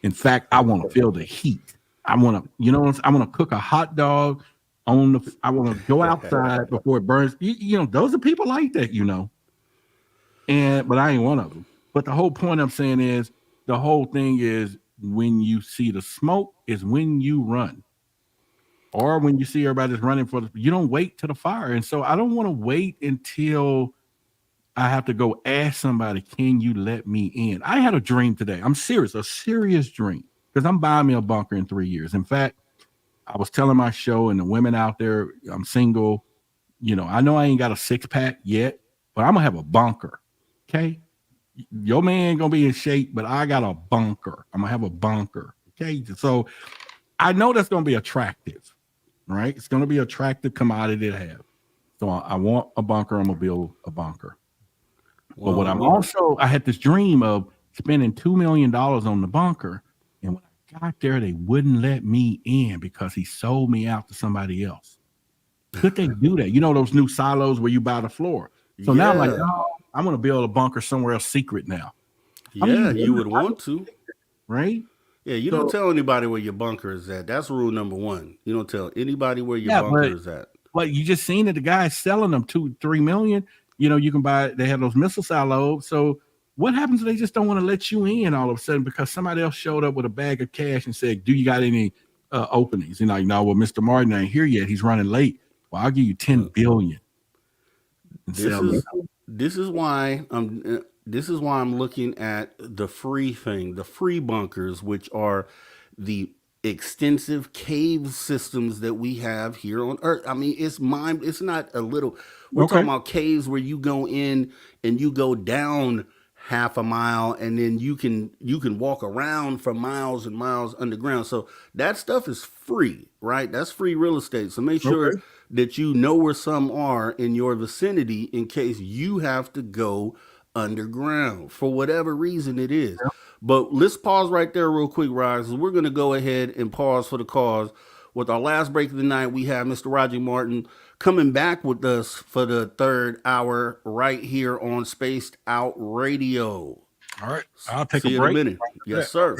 In fact, I want to feel the heat. I want to, I want to cook a hot dog I want to go outside before it burns. Those are people like that, but I ain't one of them. But the whole point I'm saying is the whole thing is when you see the smoke is when you run. Or when you see everybody's running you don't wait to the fire. And so I don't want to wait until I have to go ask somebody, can you let me in? I had a dream today. I'm serious, a serious dream, because I'm buying me a bunker in 3 years. In fact, I was telling my show and the women out there, I'm single. I know I ain't got a 6-pack yet, but I'm going to have a bunker. Okay. Your man ain't going to be in shape, but I got a bunker. I'm going to have a bunker. Okay. So I know that's going to be attractive, right? It's going to be an attractive commodity to have. So I want a bunker. I'm going to build a bunker. But what I had this dream of spending $2 million on the bunker. And when I got there, they wouldn't let me in because he sold me out to somebody else. Could they do that? Those new silos where you buy the floor. So now I'm like, no, I'm going to build a bunker somewhere else secret now. Yeah, you would want to. Right? Yeah, you So- don't tell anybody where your bunker is at. That's rule number one. You don't tell anybody where your Yeah, bunker but- is at. Well, you just seen it. The guy's selling them 2-3 million. You know, you can buy. They have those missile silos. So what happens if they just don't want to let you in all of a sudden because somebody else showed up with a bag of cash and said, "Do you got any openings?" You know, no. Well, Mr. Martin ain't here yet. He's running late. Well, I'll give you 10 billion. And This sell is them. this is why I'm looking at the free thing, the free bunkers, which are the extensive cave systems that we have here on Earth. I mean, it's not a little. We're Okay. talking about caves where you go in and you go down half a mile and then you can walk around for miles and miles underground. So that stuff is free, right? That's free real estate. So make sure Okay. that you know where some are in your vicinity in case you have to go underground for whatever reason it is. But let's pause right there real quick, Rod, 'cause we're going to go ahead and pause for the cause. With our last break of the night, we have Mr. Roderick Martin coming back with us for the third hour right here on Spaced Out Radio. All right. I'll take See a you in a break. minute. Yes, sir.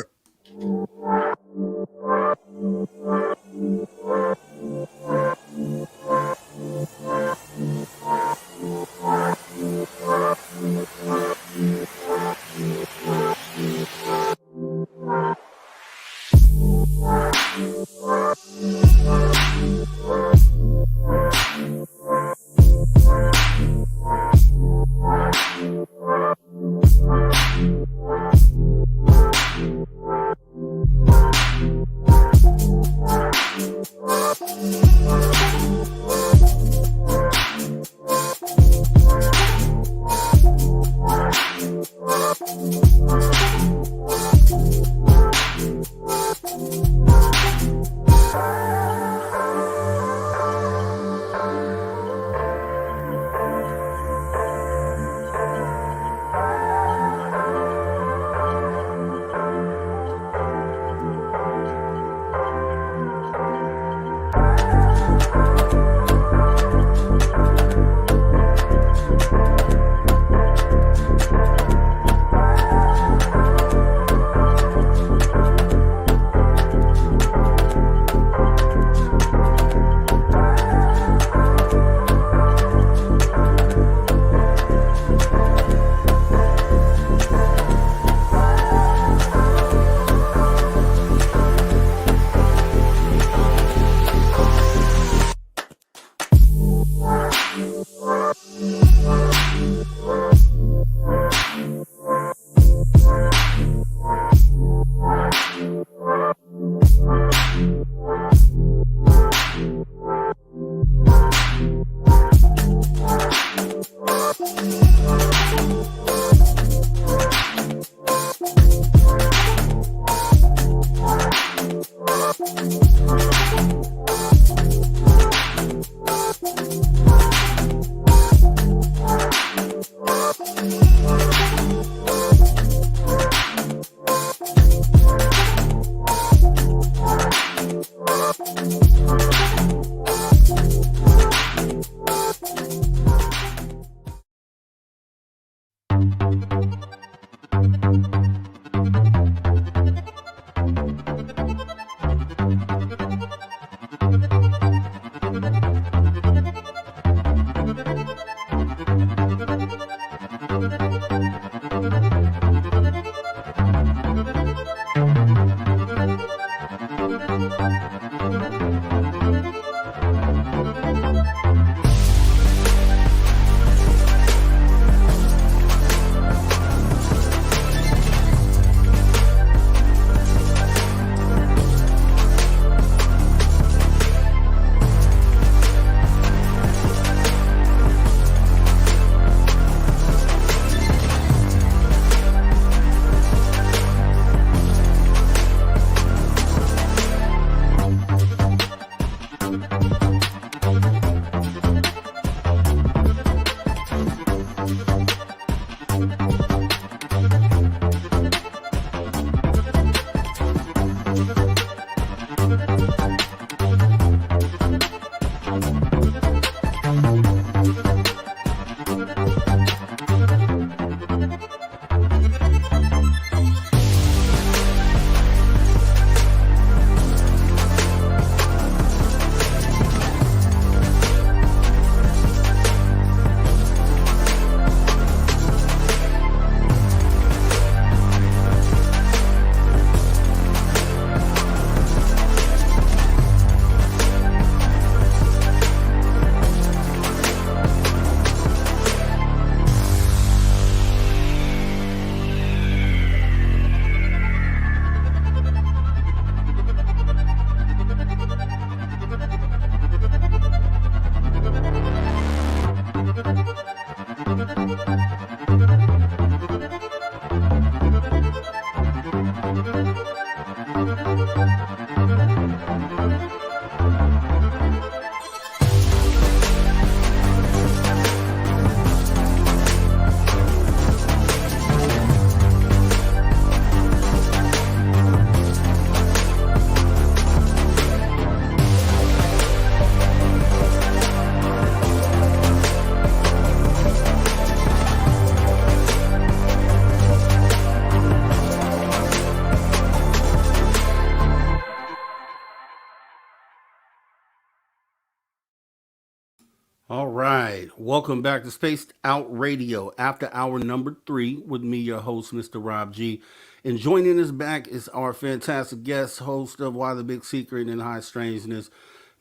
All right. Welcome back to Spaced Out Radio, after hour number 3, with me, your host, Mr. Rob G. And joining us back is our fantastic guest host of Why the Big Secret and High Strangeness,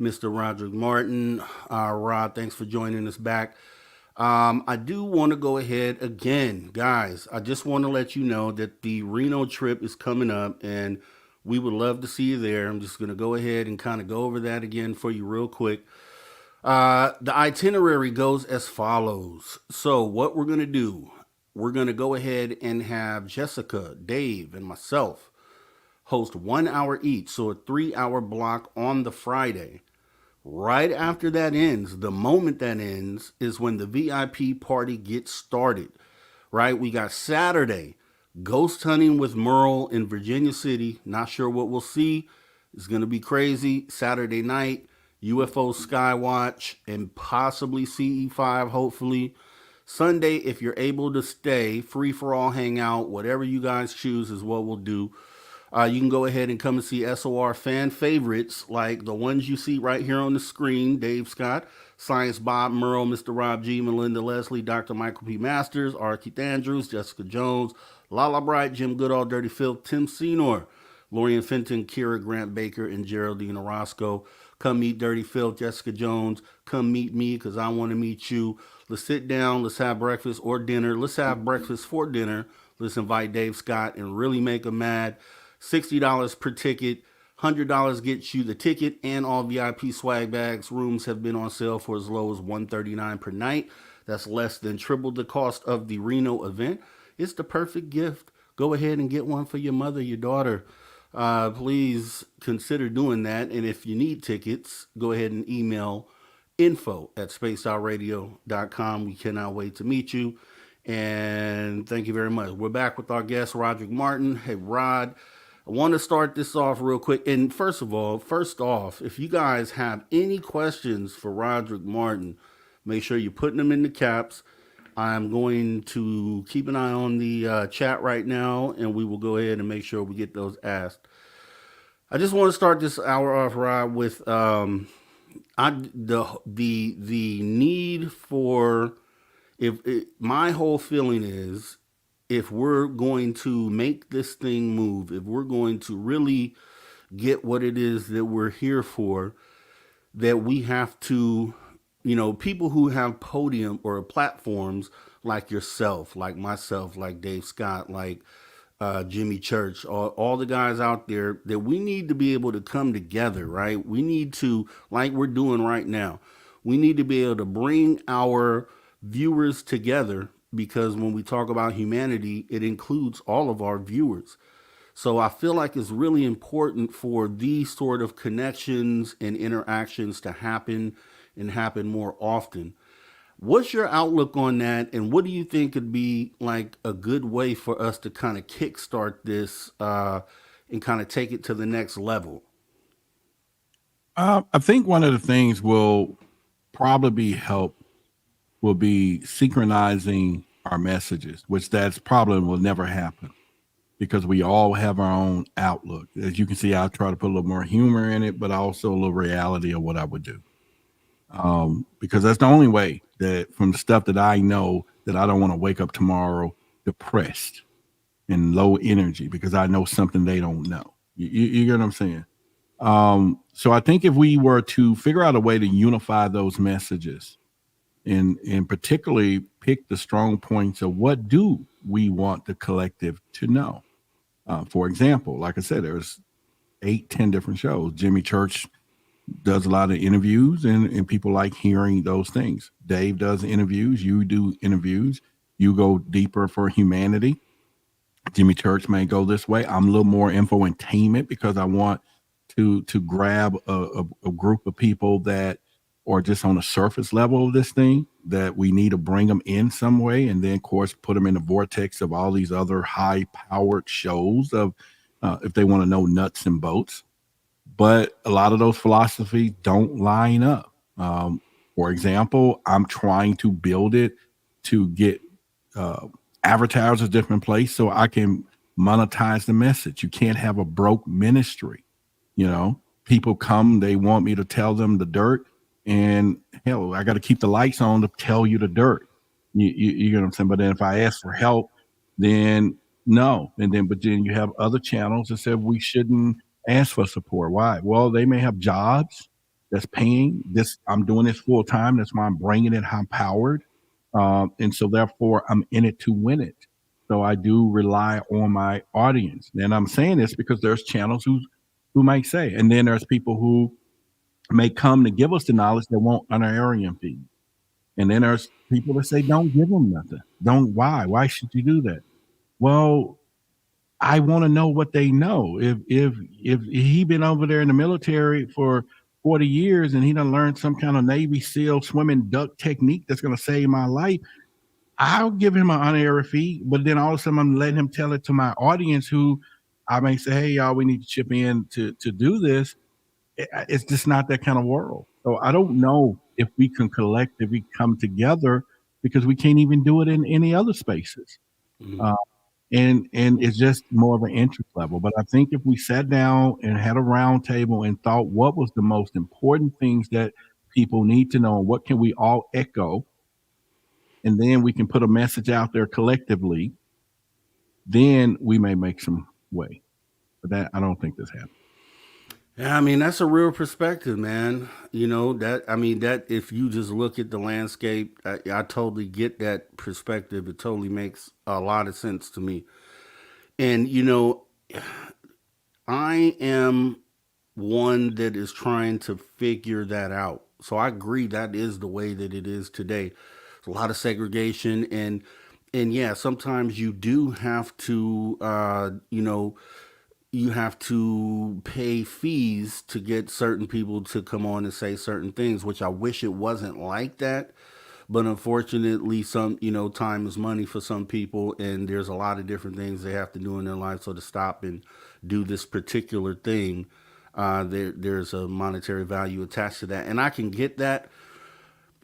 Mr. Roderick Martin. Rod, thanks for joining us back. I do want to go ahead again, guys. I just want to let you know that the Reno trip is coming up, and we would love to see you there. I'm just going to go ahead and kind of go over that again for you real quick. The itinerary goes as follows. So what we're going to do, we're going to go ahead and have Jessica, Dave, and myself host 1 hour each. So a 3-hour block on the Friday. Right after that ends, the moment that ends is when the VIP party gets started, right? We got Saturday, ghost hunting with Merle in Virginia City. Not sure what we'll see. It's going to be crazy. Saturday night, UFO Skywatch, and possibly CE5, hopefully. Sunday, if you're able to stay, free for all hangout, whatever you guys choose is what we'll do. You can go ahead and come and see SOR fan favorites like the ones you see right here on the screen: Dave Scott, Science Bob, Merle, Mr. Rob G, Melinda Leslie, Dr. Michael P. Masters, R. Keith Andrews, Jessica Jones, Lala Bright, Jim Goodall, Dirty Phil, Tim Senor, Lorian Fenton, Kira Grant Baker, and Geraldine Orozco. Come meet Dirty Phil, Jessica Jones. Come meet me because I want to meet you. Let's sit down. Let's have breakfast or dinner. Let's have breakfast for dinner. Let's invite Dave Scott and really make him mad. $60 per ticket. $100 gets you the ticket and all VIP swag bags. Rooms have been on sale for as low as $139 per night. That's less than triple the cost of the Reno event. It's the perfect gift. Go ahead and get one for your mother, your daughter. Please consider doing that. And if you need tickets, go ahead and email info@spacedoutradio.com. We cannot wait to meet you. And thank you very much. We're back with our guest, Roderick Martin. Hey, Rod, I want to start this off real quick. And first off, if you guys have any questions for Roderick Martin, make sure you're putting them in the caps. I'm going to keep an eye on the chat right now, and we will go ahead and make sure we get those asked. I just want to start this hour off, Rob, with the need for, my whole feeling is, if we're going to make this thing move, if we're going to really get what it is that we're here for, that we have to, people who have podium or platforms like yourself, like myself, like Dave Scott, like Jimmy Church, all the guys out there, that we need to be able to come together, right? We need to, like we're doing right now, we need to be able to bring our viewers together, because when we talk about humanity, it includes all of our viewers. So I feel like it's really important for these sort of connections and interactions to happen and happen more often. What's your outlook on that, and what do you think could be like a good way for us to kind of kickstart this and kind of take it to the next level? I think one of the things will probably will be synchronizing our messages, which that's probably will never happen because we all have our own outlook. As you can see, I try to put a little more humor in it, but also a little reality of what I would do. Because that's the only way that, from the stuff that I know, that I don't want to wake up tomorrow depressed and low energy because I know something they don't know. You get what I'm saying? So I think if we were to figure out a way to unify those messages and particularly pick the strong points of what do we want the collective to know. For example, like I said, there's 8-10 different shows. Jimmy Church does a lot of interviews and people like hearing those things. Dave does interviews. You do interviews. You go deeper for humanity. Jimmy Church may go this way. I'm a little more infotainment because I want to grab a group of people that are just on the surface level of this thing, that we need to bring them in some way, and then of course put them in the vortex of all these other high powered shows of if they want to know nuts and bolts. But a lot of those philosophies don't line up. For example, I'm trying to build it to get advertisers different place so I can monetize the message. You can't have a broke ministry. You know, people come, they want me to tell them the dirt, and hell, I got to keep the lights on to tell you the dirt. You know what I'm saying? But then if I ask for help, then no. But then you have other channels that said we shouldn't ask for support. Why? Well, they may have jobs that's paying this. I'm doing this full time. That's why I'm bringing it high powered. And so therefore I'm in it to win it. So I do rely on my audience. And I'm saying this because there's channels who might say, and then there's people who may come to give us the knowledge that want honorarium fees. And then there's people that say, don't give them nothing. Why should you do that? Well, I want to know what they know. If he been over there in the military for 40 years and he done learned some kind of Navy SEAL swimming duck technique that's going to save my life, I'll give him an honorary fee. But then all of a sudden I'm letting him tell it to my audience who I may say, hey, y'all, we need to chip in to do this. It's just not that kind of world. So I don't know if we can collectively come together because we can't even do it in any other spaces. Mm-hmm. And it's just more of an interest level. But I think if we sat down and had a round table and thought what was the most important things that people need to know and what can we all echo, and then we can put a message out there collectively, then we may make some way. But that I don't think this happens. Yeah, I mean, that's a real perspective, man. You know, that if you just look at the landscape, I totally get that perspective. It totally makes a lot of sense to me. And, you know, I am one that is trying to figure that out. So I agree that is the way that it is today. There's a lot of segregation, and yeah, sometimes you do have to, you have to pay fees to get certain people to come on and say certain things, which I wish it wasn't like that. But unfortunately, time is money for some people, and there's a lot of different things they have to do in their life. So to stop and do this particular thing, there's a monetary value attached to that, and I can get that.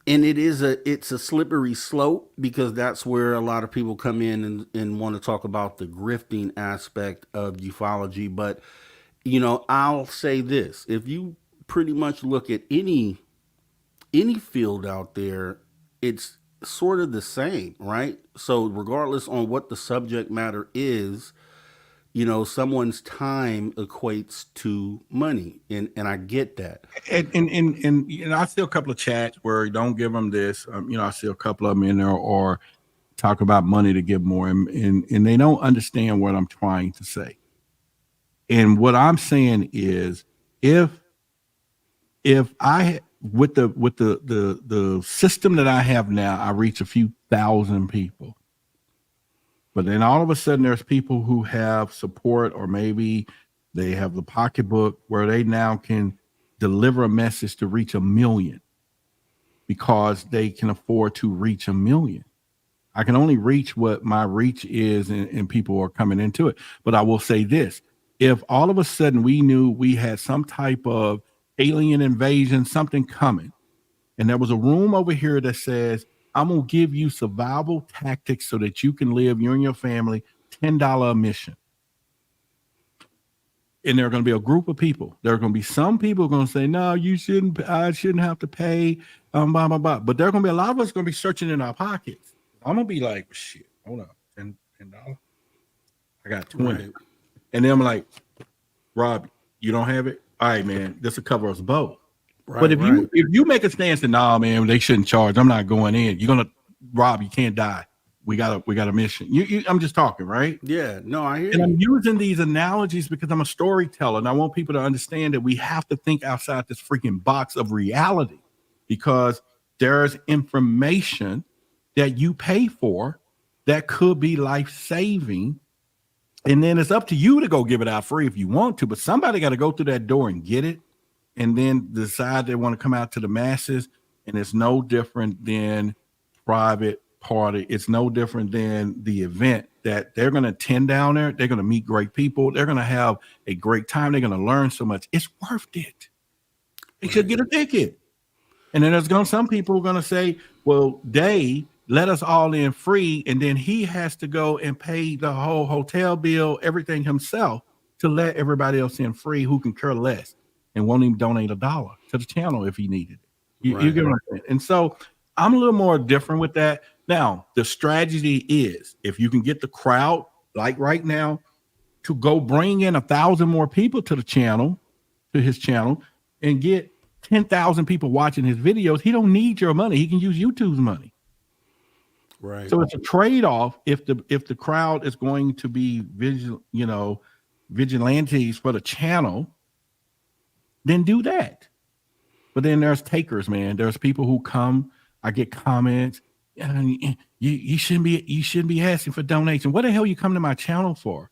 And it's a slippery slope because that's where a lot of people come in and want to talk about the grifting aspect of ufology. But, you know, I'll say this. If you pretty much look at any field out there, it's sort of the same, right? So regardless on what the subject matter is, you know, someone's time equates to money, and I get that. And you know, I see a couple of chats where you don't give them this. You know, I see a couple of them in there or talk about money to give more, and they don't understand what I'm trying to say. And what I'm saying is, if I with the system that I have now, I reach a few thousand people. But then all of a sudden there's people who have support, or maybe they have the pocketbook where they now can deliver a message to reach 1 million because they can afford to reach 1 million. I can only reach what my reach is, and people are coming into it. But I will say this, if all of a sudden we knew we had some type of alien invasion, something coming, and there was a room over here that says, I'm going to give you survival tactics so that you can live, you and your family, $10 admission. And there are going to be a group of people. There are going to be some people going to say, no, I shouldn't have to pay, blah, blah, blah. But there are going to be a lot of us going to be searching in our pockets. I'm going to be like, shit, hold up, $10. I got 20. Right. And then I'm like, Rob, you don't have it? All right, man, this will cover us both. Right, but if you make a stance that, nah, man, they shouldn't charge, I'm not going in. You're gonna, Rob, you can't die. We got a mission. I'm just talking, right? Yeah, no, I hear and you. I'm using these analogies because I'm a storyteller, and I want people to understand that we have to think outside this freaking box of reality, because there's information that you pay for that could be life-saving And then it's up to you to go give it out free if you want to, but somebody got to go through that door and get it, and then decide they want to come out to the masses. And it's no different than private party. It's no different than the event that they're going to attend down there. They're going to meet great people. They're going to have a great time. They're going to learn so much. It's worth it. They should get a ticket. And then some people are going to say, well, let us all in free, and then he has to go and pay the whole hotel bill, everything himself, to let everybody else in free who can care less and won't even donate $1 to the channel if he needed it. You get what I'm saying? And so I'm a little more different with that. Now, the strategy is, if you can get the crowd, like right now, to go bring in 1,000 more people to the channel, to his channel, and get 10,000 people watching his videos, he don't need your money. He can use YouTube's money. Right. So it's a trade-off. If the crowd is going to be vigilantes for the channel, then do that. But then there's takers, man. There's people who come. I get comments. You shouldn't be asking for donation. What the hell you come to my channel for?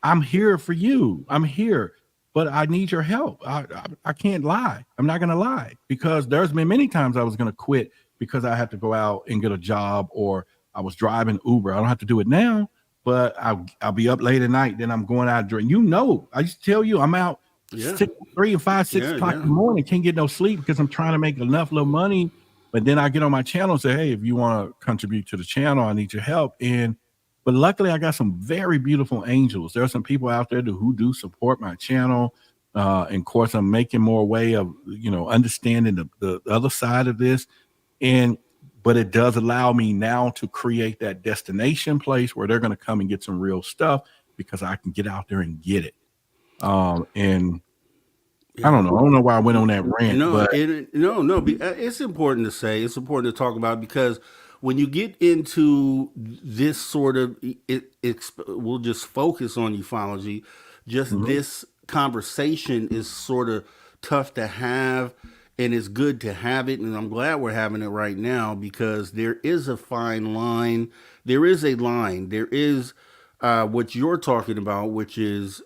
I'm here for you. I'm here, but I need your help. I can't lie. I'm not gonna lie, because there's been many times I was gonna quit because I had to go out and get a job, or I was driving Uber. I don't have to do it now, but I'll be up late at night. Then I'm going out drinking. I used to tell you I'm out 3 and 5, 6 o'clock in the morning. Can't get no sleep because I'm trying to make enough little money. But then I get on my channel and say, hey, if you want to contribute to the channel, I need your help. But luckily I got some very beautiful angels. There are some people out there who do support my channel. And of course, I'm making more way of, understanding the other side of this. But it does allow me now to create that destination place where they're going to come and get some real stuff, because I can get out there and get it. And I don't know. I don't know why I went on that rant. It's important to say. It's important to talk about, because when you get into this sort of, we'll just focus on ufology. This conversation is sort of tough to have, and it's good to have it. And I'm glad we're having it right now, because there is a fine line. There is a line. There is what you're talking about, which is,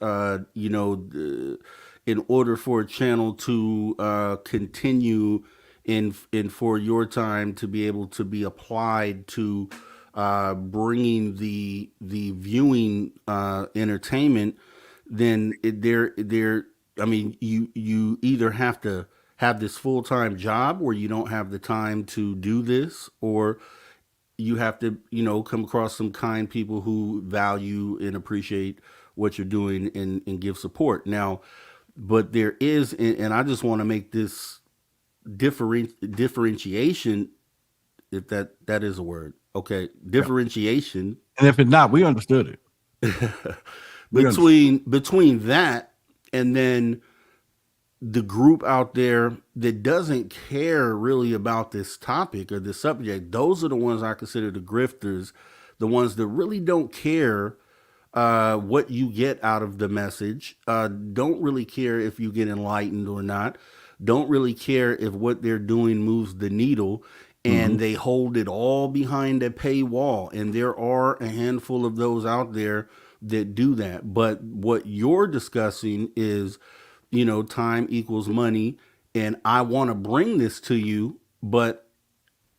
in order for a channel to continue in for your time to be able to be applied to bringing the viewing entertainment, then you either have to have this full-time job where you don't have the time to do this, or you have to, come across some kind people who value and appreciate what you're doing and give support. Now, but there is, and I just want to make this differentiation, if that is a word. Okay. Differentiation. And if it's not, we understood it. between that and then the group out there that doesn't care really about this topic or this subject. Those are the ones I consider the grifters, the ones that really don't care what you get out of the message, don't really care if you get enlightened or not, don't really care if what they're doing moves the needle, and they hold it all behind a paywall. And there are a handful of those out there that do that. But what you're discussing is, time equals money, and I want to bring this to you, but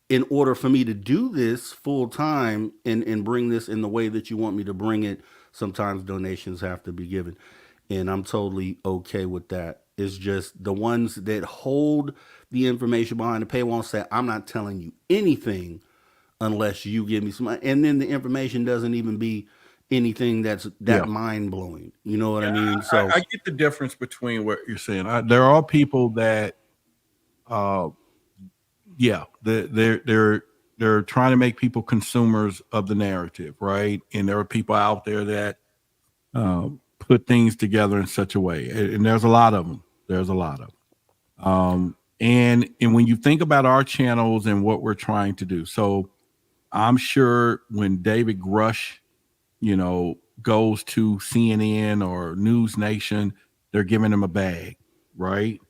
in order for me to do this full time and bring this in the way that you want me to bring it, sometimes donations have to be given. And I'm totally okay with that. It's just the ones that hold the information behind the paywall say, I'm not telling you anything unless you give me some money. And then the information doesn't even be anything that's mind blowing. You know what I mean? So I get the difference between what you're saying. There are people that, they're trying to make people consumers of the narrative, right? And there are people out there that put things together in such a way, and there's a lot of them. And when you think about our channels and what we're trying to do, so I'm sure when David Grush, goes to CNN or News Nation, they're giving him a bag, right?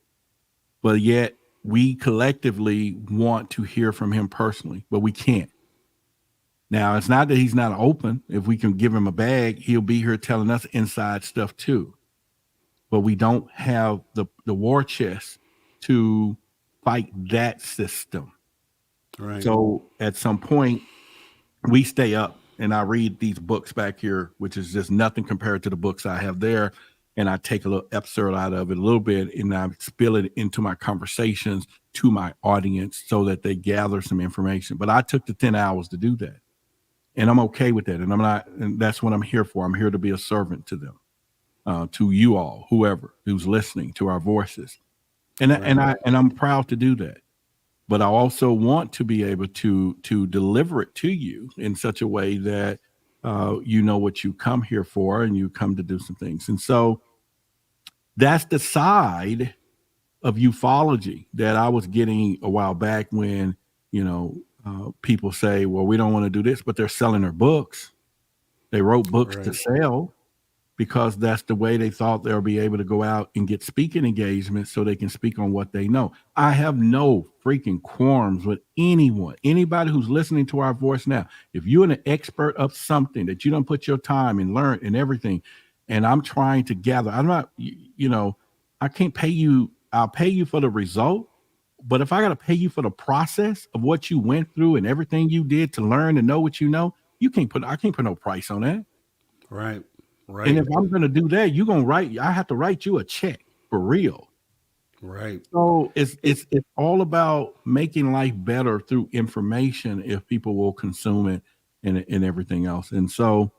But yet we collectively want to hear from him personally, but we can't. Now, it's not that he's not open. If we can give him a bag, he'll be here telling us inside stuff too. But we don't have the war chest to fight that system. Right. So at some point, we stay up and I read these books back here, which is just nothing compared to the books I have there. And I take a little excerpt out of it a little bit and I spill it into my conversations to my audience so that they gather some information. But I took the 10 hours to do that. And I'm okay with that. And and that's what I'm here for. I'm here to be a servant to them, to you all, whoever who's listening to our voices. And I'm proud to do that. But I also want to be able to deliver it to you in such a way that you know what you come here for and you come to do some things. And so that's the side of ufology that I was getting a while back when, people say, well, we don't want to do this, but they're selling their books. They wrote books to sell because that's the way they thought they'll be able to go out and get speaking engagements so they can speak on what they know. I have no freaking qualms with anyone, anybody who's listening to our voice now. If you're an expert of something that you don't put your time and learn and everything, and I'm trying to gather, I'm not, I can't pay you. I'll pay you for the result. But if I got to pay you for the process of what you went through and everything you did to learn and know what you know, I can't put no price on that. Right. Right. And if I'm going to do that, I have to write you a check for real. Right. So it's all about making life better through information if people will consume it and everything else. And so,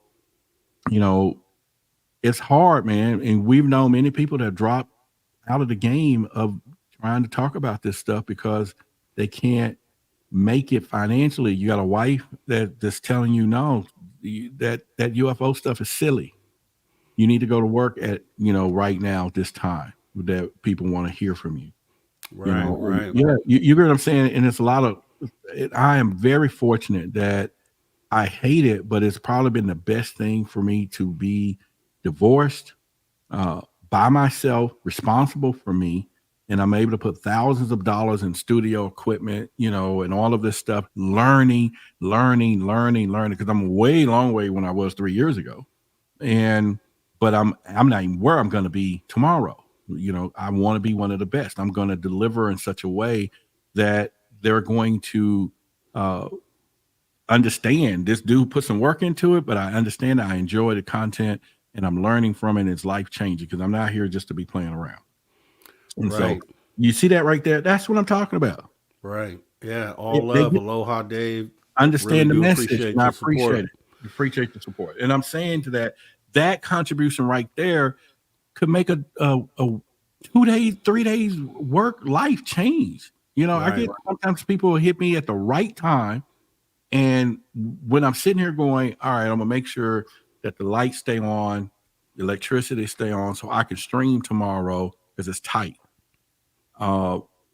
it's hard, man. And we've known many people that dropped out of the game of trying to talk about this stuff because they can't make it financially. You got a wife that's telling you, no, that UFO stuff is silly. You need to go to work at, right now, this time that people want to hear from you. Right. Right. Yeah. You get what I'm saying? And it's a lot of, I am very fortunate that I hate it, but it's probably been the best thing for me to be divorced, by myself, responsible for me. And I'm able to put thousands of dollars in studio equipment, and all of this stuff, learning, because I'm a long way when I was 3 years ago. But I'm not even where I'm going to be tomorrow. I want to be one of the best. I'm going to deliver in such a way that they're going to understand this dude put some work into it, but I understand I enjoy the content and I'm learning from it. And it's life changing because I'm not here just to be playing around. And so you see that right there. That's what I'm talking about. Right. Yeah. All love. Aloha, Dave. Understand really the message. And I appreciate it. Appreciate the support. And I'm saying to that contribution right there could make a 2 days, 3 days work life change. I get sometimes people will hit me at the right time. And when I'm sitting here going, all right, I'm gonna make sure that the lights stay on, the electricity stay on so I can stream tomorrow because it's tight.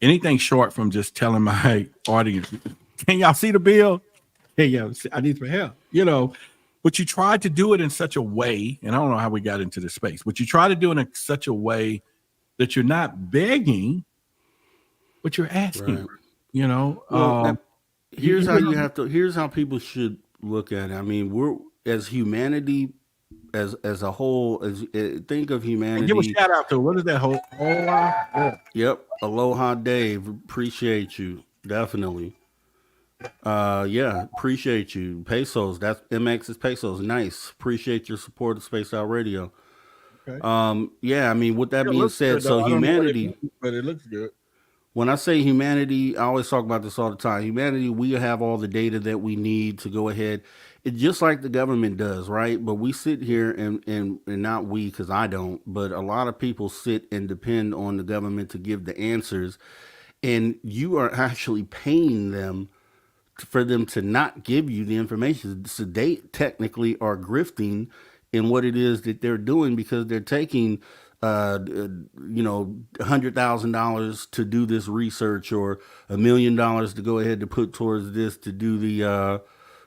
Anything short from just telling my audience, can y'all see the bill? Hey, yeah, I need some help. But you try to do it in such a way, and I don't know how we got into this space, but you try to do it in such a way that you're not begging, but you're asking. Well, here's how people should look at it. I mean, we're as humanity, as a whole, think of humanity. Give a shout out to what is that whole? Yep, Aloha, Dave. Appreciate you, definitely. Appreciate you. Pesos. That's MX is pesos. Nice. Appreciate your support of Spaced Out Radio. Okay. I mean, with that being said, so humanity, but it looks good. When I say humanity, I always talk about this all the time. Humanity, we have all the data that we need to go ahead. It's just like the government does, right? But we sit here and not we, because I don't, but a lot of people sit and depend on the government to give the answers. And you are actually paying them for them to not give you the information. So they technically are grifting in what it is that they're doing because they're taking $100,000 to do this research or $1 million to go ahead to put towards this to do the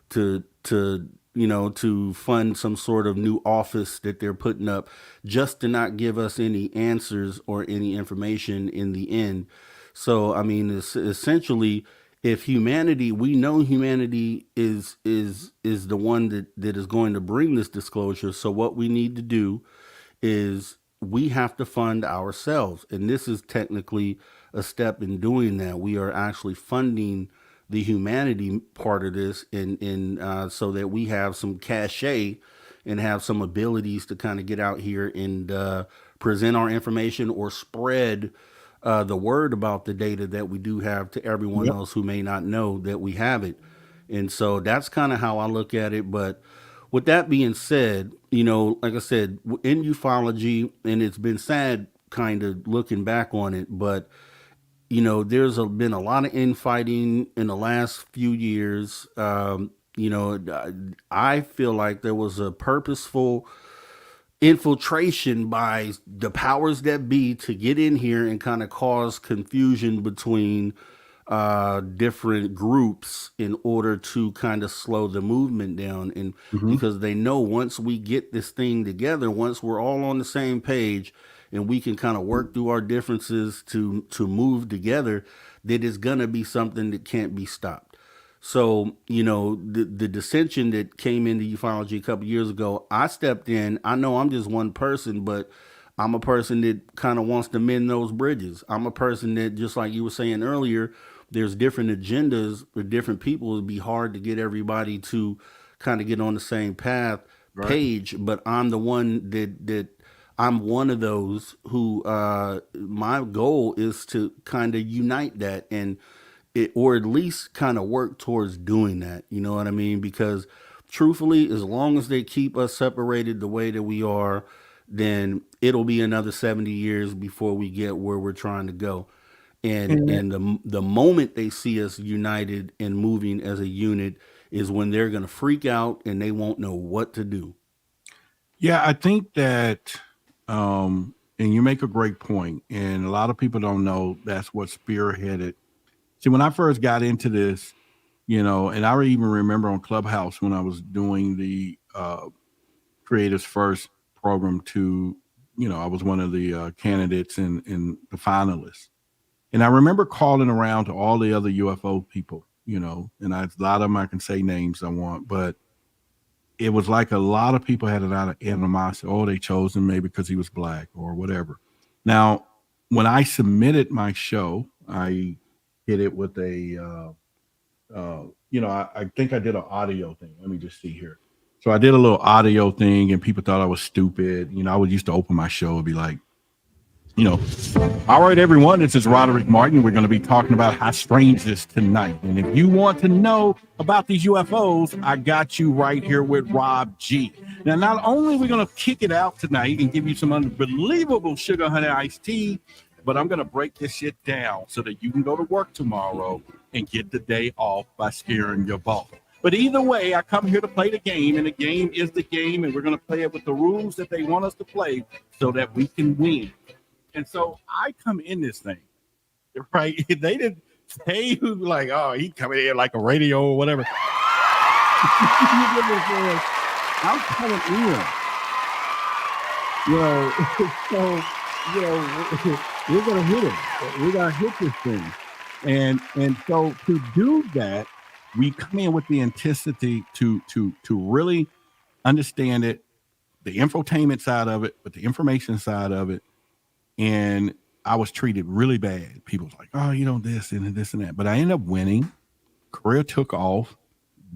to fund some sort of new office that they're putting up just to not give us any answers or any information in the end. So I mean, it's essentially if humanity, we know humanity is the one that is going to bring this disclosure. So what we need to do is we have to fund ourselves, and this is technically a step in doing that. We are actually funding the humanity part of this, in so that we have some cachet and have some abilities to kind of get out here and present our information or spread the word about the data that we do have to everyone Yep. else who may not know that we have it. And so that's kind of how I look at it. But with that being said, like I said, in ufology, and it's been sad kind of looking back on it, but there's been a lot of infighting in the last few years. I feel like there was a purposeful infiltration by the powers that be to get in here and kind of cause confusion between different groups in order to kind of slow the movement down. And Mhm. because they know once we get this thing together, once we're all on the same page and we can kind of work through our differences to move together, that is going to be something that can't be stopped. So, the dissension that came into ufology a couple years ago, I stepped in. I know I'm just one person, but I'm a person that kind of wants to mend those bridges. I'm a person that, just like you were saying earlier, there's different agendas with different people. It'd be hard to get everybody to kind of get on the same Right. page, but I'm the one that I'm one of those who my goal is to kind of unite that, and or at least kind of work towards doing that. You know what I mean? Because truthfully, as long as they keep us separated the way that we are, then it'll be another 70 years before we get where we're trying to go. And And the moment they see us united and moving as a unit is when they're going to freak out and they won't know what to do. yeah, I think that, and you make a great point, and a lot of people don't know that's what spearheaded. See, when I first got into this, and I even remember on Clubhouse when I was doing the Creators First program I was one of the candidates and the finalists. And I remember calling around to all the other UFO people, and a lot of them I can say names I want, but it was like a lot of people had a lot of animosity. Oh, they chose him maybe because he was black or whatever. Now, when I submitted my show, I hit it with I think I did an audio thing. Let me just see here. So I did a little audio thing, and people thought I was stupid. I would used to open my show and be like, all right, everyone, this is Roderick Martin. We're going to be talking about High Strangeness tonight. And if you want to know about these UFOs, I got you right here with Rob G. Now, not only are we going to kick it out tonight and give you some unbelievable sugar honey iced tea, but I'm going to break this shit down so that you can go to work tomorrow and get the day off by scaring your boss. But either way, I come here to play the game, and the game is the game, and we're going to play it with the rules that they want us to play so that we can win. And so I come in this thing, right? They didn't say who like, oh, he coming in like a radio or whatever. I'm coming in. So we're gonna hit it. We're gonna hit this thing. And so to do that, we come in with the intensity to really understand it, the infotainment side of it, but the information side of it. And I was treated really bad. People was like, oh, this and this and that. But I ended up winning. Career took off,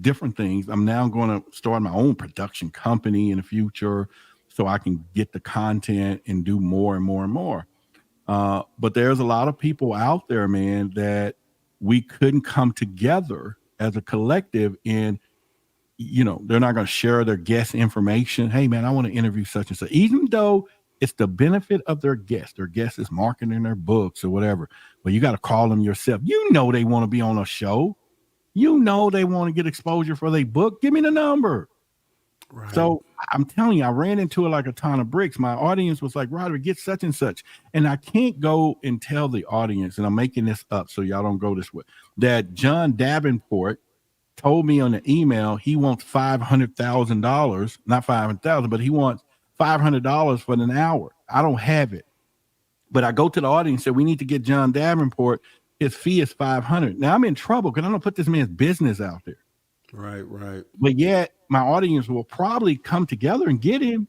different things. I'm now going to start my own production company in the future so I can get the content and do more and more and more. But there's a lot of people out there, man, that we couldn't come together as a collective, and they're not going to share their guest information. Hey, man, I want to interview such and such, even though it's the benefit of their guest. Their guest is marketing their books or whatever. But you got to call them yourself. They want to be on a show. They want to get exposure for their book. Give me the number. Right. So I'm telling you, I ran into it like a ton of bricks. My audience was like, Roderick, get such and such. And I can't go and tell the audience, and I'm making this up so y'all don't go this way, that John Davenport told me on the email he wants $500,000, not 500,000, but he wants $500 for an hour. I don't have it. But I go to the audience and said, we need to get John Davenport his fee is $500. Now I'm in trouble because I don't put this man's business out there. Right. But yet my audience will probably come together and get him.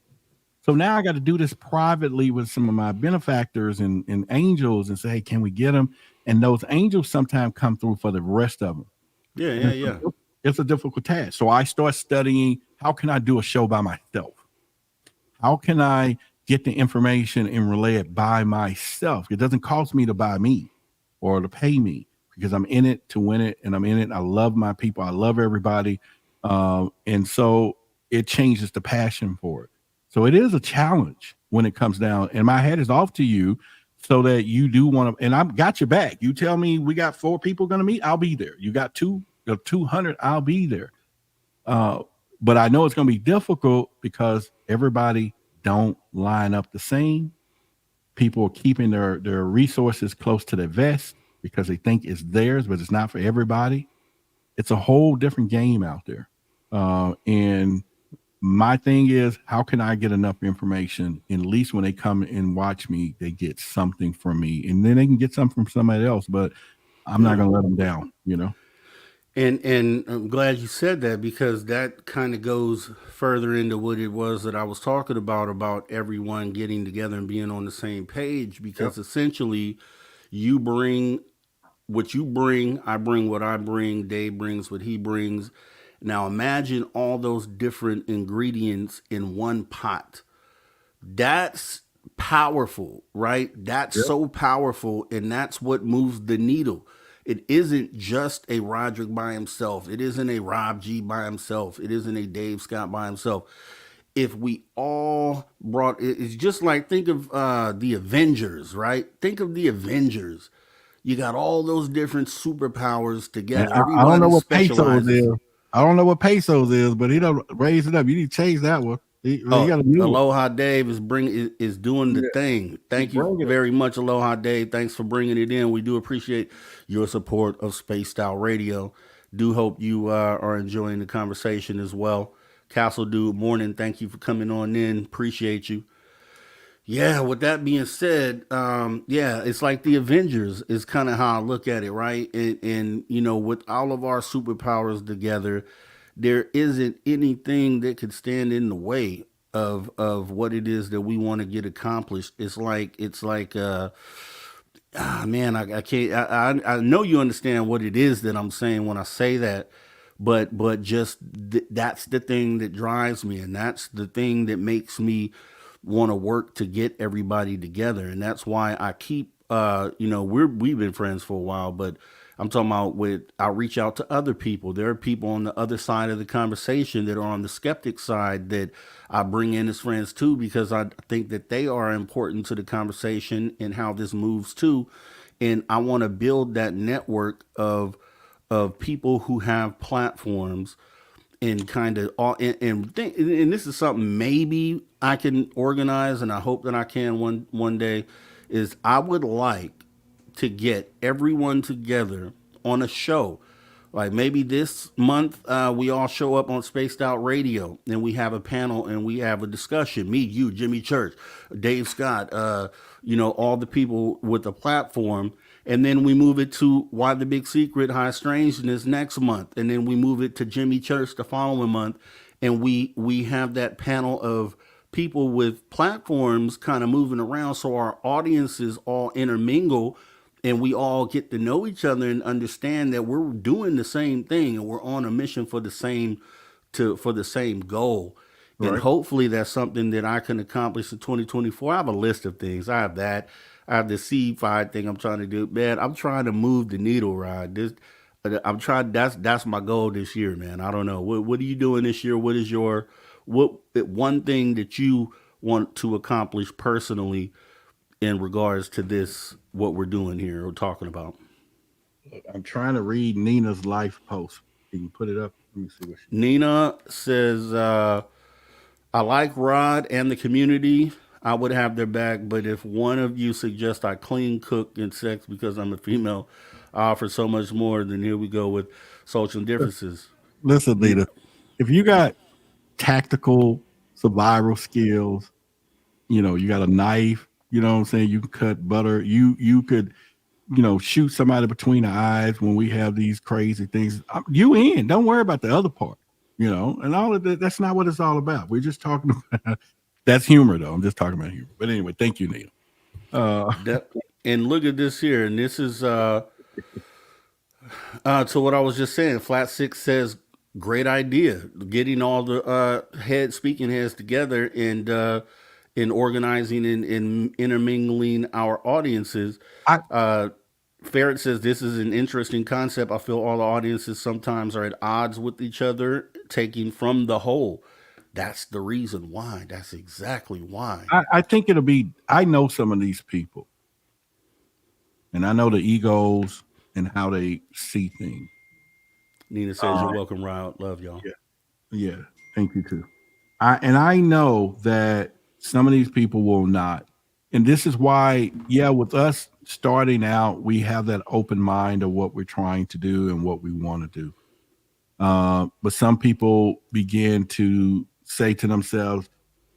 So now I got to do this privately with some of my benefactors and angels and say, hey, can we get him? And those angels sometimes come through for the rest of them. Yeah. It's a difficult task. So I start studying, how can I do a show by myself? How can I get the information and relay it by myself? It doesn't cost me to buy me or to pay me, because I'm in it to win it, and I'm in it. I love my people. I love everybody. And so it changes the passion for it. So it is a challenge when it comes down, and my hat is off to you so that you do want to, and I've got your back. You tell me we got 4 people going to meet, I'll be there. You got 200, I'll be there. But I know it's going to be difficult because everybody don't line up the same. People are keeping their resources close to their vest because they think it's theirs, but it's not for everybody. It's a whole different game out there. And my thing is, how can I get enough information? And at least when they come and watch me, they get something from me, and then they can get something from somebody else, but I'm not going to let them down, you know? And I'm glad you said that, because that kind of goes further into what it was that I was talking about everyone getting together and being on the same page, because essentially you bring what you bring, I bring what I bring, Dave brings what he brings. Now imagine all those different ingredients in one pot. That's powerful, right? That's so powerful, and that's what moves the needle. It isn't just a Roderick by himself. It isn't a Rob G by himself. It isn't a Dave Scott by himself. If we all brought, it's just like, think of the Avengers, right? Think of the Avengers. You got all those different superpowers together. I don't know what pesos is. I don't know what pesos is, but he don't raise it up. You need to change that one. He got a new Aloha Dave is doing the thing. Thank you very much, Aloha Dave. Thanks for bringing it in. We do appreciate your support of Spaced Out Radio. Do hope you are enjoying the conversation as well. Castle Dude, morning. Thank you for coming on in. Appreciate you. Yeah, with that being said, it's like the Avengers is kind of how I look at it, right? And you know, with all of our superpowers together, there isn't anything that could stand in the way of what it is that we want to get accomplished. Man, I can't. I know you understand what it is that I'm saying when I say that, but just that's the thing that drives me, and that's the thing that makes me want to work to get everybody together, and that's why I keep. We've been friends for a while, but I'm talking about I reach out to other people. There are people on the other side of the conversation that are on the skeptic side that I bring in as friends too, because I think that they are important to the conversation and how this moves too. And I want to build that network of people who have platforms and kind of and this is something maybe I can organize, and I hope that I can one day, is I would like to get everyone together on a show. Like maybe this month, we all show up on Spaced Out Radio and we have a panel and we have a discussion. Me, you, Jimmy Church, Dave Scott, all the people with the platform. And then we move it to Why the Big Secret, High Strangeness next month. And then we move it to Jimmy Church the following month. And we have that panel of people with platforms kind of moving around, so our audiences all intermingle and we all get to know each other and understand that we're doing the same thing and we're on a mission for the same goal. Right. And hopefully that's something that I can accomplish in 2024. I have a list of things. I have that. I have the C5 thing I'm trying to do. Man, I'm trying to move the needle, Rod. That's my goal this year, man. I don't know. What are you doing this year? What is what one thing that you want to accomplish personally in regards to this, what we're doing here or talking about? I'm trying to read Nina's life post. Can you put it up? Let me see what Nina says, I like Rod and the community. I would have their back, but if one of you suggests I clean, cook, and sex because I'm a female, I offer so much more. Then here we go with social differences. Listen, Nina, if you got tactical survival skills, you got a knife, you know what I'm saying? You can cut butter. You could shoot somebody between the eyes when we have these crazy things, you in. Don't worry about the other part, and all of that. That's not what it's all about. We're just talking about that's humor, though. I'm just talking about humor. But anyway, thank you, Neil. And look at this here, and this is to what I was just saying. Flat Six says, great idea, getting all the speaking heads together and in organizing and intermingling our audiences. Ferret says this is an interesting concept. I feel all the audiences sometimes are at odds with each other, taking from the whole. That's the reason why. That's exactly why. I think it'll be. I know some of these people, and I know the egos and how they see things. Nina says you're welcome, Rod. Love y'all. Yeah. Thank you too. I know that some of these people will not. And this is why, with us starting out, we have that open mind of what we're trying to do and what we want to do. But some people begin to say to themselves,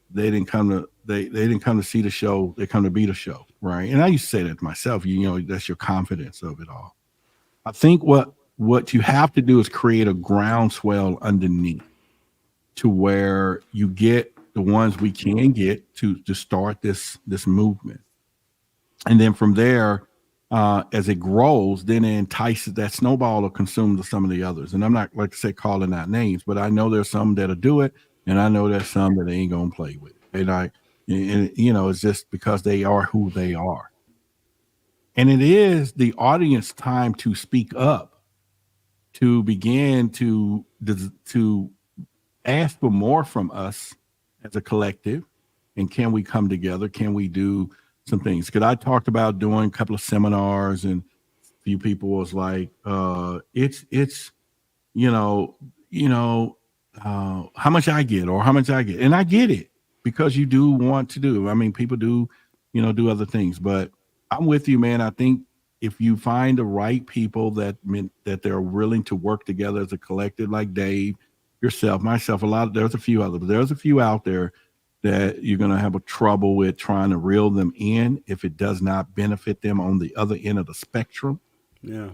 they didn't come to see the show, they come to be the show, right? And I used to say that to myself, that's your confidence of it all. I think what you have to do is create a groundswell underneath to where you get the ones we can get to start this movement. And then from there, as it grows, then it entices that snowball to consume some of the others. And I'm not, like I say, calling out names, but I know there's some that'll do it, and I know there's some that ain't gonna play with it. And it's just because they are who they are. And it is the audience time to speak up, to begin to ask for more from us as a collective. And can we come together? Can we do some things? Because I talked about doing a couple of seminars, and a few people was like, it's how much I get or how much I get. And I get it, because you do want to do. I mean, people do, do other things. But I'm with you, man. I think if you find the right people that they're willing to work together as a collective, like Dave, yourself, myself, there's a few others, but there's a few out there that you're going to have a trouble with trying to reel them in if it does not benefit them on the other end of the spectrum. Yeah.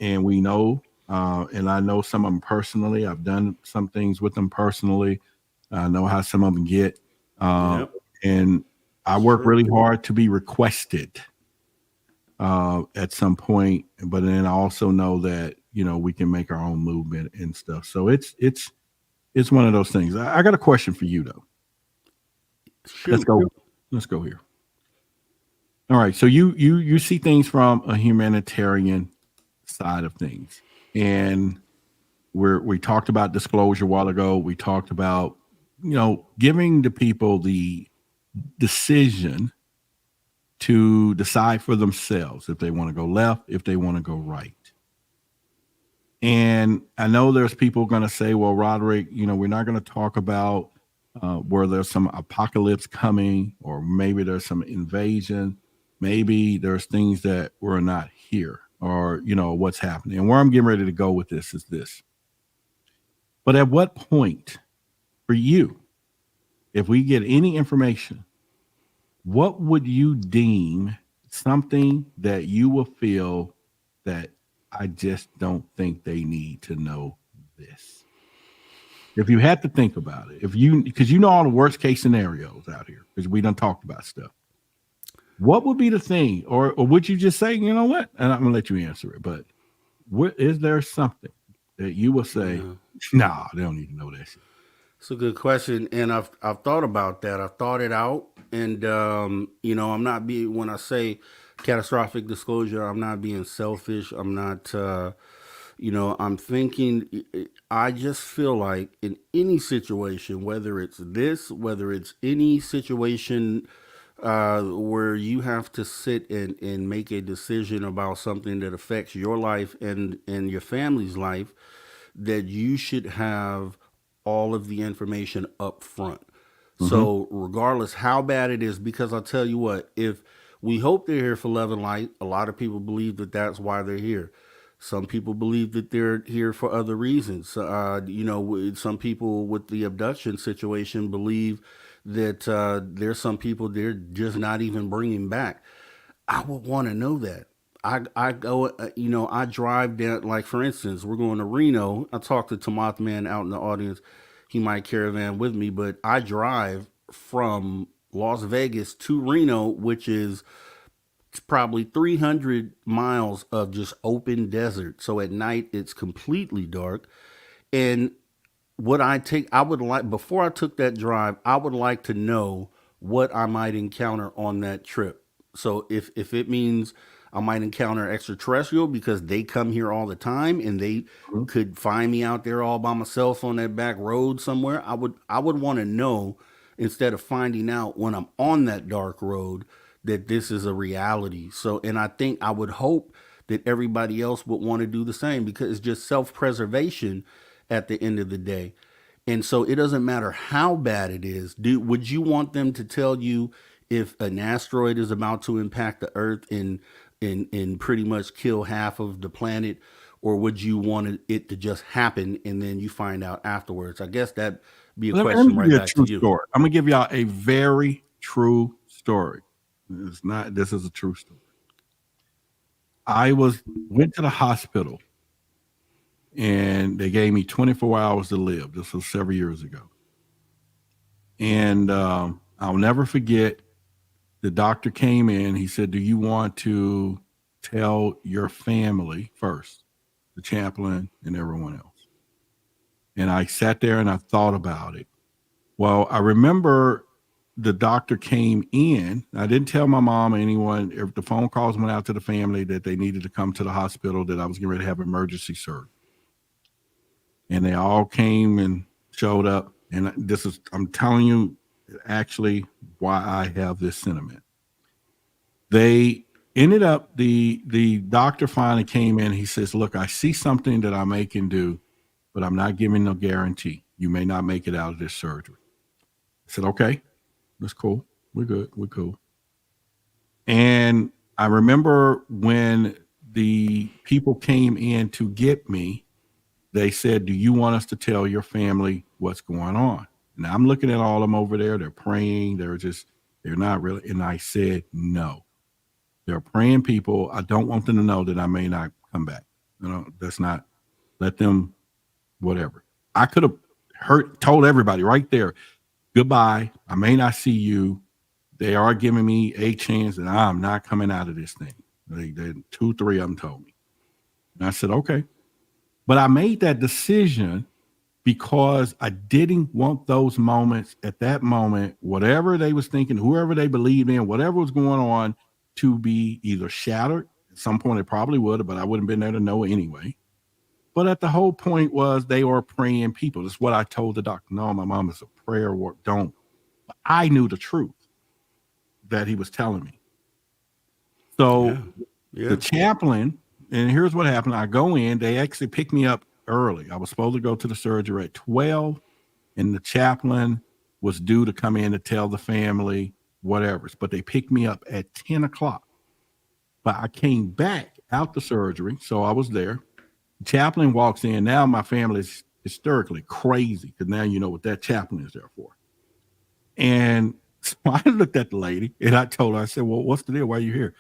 And we know, and I know some of them personally. I've done some things with them personally. I know how some of them get. And I work really hard to be requested at some point, but then I also know that, we can make our own movement and stuff. So it's one of those things. I got a question for you though. Shoot. Let's go here. All right. So you see things from a humanitarian side of things, and we talked about disclosure a while ago. We talked about, giving the people the decision to decide for themselves if they want to go left, if they want to go right. And I know there's people going to say, well, Roderick, we're not going to talk about where there's some apocalypse coming, or maybe there's some invasion. Maybe there's things that we're not here, or, what's happening. And where I'm getting ready to go with this is this. But at what point for you, if we get any information, what would you deem something that you will feel that I just don't think they need to know this? If you had to think about it, because all the worst case scenarios out here, because we done talked about stuff, what would be the thing? Or would you just say, you know what? And I'm gonna let you answer it, but is there something that you will say, nah, they don't need to know that shit? It's a good question, and I've thought about that. I've thought it out, and I'm not when I say catastrophic disclosure, I'm not being selfish. I'm not, I'm thinking. I just feel like in any situation, whether it's any situation where you have to sit and make a decision about something that affects your life and your family's life, that you should have all of the information up front. Mm-hmm. So regardless how bad it is, because I'll tell you what, if we hope they're here for love and light, a lot of people believe that that's why they're here. Some people believe that they're here for other reasons. Some people with the abduction situation believe that there's some people they're just not even bringing back. I would want to know that. I go, I drive down, like for instance, we're going to Reno. I talked to Tomath Man out in the audience. He might caravan with me, but I drive from Las Vegas to Reno, which is probably 300 miles of just open desert. So at night it's completely dark. And I would like, before I took that drive, I would like to know what I might encounter on that trip. So if it means I might encounter extraterrestrial because they come here all the time and they could find me out there all by myself on that back road somewhere, I would want to know, instead of finding out when I'm on that dark road, that this is a reality. So, and I think I would hope that everybody else would want to do the same, because it's just self-preservation at the end of the day. And so it doesn't matter how bad it is. Would you want them to tell you if an asteroid is about to impact the Earth and pretty much kill half of the planet, or would you want it to just happen and then you find out afterwards? I guess that'd be a Let me question give right you a back true to you. story. I'm gonna give y'all a very true story. This is a true story. I went to the hospital and they gave me 24 hours to live. This was several years ago. And I'll never forget, the doctor came in. He said, do you want to tell your family first, the chaplain and everyone else? And I sat there and I thought about it. Well, I remember the doctor came in. I didn't tell my mom or anyone. If the phone calls went out to the family that they needed to come to the hospital, that I was getting ready to have emergency surgery. And they all came and showed up. And I'm telling you actually why I have this sentiment. They ended up, the doctor finally came in. He says, look, I see something that I can do, but I'm not giving no guarantee. You may not make it out of this surgery. I said, okay, that's cool. We're good. We're cool. And I remember when the people came in to get me, they said, do you want us to tell your family what's going on? And I'm looking at all of them over there. They're praying. They're not really. And I said, no, they're praying people. I don't want them to know that I may not come back. That's not, let them, whatever. I could have told everybody right there, goodbye. I may not see you. They are giving me a chance that I'm not coming out of this thing. They 2, 3 of them told me. And I said, okay. But I made that decision because I didn't want those moments, at that moment, whatever they was thinking, whoever they believed in, whatever was going on, to be either shattered. At some point it probably would have, but I wouldn't have been there to know anyway. But at the whole point was they were praying people. That's what I told the doctor. No, my mom is a prayer work. Don't. But I knew the truth that he was telling me. So the chaplain, and here's what happened. I go in, they actually picked me up early. I was supposed to go to the surgery at 12, and the chaplain was due to come in to tell the family whatever. But they picked me up at 10 o'clock. But I came back out the surgery, so I was there. The chaplain walks in. Now my family is hysterically crazy because now you know what that chaplain is there for. And so I looked at the lady and I told her, I said, well, what's the deal? Why are you here?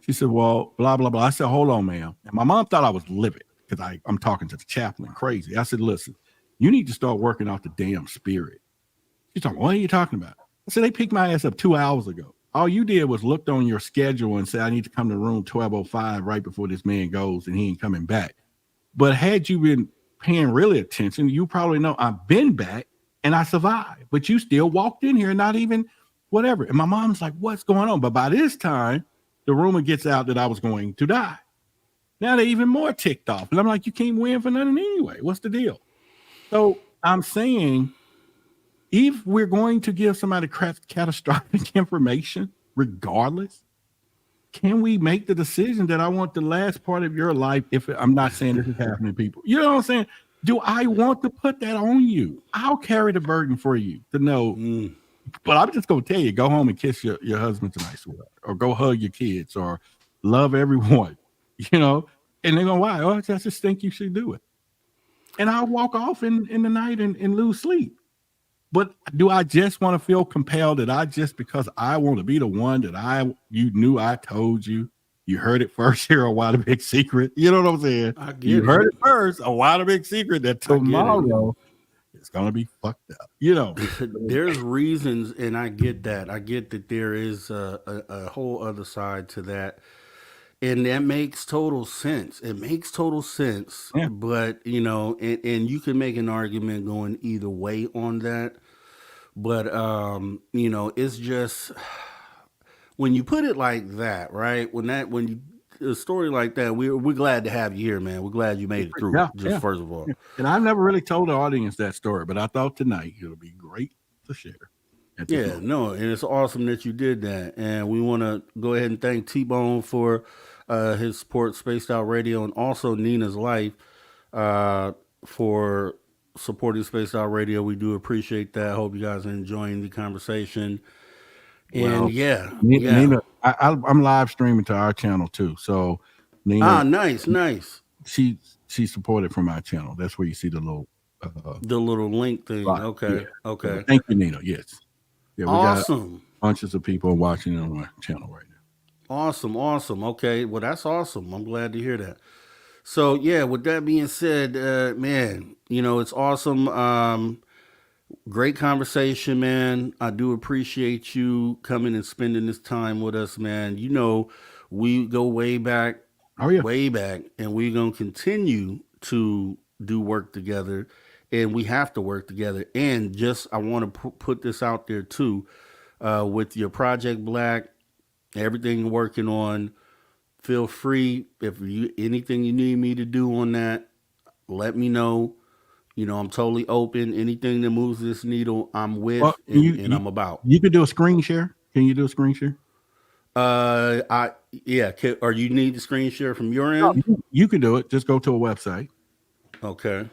She said, well, blah, blah, blah. I said, hold on, ma'am. And my mom thought I was livid because I'm talking to the chaplain crazy. I said, listen, you need to start working off the damn spirit. She's talking, what are you talking about? I said, they picked my ass up 2 hours ago. All you did was looked on your schedule and said, I need to come to room 1205 right before this man goes, and he ain't coming back. But had you been paying really attention, you probably know I've been back and I survived, but you still walked in here, not even whatever. And my mom's like, what's going on? But by this time, the rumor gets out that I was going to die. Now they're even more ticked off. And I'm like, you can't win for nothing anyway. What's the deal? So I'm saying, if we're going to give somebody catastrophic information, regardless, can we make the decision that I want the last part of your life? If I'm not saying this is happening to people, you know what I'm saying? Do I want to put that on you? I'll carry the burden for you to know. But I'm just going to tell you, go home and kiss your husband tonight, sweetheart, or go hug your kids, or love everyone, you know? And they're going, why? Oh, I just think you should do it. And I'll walk off in the night and lose sleep. But do I just want to feel compelled that because I want to be the one that you knew I told you You heard it first here on Why the Big Secret. You know what I'm saying? I get You it. heard it first on Why the Big Secret that I get it. tomorrow it's gonna be fucked up. You know, There's reasons, and I get that. I get that there is a whole other side to that. And that makes total sense. It makes total sense. Yeah. But, you know, and you can make an argument going either way on that. But, you know, it's just when you put it like that, right? When you a story like that, we're glad to have you here, man. We're glad you made it through. Yeah, just first of all. And I've never really told the audience that story, but I thought tonight it'll be great to share. Yeah, no, and it's awesome that you did that. And we want to go ahead and thank T-Bone for his support, Spaced Out Radio, and also Nina's Life for supporting Spaced Out Radio. We do appreciate that. Hope you guys are enjoying the conversation. And well, Nina, I'm live streaming to our channel too. So Nina, nice. She supported from our channel. That's where you see the little link thing. Right. Okay. Yeah. So thank you, Nina. Yes. Yeah, we awesome. got bunches of people watching on our channel right now. Awesome. Okay. Well, that's awesome. I'm glad to hear that. So yeah, with that being said, man, you know, it's awesome. Great conversation, man. I do appreciate you coming and spending this time with us, man. You know, we go way back. Oh yeah. Way back, and we're going to continue to do work together, and we have to work together. And just, I want to put this out there too, with your Project Black, everything you're working on, feel free. If anything you need me to do on that, let me know. You know, I'm totally open. Anything that moves this needle, I'm with, and I'm about. You could do a screen share. Can you do a screen share? Or you need the screen share from your end? No, you can do it. Just go to a website. Okay.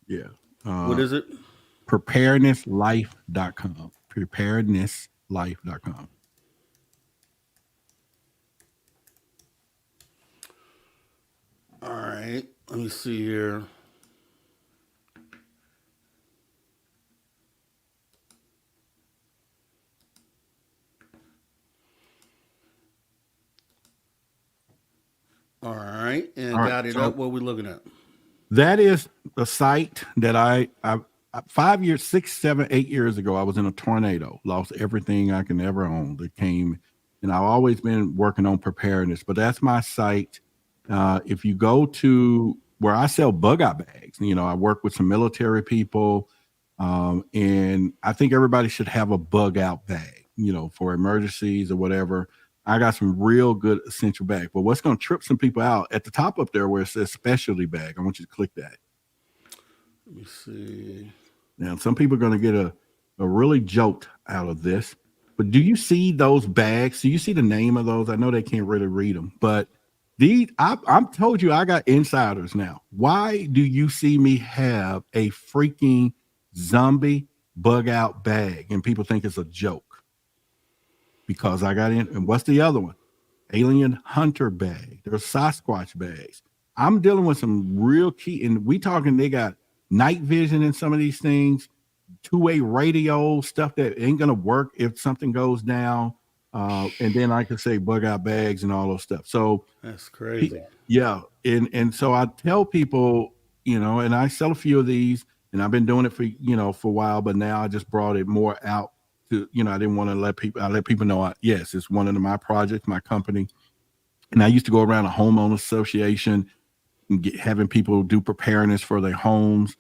Yeah. What is it? Preparednesslife.com. Preparednesslife.com. All right. Let me see here. All right, and got it up. What are we looking at? That is a site that I 5 years, 6, 7, 8 years ago, I was in a tornado, lost everything I can ever own that came, and I've always been working on preparedness, but that's my site. If you go to where I sell bug out bags, you know, I work with some military people, and I think everybody should have a bug out bag, you know, for emergencies or whatever. I got some real good essential bag, but what's going to trip some people out at the top up there where it says specialty bag, I want you to click that. Let me see. Now, some people are going to get a really jolt out of this, but do you see those bags? Do you see the name of those? I know they can't really read them, but I'm told you I got insiders now. Why do you see me have a freaking zombie bug out bag and people think it's a joke? Because I got in, and what's the other one? Alien hunter bag. There's Sasquatch bags. I'm dealing with some real key, and we talking, they got night vision in some of these things, two-way radio, stuff that ain't gonna work if something goes down. And then I could say bug out bags and all those stuff. So that's crazy. Yeah. And so I tell people, you know, and I sell a few of these, and I've been doing it for, you know, for a while, but now I just brought it more out to, you know, I didn't want to let people know, yes, it's one of my projects, my company. And I used to go around a homeowner association and having people do preparedness for their homes.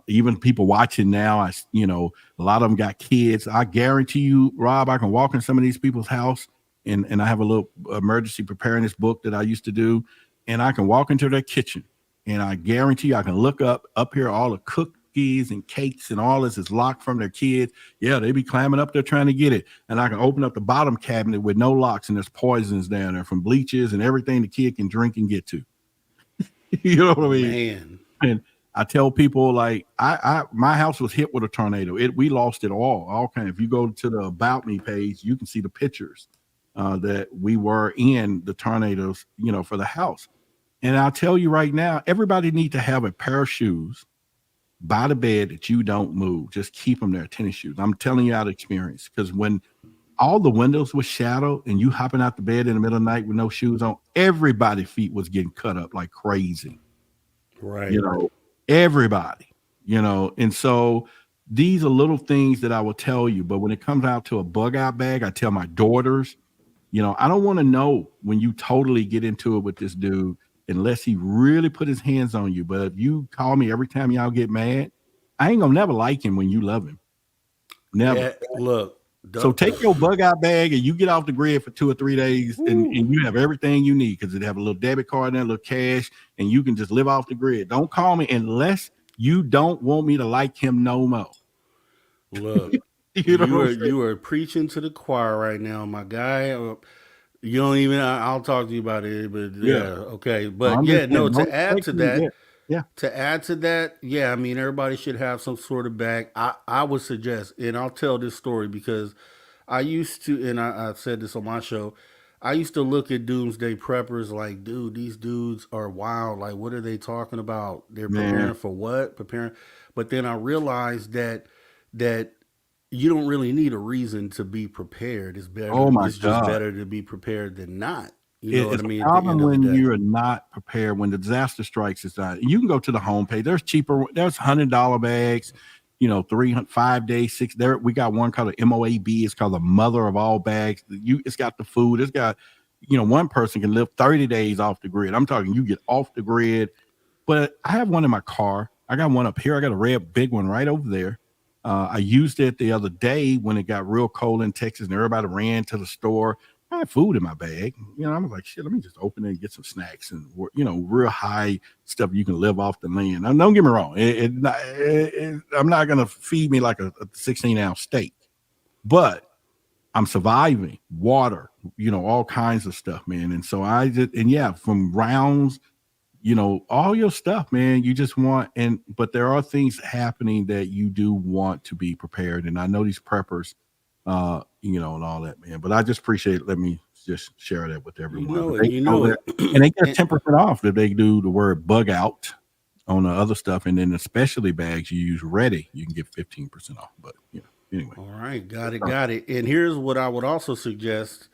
Even people watching now, you know, a lot of them got kids. I guarantee you, Rob, I can walk in some of these people's house, and I have a little emergency preparedness book that I used to do, and I can walk into their kitchen, and I guarantee you, I can look up here, all the cookies and cakes and all this is locked from their kids. Yeah, they be climbing up there trying to get it, and I can open up the bottom cabinet with no locks, and there's poisons down there from bleaches and everything the kid can drink and get to. You know what I mean? Man. And I tell people, like, my house was hit with a tornado. We lost it all kinds. If you go to the About Me page, you can see the pictures that we were in the tornadoes, you know, for the house. And I'll tell you right now, everybody needs to have a pair of shoes by the bed that you don't move. Just keep them there, tennis shoes. I'm telling you out of experience, because when all the windows were shadowed, and you hopping out the bed in the middle of the night with no shoes on, everybody's feet was getting cut up like crazy. Right. You know, everybody, you know, and so these are little things that I will tell you. But when it comes out to a bug out bag, I tell my daughters, you know, I don't want to know when you totally get into it with this dude unless he really put his hands on you. But if you call me every time y'all get mad, I ain't gonna never like him when you love him. Never. Yeah, look. So take your bug out bag and you get off the grid for 2 or 3 days, and you have everything you need because it have a little debit card and a little cash, and you can just live off the grid. Don't call me unless you don't want me to like him no more. Look, you are preaching to the choir right now, my guy. You don't even. I'll talk to you about it, but yeah, okay. But yeah, no. To add to that, yeah. I mean, everybody should have some sort of bag. I would suggest, and I'll tell this story because I used to, and I said this on my show. I used to look at doomsday preppers like, dude, these dudes are wild. Like, what are they talking about? They're preparing for what? Preparing. But then I realized that you don't really need a reason to be prepared. It's better. It's just better to be prepared than not. You know what I mean? It's a problem when you are not prepared. When the disaster strikes, it's not. You can go to the homepage. There's cheaper. There's $100 bags. You know, 5 days, 6. There we got one called the MOAB. It's called the mother of all bags. It's got the food. It's got, you know, one person can live 30 days off the grid. I'm talking you get off the grid. But I have one in my car. I got one up here. I got a red big one right over there. I used it the other day when it got real cold in Texas and everybody ran to the store. I had food in my bag. You know, I was like, shit, let me just open it and get some snacks and, you know, real high stuff you can live off the land. Now, don't get me wrong. I'm not going to feed me like a 16-ounce steak, but I'm surviving. Water, you know, all kinds of stuff, man. And so from rounds, you know, all your stuff, man, you just want, but there are things happening that you do want to be prepared. And I know these preppers, you know, and all that, man. But I just appreciate let me just share that with everyone. You know it. And they get 10% off if they do the word bug out on the other stuff. And then the specialty bags you use ready, you can get 15% off. But you know, anyway. All right, got it. And here's what I would also suggest.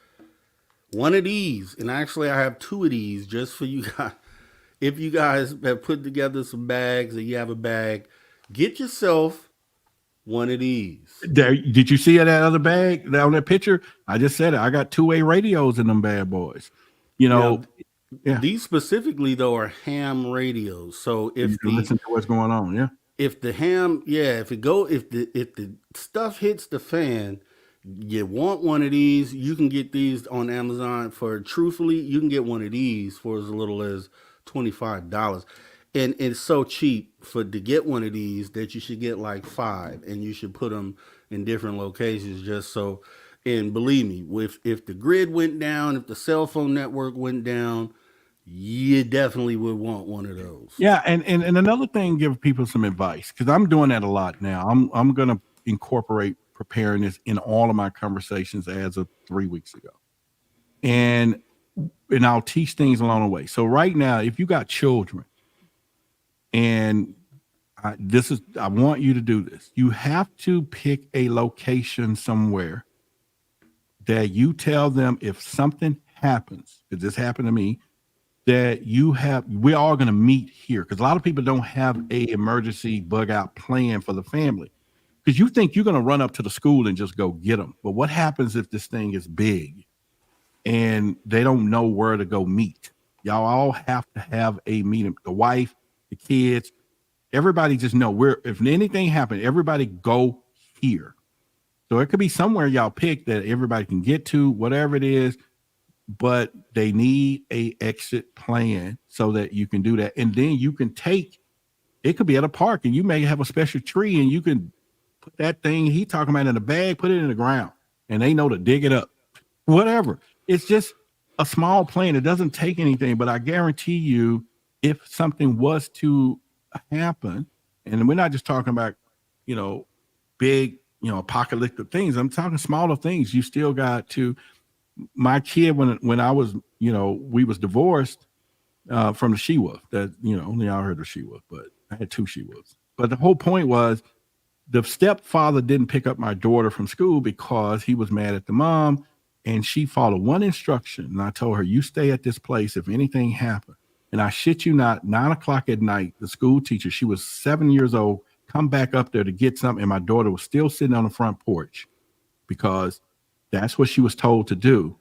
One of these, and actually I have 2 of these just for you guys. If you guys have put together some bags and you have a bag, get yourself one of these. Did you see that other bag on that picture? I just said it. I got 2-way radios in them bad boys. You know, these specifically though are ham radios. So if you can listen to what's going on, if the ham, if the stuff hits the fan, you want one of these. You can get these on Amazon for, truthfully, you can get one of these for as little as $25. And it's so cheap to get one of these that you should get like 5, and you should put them in different locations just so. And believe me, if the grid went down, if the cell phone network went down, you definitely would want one of those. Yeah, and another thing, give people some advice, because I'm doing that a lot now. I'm going to incorporate preparedness in all of my conversations as of 3 weeks ago, and I'll teach things along the way. So right now, if you got children, and I want you to do this. You have to pick a location somewhere that you tell them if something happens, because this happened to me, that we're all going to meet here. Because a lot of people don't have a emergency bug out plan for the family. Because you think you're going to run up to the school and just go get them. But what happens if this thing is big and they don't know where to go meet? Y'all all have to have a meeting. The wife, the kids, everybody just know if anything happened, everybody go here. So it could be somewhere y'all pick that everybody can get to, whatever it is, but they need a exit plan so that you can do that. And then you can it could be at a park and you may have a special tree and you can put that thing he talking about in a bag, put it in the ground, and they know to dig it up, whatever. It's just a small plan. It doesn't take anything, but I guarantee you, if something was to happen, and we're not just talking about, you know, big, you know, apocalyptic things. I'm talking smaller things. You still got to. My kid, when I was, you know, we was divorced from the she-wolf. That, you know, only y'all heard of she-wolf, but I had 2 she-wolves. But the whole point was, the stepfather didn't pick up my daughter from school because he was mad at the mom, and she followed one instruction. And I told her, you stay at this place if anything happened. And I shit you not, 9 o'clock at night, the school teacher, she was 7 years old, come back up there to get something. And my daughter was still sitting on the front porch because that's what she was told to do.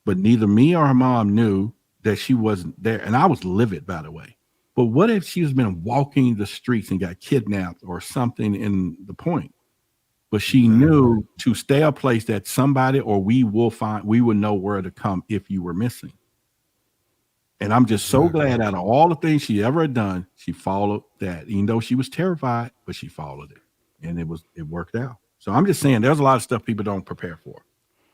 But neither me or her mom knew that she wasn't there. And I was livid, by the way. But what if she's been walking the streets and got kidnapped or something in the point? But she knew to stay a place that somebody or we will know where to come if you were missing. And I'm just so glad out of all the things she ever had done, she followed that. Even though she was terrified, but she followed it. And it worked out. So I'm just saying there's a lot of stuff people don't prepare for.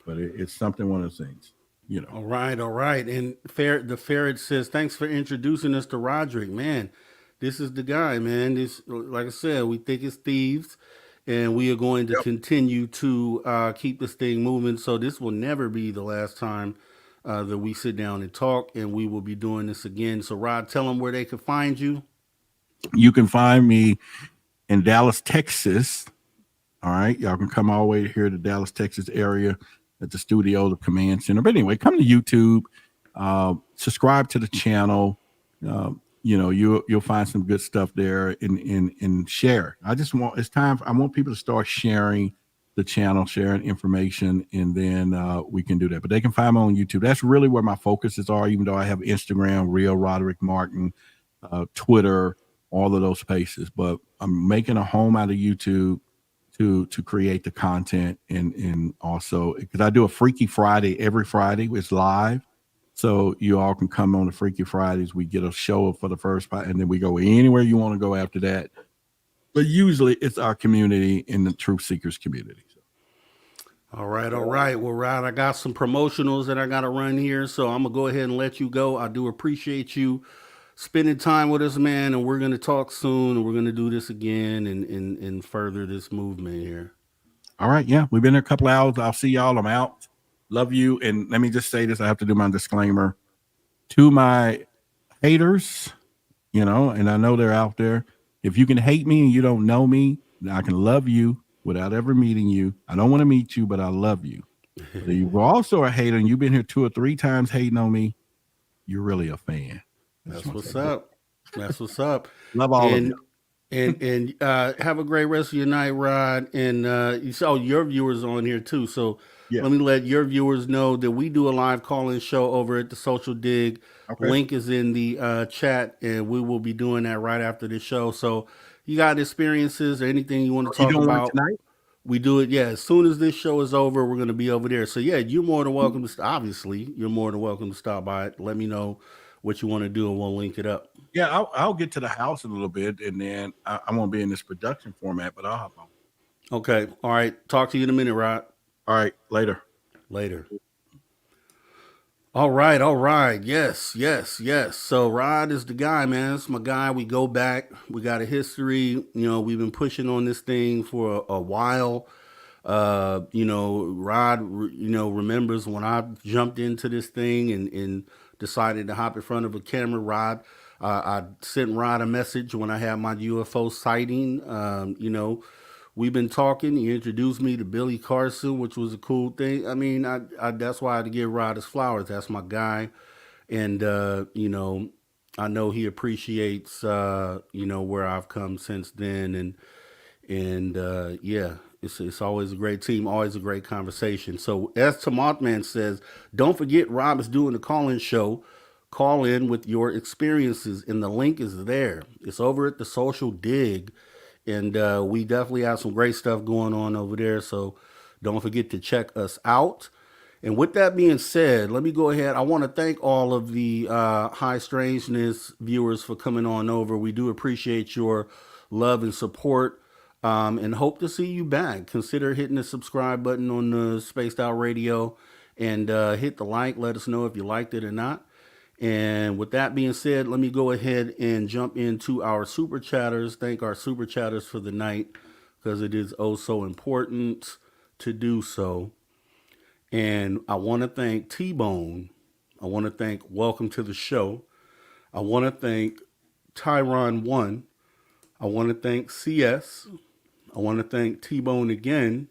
But it's something, one of those things. You know. All right. And the ferret says, thanks for introducing us to Roderick. Man, this is the guy, man. This, like I said, we think it's thieves, and we are going to continue to keep this thing moving. So this will never be the last time that we sit down and talk, and we will be doing this again. So Rod, tell them where they can find you. You can find me in Dallas, Texas. All right. Y'all can come all the way here to Dallas, Texas area at the studio, the command center. But anyway, come to YouTube, subscribe to the channel. You'll find some good stuff there and share. I want people to start sharing the channel, sharing information, and then we can do that. But they can find me on YouTube. That's really where my focuses are, even though I have Instagram, Real Roderick Martin, Twitter, all of those spaces. But I'm making a home out of YouTube to create the content, and also because I do a Freaky Friday every Friday. It's live, so you all can come on the Freaky Fridays. We get a show for the first part, and then we go anywhere you want to go after that. But usually it's our community in the Truth Seekers community. So. All right. Well, Rod, I got some promotionals that I got to run here, so I'm gonna go ahead and let you go. I do appreciate you spending time with us, man, and we're going to talk soon, and we're going to do this again and further this movement here. All right. Yeah, we've been there a couple hours. I'll see y'all. I'm out. Love you. And let me just say this. I have to do my disclaimer to my haters, and I know they're out there. If you can hate me and you don't know me, I can love you without ever meeting you. I don't want to meet you, but I love you. But if you're also a hater and you've been here 2 or 3 times hating on me, you're really a fan. That's what's up. Love all of you. And have a great rest of your night, Rod. And you saw your viewers on here too. So let me let your viewers know that we do a live call-in show over at the Social Dig. Okay. Link is in the chat, and we will be doing that right after the show. So you got experiences or anything you want to talk about tonight? We do it. Yeah. As soon as this show is over, we're going to be over there. So yeah, you're more than welcome to, obviously you're more than welcome to stop by. Let me know what you want to do, and we'll link it up. Yeah, I'll get to the house a little bit, and then I won't be in this production format, but I'll hop on. Okay. All right. Talk to you in a minute, Rod. All right. Later. All right. Yes. So Rod is the guy, man. It's my guy. We go back. We got a history. We've been pushing on this thing for a while. Rod, remembers when I jumped into this thing and decided to hop in front of a camera. Rod, I sent Rod a message when I had my UFO sighting. We've been talking. He introduced me to Billy Carson, which was a cool thing. I mean, I that's why I had to give Rod his flowers. That's my guy. And, I know he appreciates, where I've come since then. And yeah. It's always a great team, always a great conversation. So as Tamothman says, don't forget Rob is doing the call-in show. Call in with your experiences, and the link is there. It's over at the Social Dig, and we definitely have some great stuff going on over there. So don't forget to check us out. And with that being said, let me go ahead. I want to thank all of the High Strangeness viewers for coming on over. We do appreciate your love and support. And hope to see you back. Consider hitting the subscribe button on the Spaced Out Radio and hit the like. Let us know if you liked it or not. And with that being said, let me go ahead and jump into our super chatters. Thank our super chatters for the night, because it is oh so important to do so. And I want to thank T-Bone. I want to thank Welcome to the Show. I want to thank Tyron1. I want to thank CS. I want to thank T-Bone again.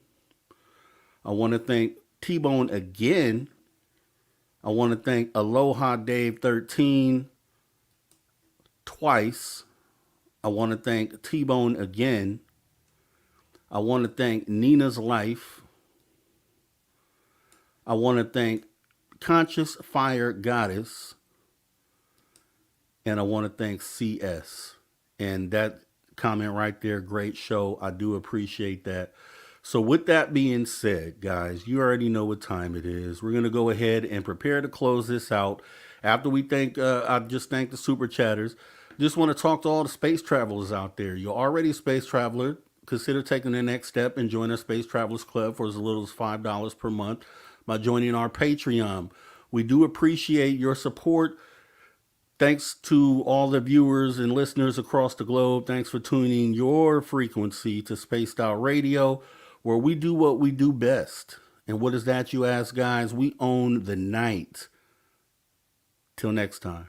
I want to thank T-Bone again. I want to thank Aloha Dave 13 twice. I want to thank T-Bone again. I want to thank Nina's Life. I want to thank Conscious Fire Goddess. And I want to thank CS. And that comment right there, great show. I do appreciate that. So with that being said, guys, you already know what time it is. We're going to go ahead and prepare to close this out. After we thank, I just thank the super chatters. Just want to talk to all the space travelers out there. You're already a space traveler. Consider taking the next step and join our Space Travelers Club for as little as $5 per month by joining our Patreon. We do appreciate your support. Thanks to all the viewers and listeners across the globe. Thanks for tuning your frequency to Spaced Out Radio, where we do what we do best. And what is that, you ask, guys? We own the night. Till next time.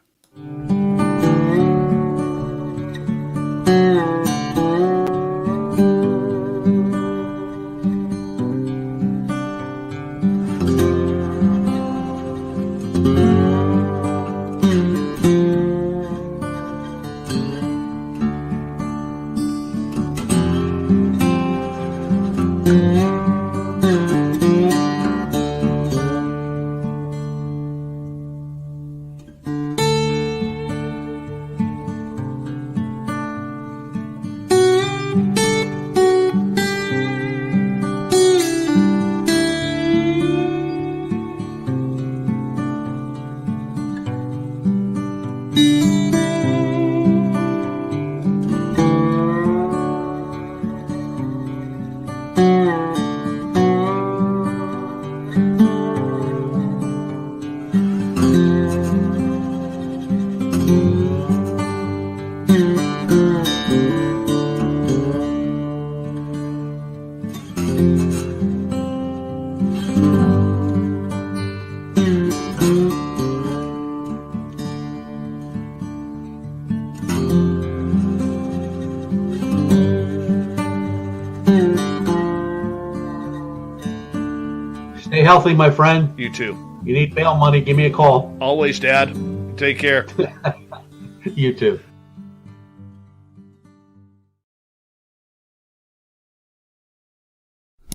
Stay healthy, my friend. You too. You need bail money, give me a call. Always, Dad. Take care. You too.